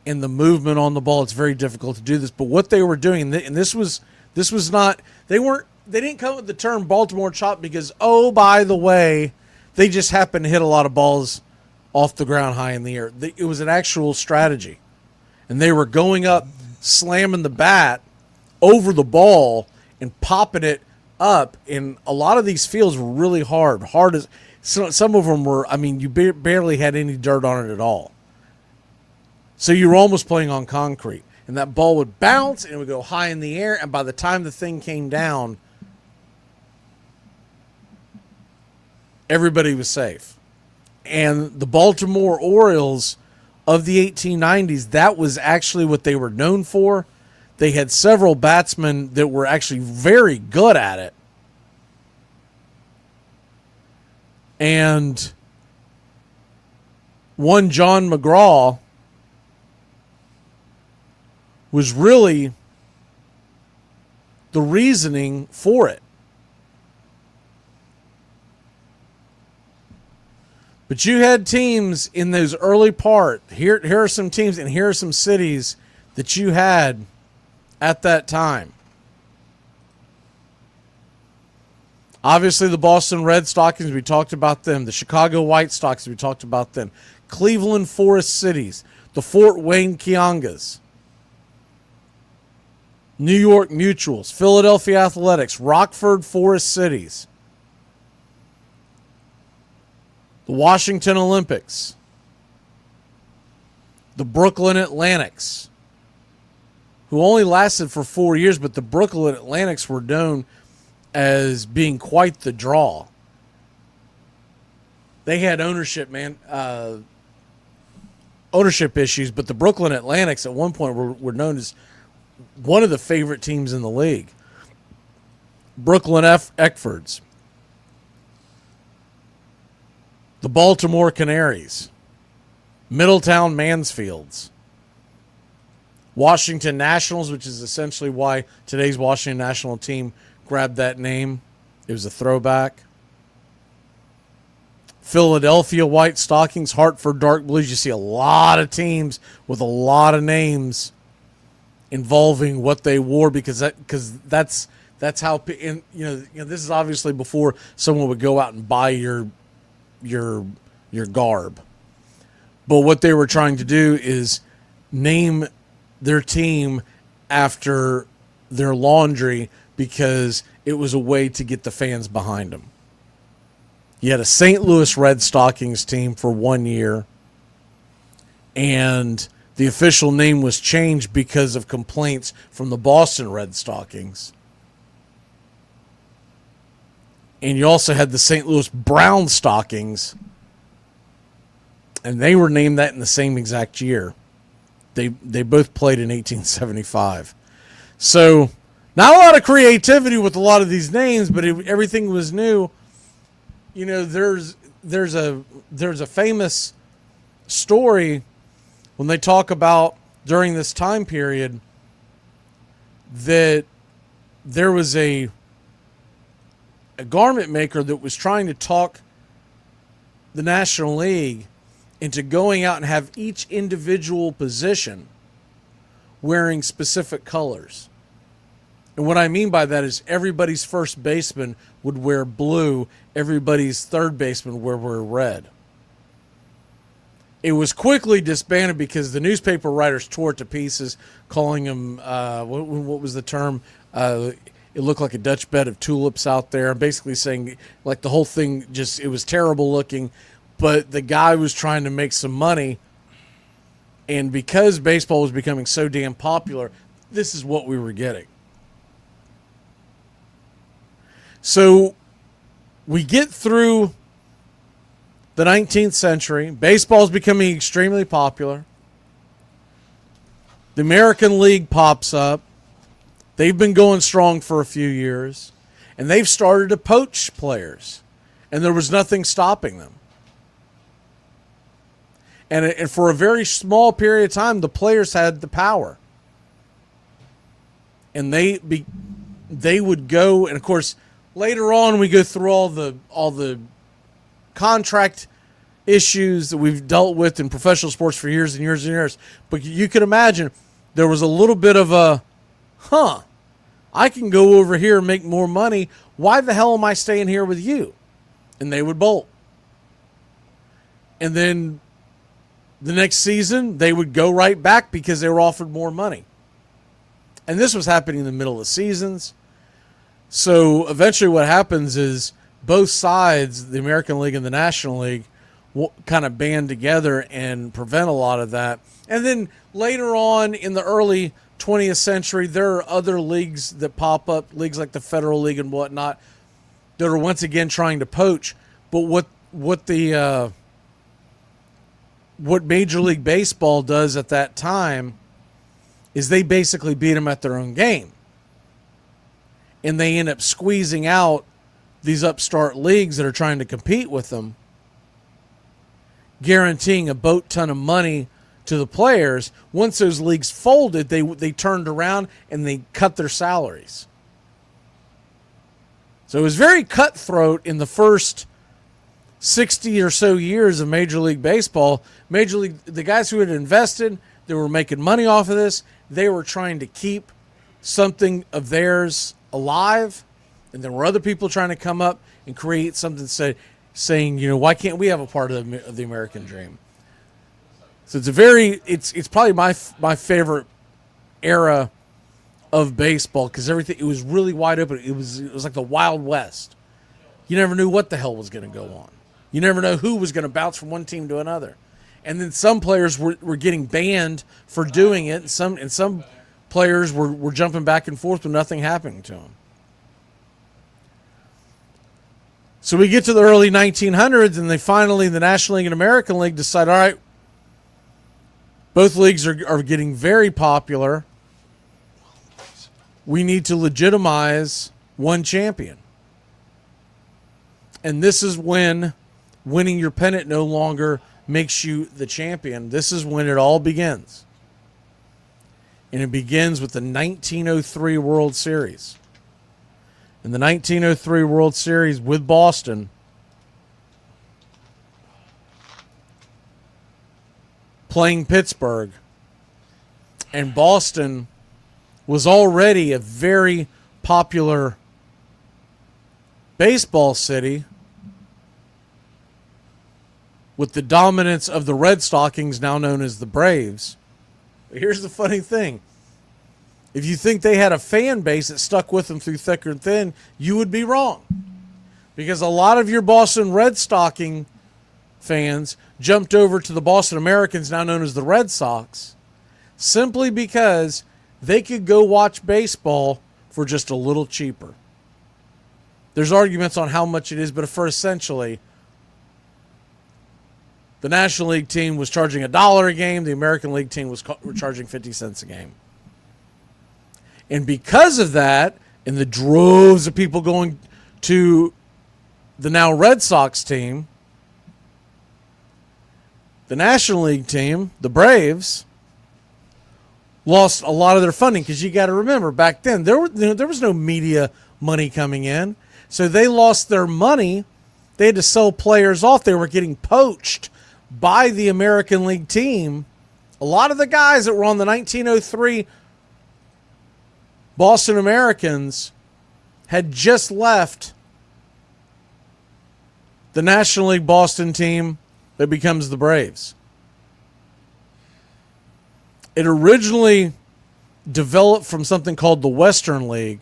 and the movement on the ball, it's very difficult to do this. But what they were doing, and this was not, they didn't come up with the term Baltimore chop because, oh, by the way, they just happened to hit a lot of balls off the ground high in the air. It was an actual strategy. And they were going up, slamming the bat over the ball and popping it up. And a lot of these fields were really hard. Some of them were, you barely had any dirt on it at all. So you were almost playing on concrete. And that ball would bounce and it would go high in the air. And by the time the thing came down, everybody was safe. And the Baltimore Orioles of the 1890s, that was actually what they were known for. They had several batsmen that were actually very good at it. And one, John McGraw, was really the reasoning for it. But you had teams in those early part. Here are some teams and here are some cities that you had at that time. Obviously, the Boston Red Stockings, we talked about them. The Chicago White Sox, we talked about them. Cleveland Forest Cities. The Fort Wayne Kiongas. New York Mutuals. Philadelphia Athletics. Rockford Forest Cities. The Washington Olympics. The Brooklyn Atlantics, who only lasted for 4 years, but the Brooklyn Atlantics were known as being quite the draw. They had ownership issues, but the Brooklyn Atlantics at one point were known as one of the favorite teams in the league. Brooklyn Eckfords. The Baltimore Canaries. Middletown Mansfields. Washington Nationals, which is essentially why today's Washington National team grabbed that name. It was a throwback. Philadelphia White Stockings, Hartford Dark Blues. You see a lot of teams with a lot of names involving what they wore because that's how, and this is obviously before someone would go out and buy your garb. But what they were trying to do is name their team after their laundry because it was a way to get the fans behind them. You had a St. Louis Red Stockings team for 1 year, and the official name was changed because of complaints from the Boston Red Stockings. And you also had the St. Louis Brown Stockings, and they were named that in the same exact year. They both played in 1875. So not a lot of creativity with a lot of these names, but everything was new. There's a famous story when they talk about during this time period that there was a garment maker that was trying to talk the National League into going out and have each individual position wearing specific colors. And what I mean by that is everybody's first baseman would wear blue, everybody's third baseman would wear red. It was quickly disbanded because the newspaper writers tore it to pieces, calling them, what was the term? It looked like a Dutch bed of tulips out there. Basically saying, like, the whole thing it was terrible looking. But the guy was trying to make some money. And because baseball was becoming so damn popular, this is what we were getting. So we get through the 19th century. Baseball is becoming extremely popular. The American League pops up. They've been going strong for a few years, and they've started to poach players, and there was nothing stopping them. And for a very small period of time, the players had the power. And they would go, and of course, later on we go through all the contract issues that we've dealt with in professional sports for years and years and years. But you can imagine there was a little bit of a, I can go over here and make more money. Why the hell am I staying here with you? And they would bolt. And then the next season, they would go right back because they were offered more money. And this was happening in the middle of seasons. So eventually what happens is both sides, the American League and the National League, will kind of band together and prevent a lot of that. And then later on in the early 20th century, there are other leagues that pop up, leagues like the Federal League and whatnot, that are once again trying to poach. But what Major League Baseball does at that time is they basically beat them at their own game. And they end up squeezing out these upstart leagues that are trying to compete with them, guaranteeing a boat ton of money to the players. Once those leagues folded, they turned around and they cut their salaries. So it was very cutthroat in the first 60 or so years of Major League Baseball. The guys who had invested, they were making money off of this. They were trying to keep something of theirs alive. And there were other people trying to come up and create something saying, why can't we have a part of the American dream? So it's probably my favorite era of baseball, because it was really wide open. It was like the Wild West. You never knew what the hell was going to go on. You never know who was going to bounce from one team to another. And then some players were getting banned for doing it, and some players were jumping back and forth with nothing happening to them. So we get to the early 1900s, and the National League and American League decide, all right, both leagues are getting very popular. We need to legitimize one champion. And this is when winning your pennant no longer makes you the champion. This is when it all begins. And it begins with the 1903 World Series. In the 1903 World Series with Boston, playing Pittsburgh, and Boston was already a very popular baseball city with the dominance of the Red Stockings, now known as the Braves. But here's the funny thing. If you think they had a fan base that stuck with them through thick and thin, you would be wrong. Because a lot of your Boston Red Stocking fans jumped over to the Boston Americans, now known as the Red Sox, simply because they could go watch baseball for just a little cheaper. There's arguments on how much it is, but for essentially, the National League team was charging $1 a game. The American League team was charging 50 cents a game. And because of that, and the droves of people going to the now Red Sox team, the National League team, the Braves, lost a lot of their funding, because you got to remember, back then there was no media money coming in, so they lost their money. They had to sell players off. They were getting poached by the American League team. A lot of the guys that were on the 1903 Boston Americans had just left the National League Boston team that becomes the Braves. It originally developed from something called the Western League.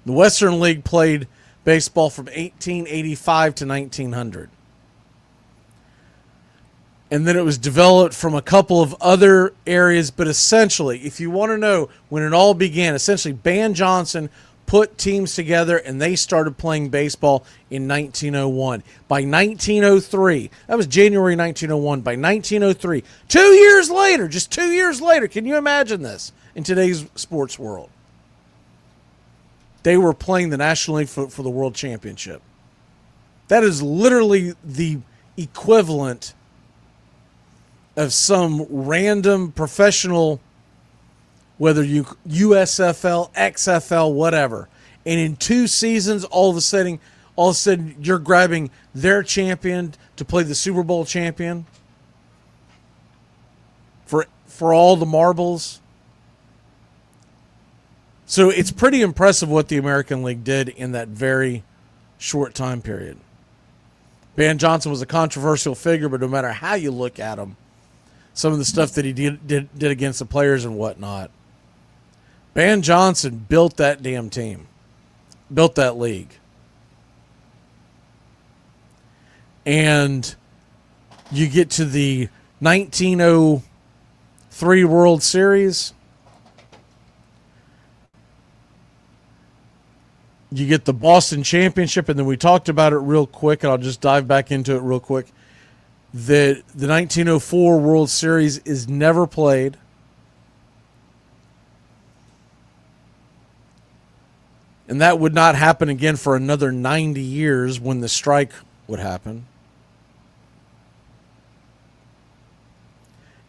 The Western League played baseball from 1885 to 1900. And then it was developed from a couple of other areas, but essentially, if you want to know when it all began, essentially Ban Johnson put teams together and they started playing baseball in 1901. By 1903, that was January 1901. By 1903, 2 years later, just 2 years later, can you imagine this in today's sports world? they were playing the National League for the World Championship. That is literally the equivalent of some random professional, whether you USFL, XFL, whatever. And in 2 seasons, all of a sudden you're grabbing their champion to play the Super Bowl champion for all the marbles. So it's pretty impressive what the American League did in that very short time period. Van Johnson was a controversial figure, but no matter how you look at him, some of the stuff that he did against the players and whatnot, Van Johnson built that damn team, built that league. And you get to the 1903 World Series. You get the Boston Championship, and then we talked about it real quick, and I'll just dive back into it real quick. The 1904 World Series is never played. And that would not happen again for another 90 years when the strike would happen.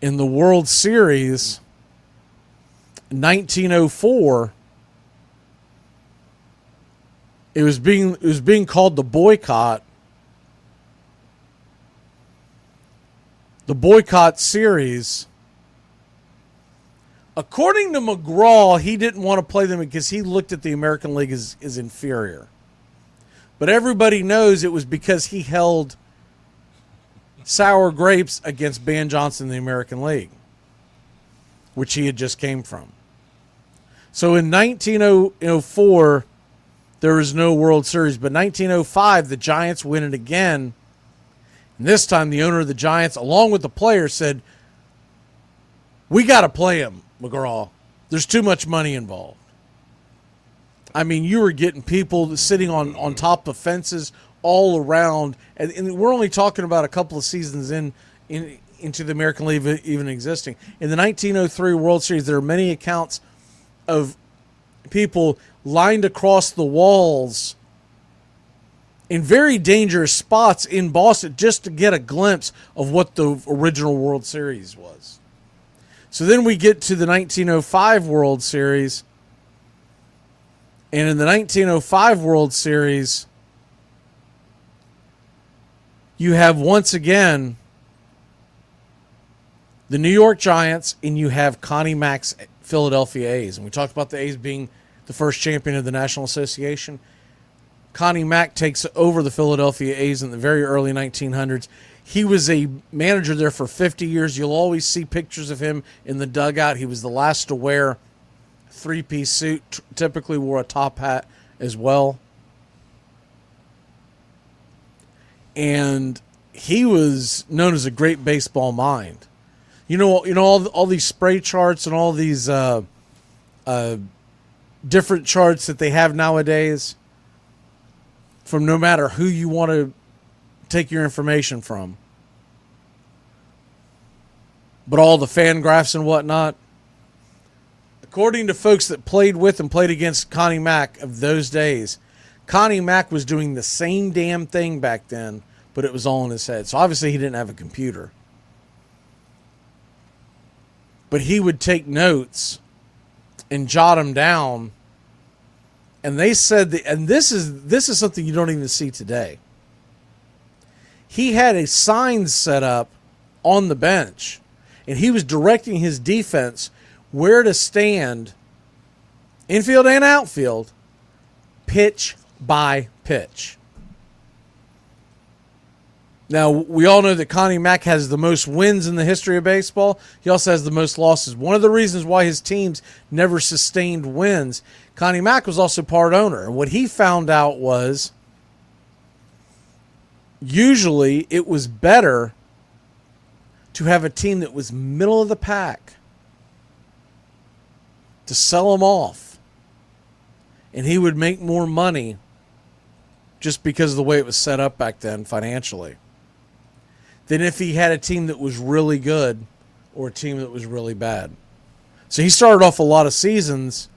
In the World Series, 1904, it was being called the boycott. The boycott series. According to McGraw, he didn't want to play them because he looked at the American League as inferior. But everybody knows it was because he held sour grapes against Van Johnson in the American League, which he had just came from. So in 1904, there was no World Series. But 1905, the Giants win it again. And this time, the owner of the Giants, along with the players, said, "We got to play him, McGraw. There's too much money involved." I mean, you were getting people sitting on top of fences all around. And we're only talking about a couple of seasons into the American League even existing. In the 1903 World Series, there are many accounts of people lined across the walls in very dangerous spots in Boston just to get a glimpse of what the original World Series was. So then we get to the 1905 World Series. And in the 1905 World Series, you have once again the New York Giants and you have Connie Mack's Philadelphia A's. And we talked about the A's being the first champion of the National Association. Connie Mack takes over the Philadelphia A's in the very early 1900s. He was a manager there for 50 years. You'll always see pictures of him in the dugout. He was the last to wear a three-piece suit, typically wore a top hat as well. And he was known as a great baseball mind. You know all these spray charts and all these different charts that they have nowadays, from no matter who you want to take your information from, but all the fan graphs and whatnot. According to folks that played with and played against Connie Mack of those days, Connie Mack was doing the same damn thing back then, but it was all in his head. So obviously he didn't have a computer. But he would take notes and jot them down. And they said that, and this is something you don't even see today. He had a sign set up on the bench, and he was directing his defense where to stand, infield and outfield, pitch by pitch. Now, we all know that Connie Mack has the most wins in the history of baseball. He also has the most losses. One of the reasons why his teams never sustained wins, Connie Mack was also part owner. And what he found out was usually it was better to have a team that was middle of the pack, to sell them off. And he would make more money just because of the way it was set up back then financially, than if he had a team that was really good or a team that was really bad. So he started off a lot of seasons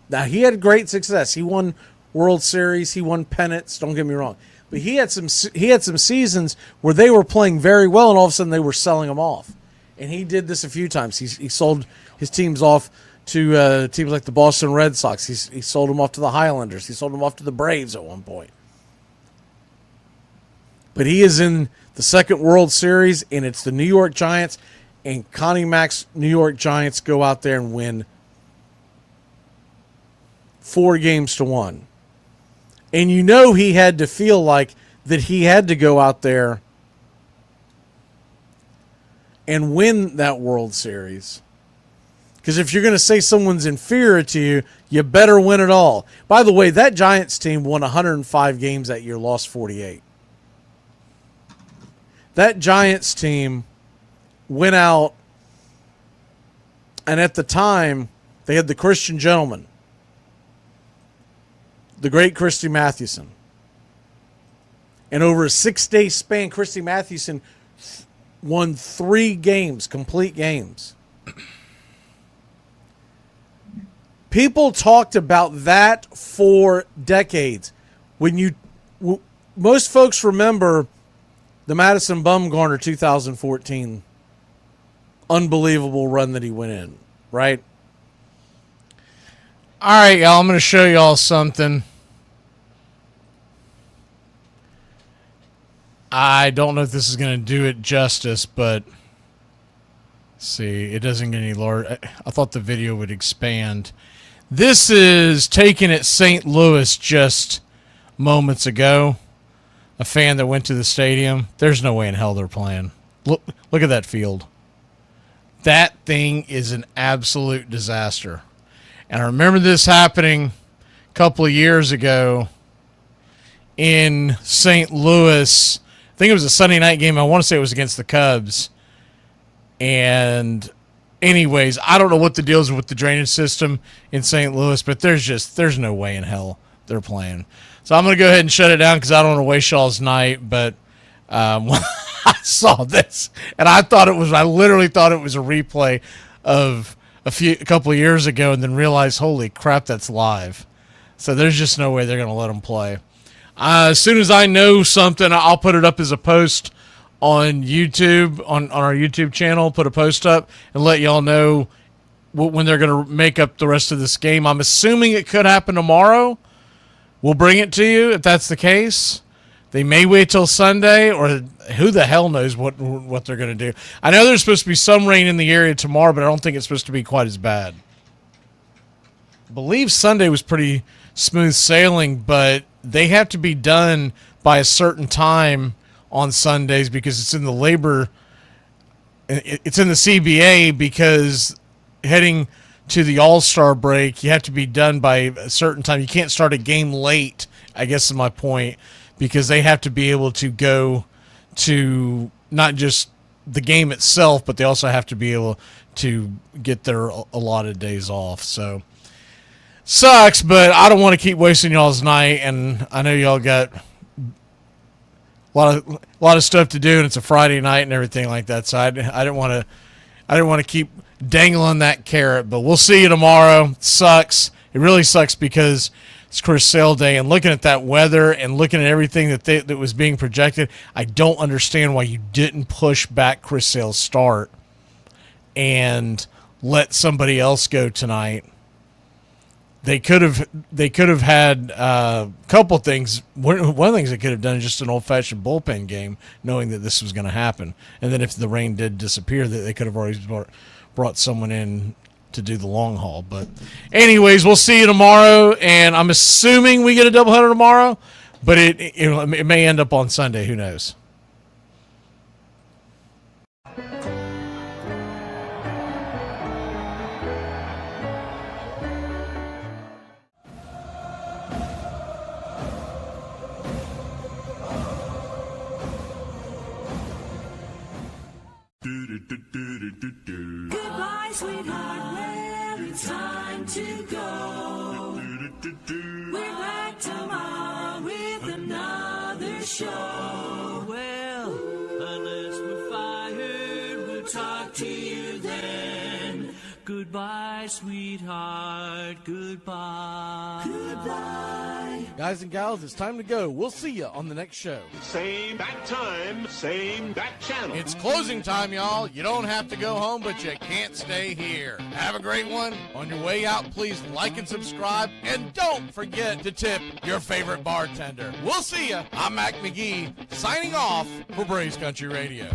Now, he had great success. He won World Series. He won pennants. Don't get me wrong. But he had some seasons where they were playing very well, and all of a sudden they were selling them off. And he did this a few times. He sold his teams off to teams like the Boston Red Sox. He sold them off to the Highlanders. He sold them off to the Braves at one point. But he is in the second World Series, and it's the New York Giants. And Connie Mack's New York Giants go out there and win 4-1. And you know he had to feel like that he had to go out there and win that World Series. Because if you're going to say someone's inferior to you, you better win it all. By the way, that Giants team won 105 games that year, lost 48. That Giants team went out, and at the time, they had the Christian gentleman, the great Christy Mathewson. And over a 6-day span, Christy Mathewson won 3 games, complete games. People talked about that for decades. Most folks remember the Madison Bumgarner 2014 unbelievable run that he went in, right? All right, y'all, I'm going to show y'all something. I don't know if this is going to do it justice, but see, it doesn't get any larger. I thought the video would expand. This is taken at St. Louis just moments ago. A fan that went to the stadium. There's no way in hell they're playing. Look at that field. That thing is an absolute disaster. And I remember this happening a couple of years ago in St. Louis. I think it was a Sunday night game. I want to say it was against the Cubs. And anyways, I don't know what the deal is with the drainage system in St. Louis, but there's no way in hell they're playing. So I'm going to go ahead and shut it down because I don't want to waste y'all's night. But I saw this, and I literally thought it was a replay of a couple of years ago, and then realized, holy crap, that's live. So there's just no way they're going to let them play. As soon as I know something, I'll put it up as a post on YouTube, on our YouTube channel, put a post up and let y'all know when they're going to make up the rest of this game. I'm assuming it could happen tomorrow. We'll bring it to you if that's the case. They may wait till Sunday, or who the hell knows what they're going to do. I know there's supposed to be some rain in the area tomorrow, but I don't think it's supposed to be quite as bad. I believe Sunday was pretty smooth sailing, but they have to be done by a certain time on Sundays because it's in the labor. It's in the CBA because heading to the All-Star break, you have to be done by a certain time. You can't start a game late, I guess is my point, because they have to be able to go to not just the game itself, but they also have to be able to get their allotted days off. So, sucks, but I don't want to keep wasting y'all's night, and I know y'all got a lot of stuff to do, and it's a Friday night and everything like that. So I didn't want to keep dangling that carrot. But we'll see you tomorrow. It sucks. It really sucks because it's Chris Sale Day, and looking at that weather and looking at everything that was being projected, I don't understand why you didn't push back Chris Sale's start and let somebody else go tonight. They could have had a couple things. One of the things they could have done is just an old-fashioned bullpen game, knowing that this was going to happen. And then if the rain did disappear, that they could have already brought someone in to do the long haul. But anyways, we'll see you tomorrow, and I'm assuming we get a doubleheader tomorrow, but it may end up on Sunday. Who knows? Goodbye, sweetheart, well, it's time to go. We're back tomorrow with another show. Well, unless we're fired, we'll talk to you then. Goodbye, sweetheart. Goodbye. Goodbye. Guys and gals, it's time to go. We'll see you on the next show. Same bat time, same bat channel. It's closing time, y'all. You don't have to go home, but you can't stay here. Have a great one. On your way out, please like and subscribe, and don't forget to tip your favorite bartender. We'll see you. I'm Mac McGee, signing off for Braves Country Radio.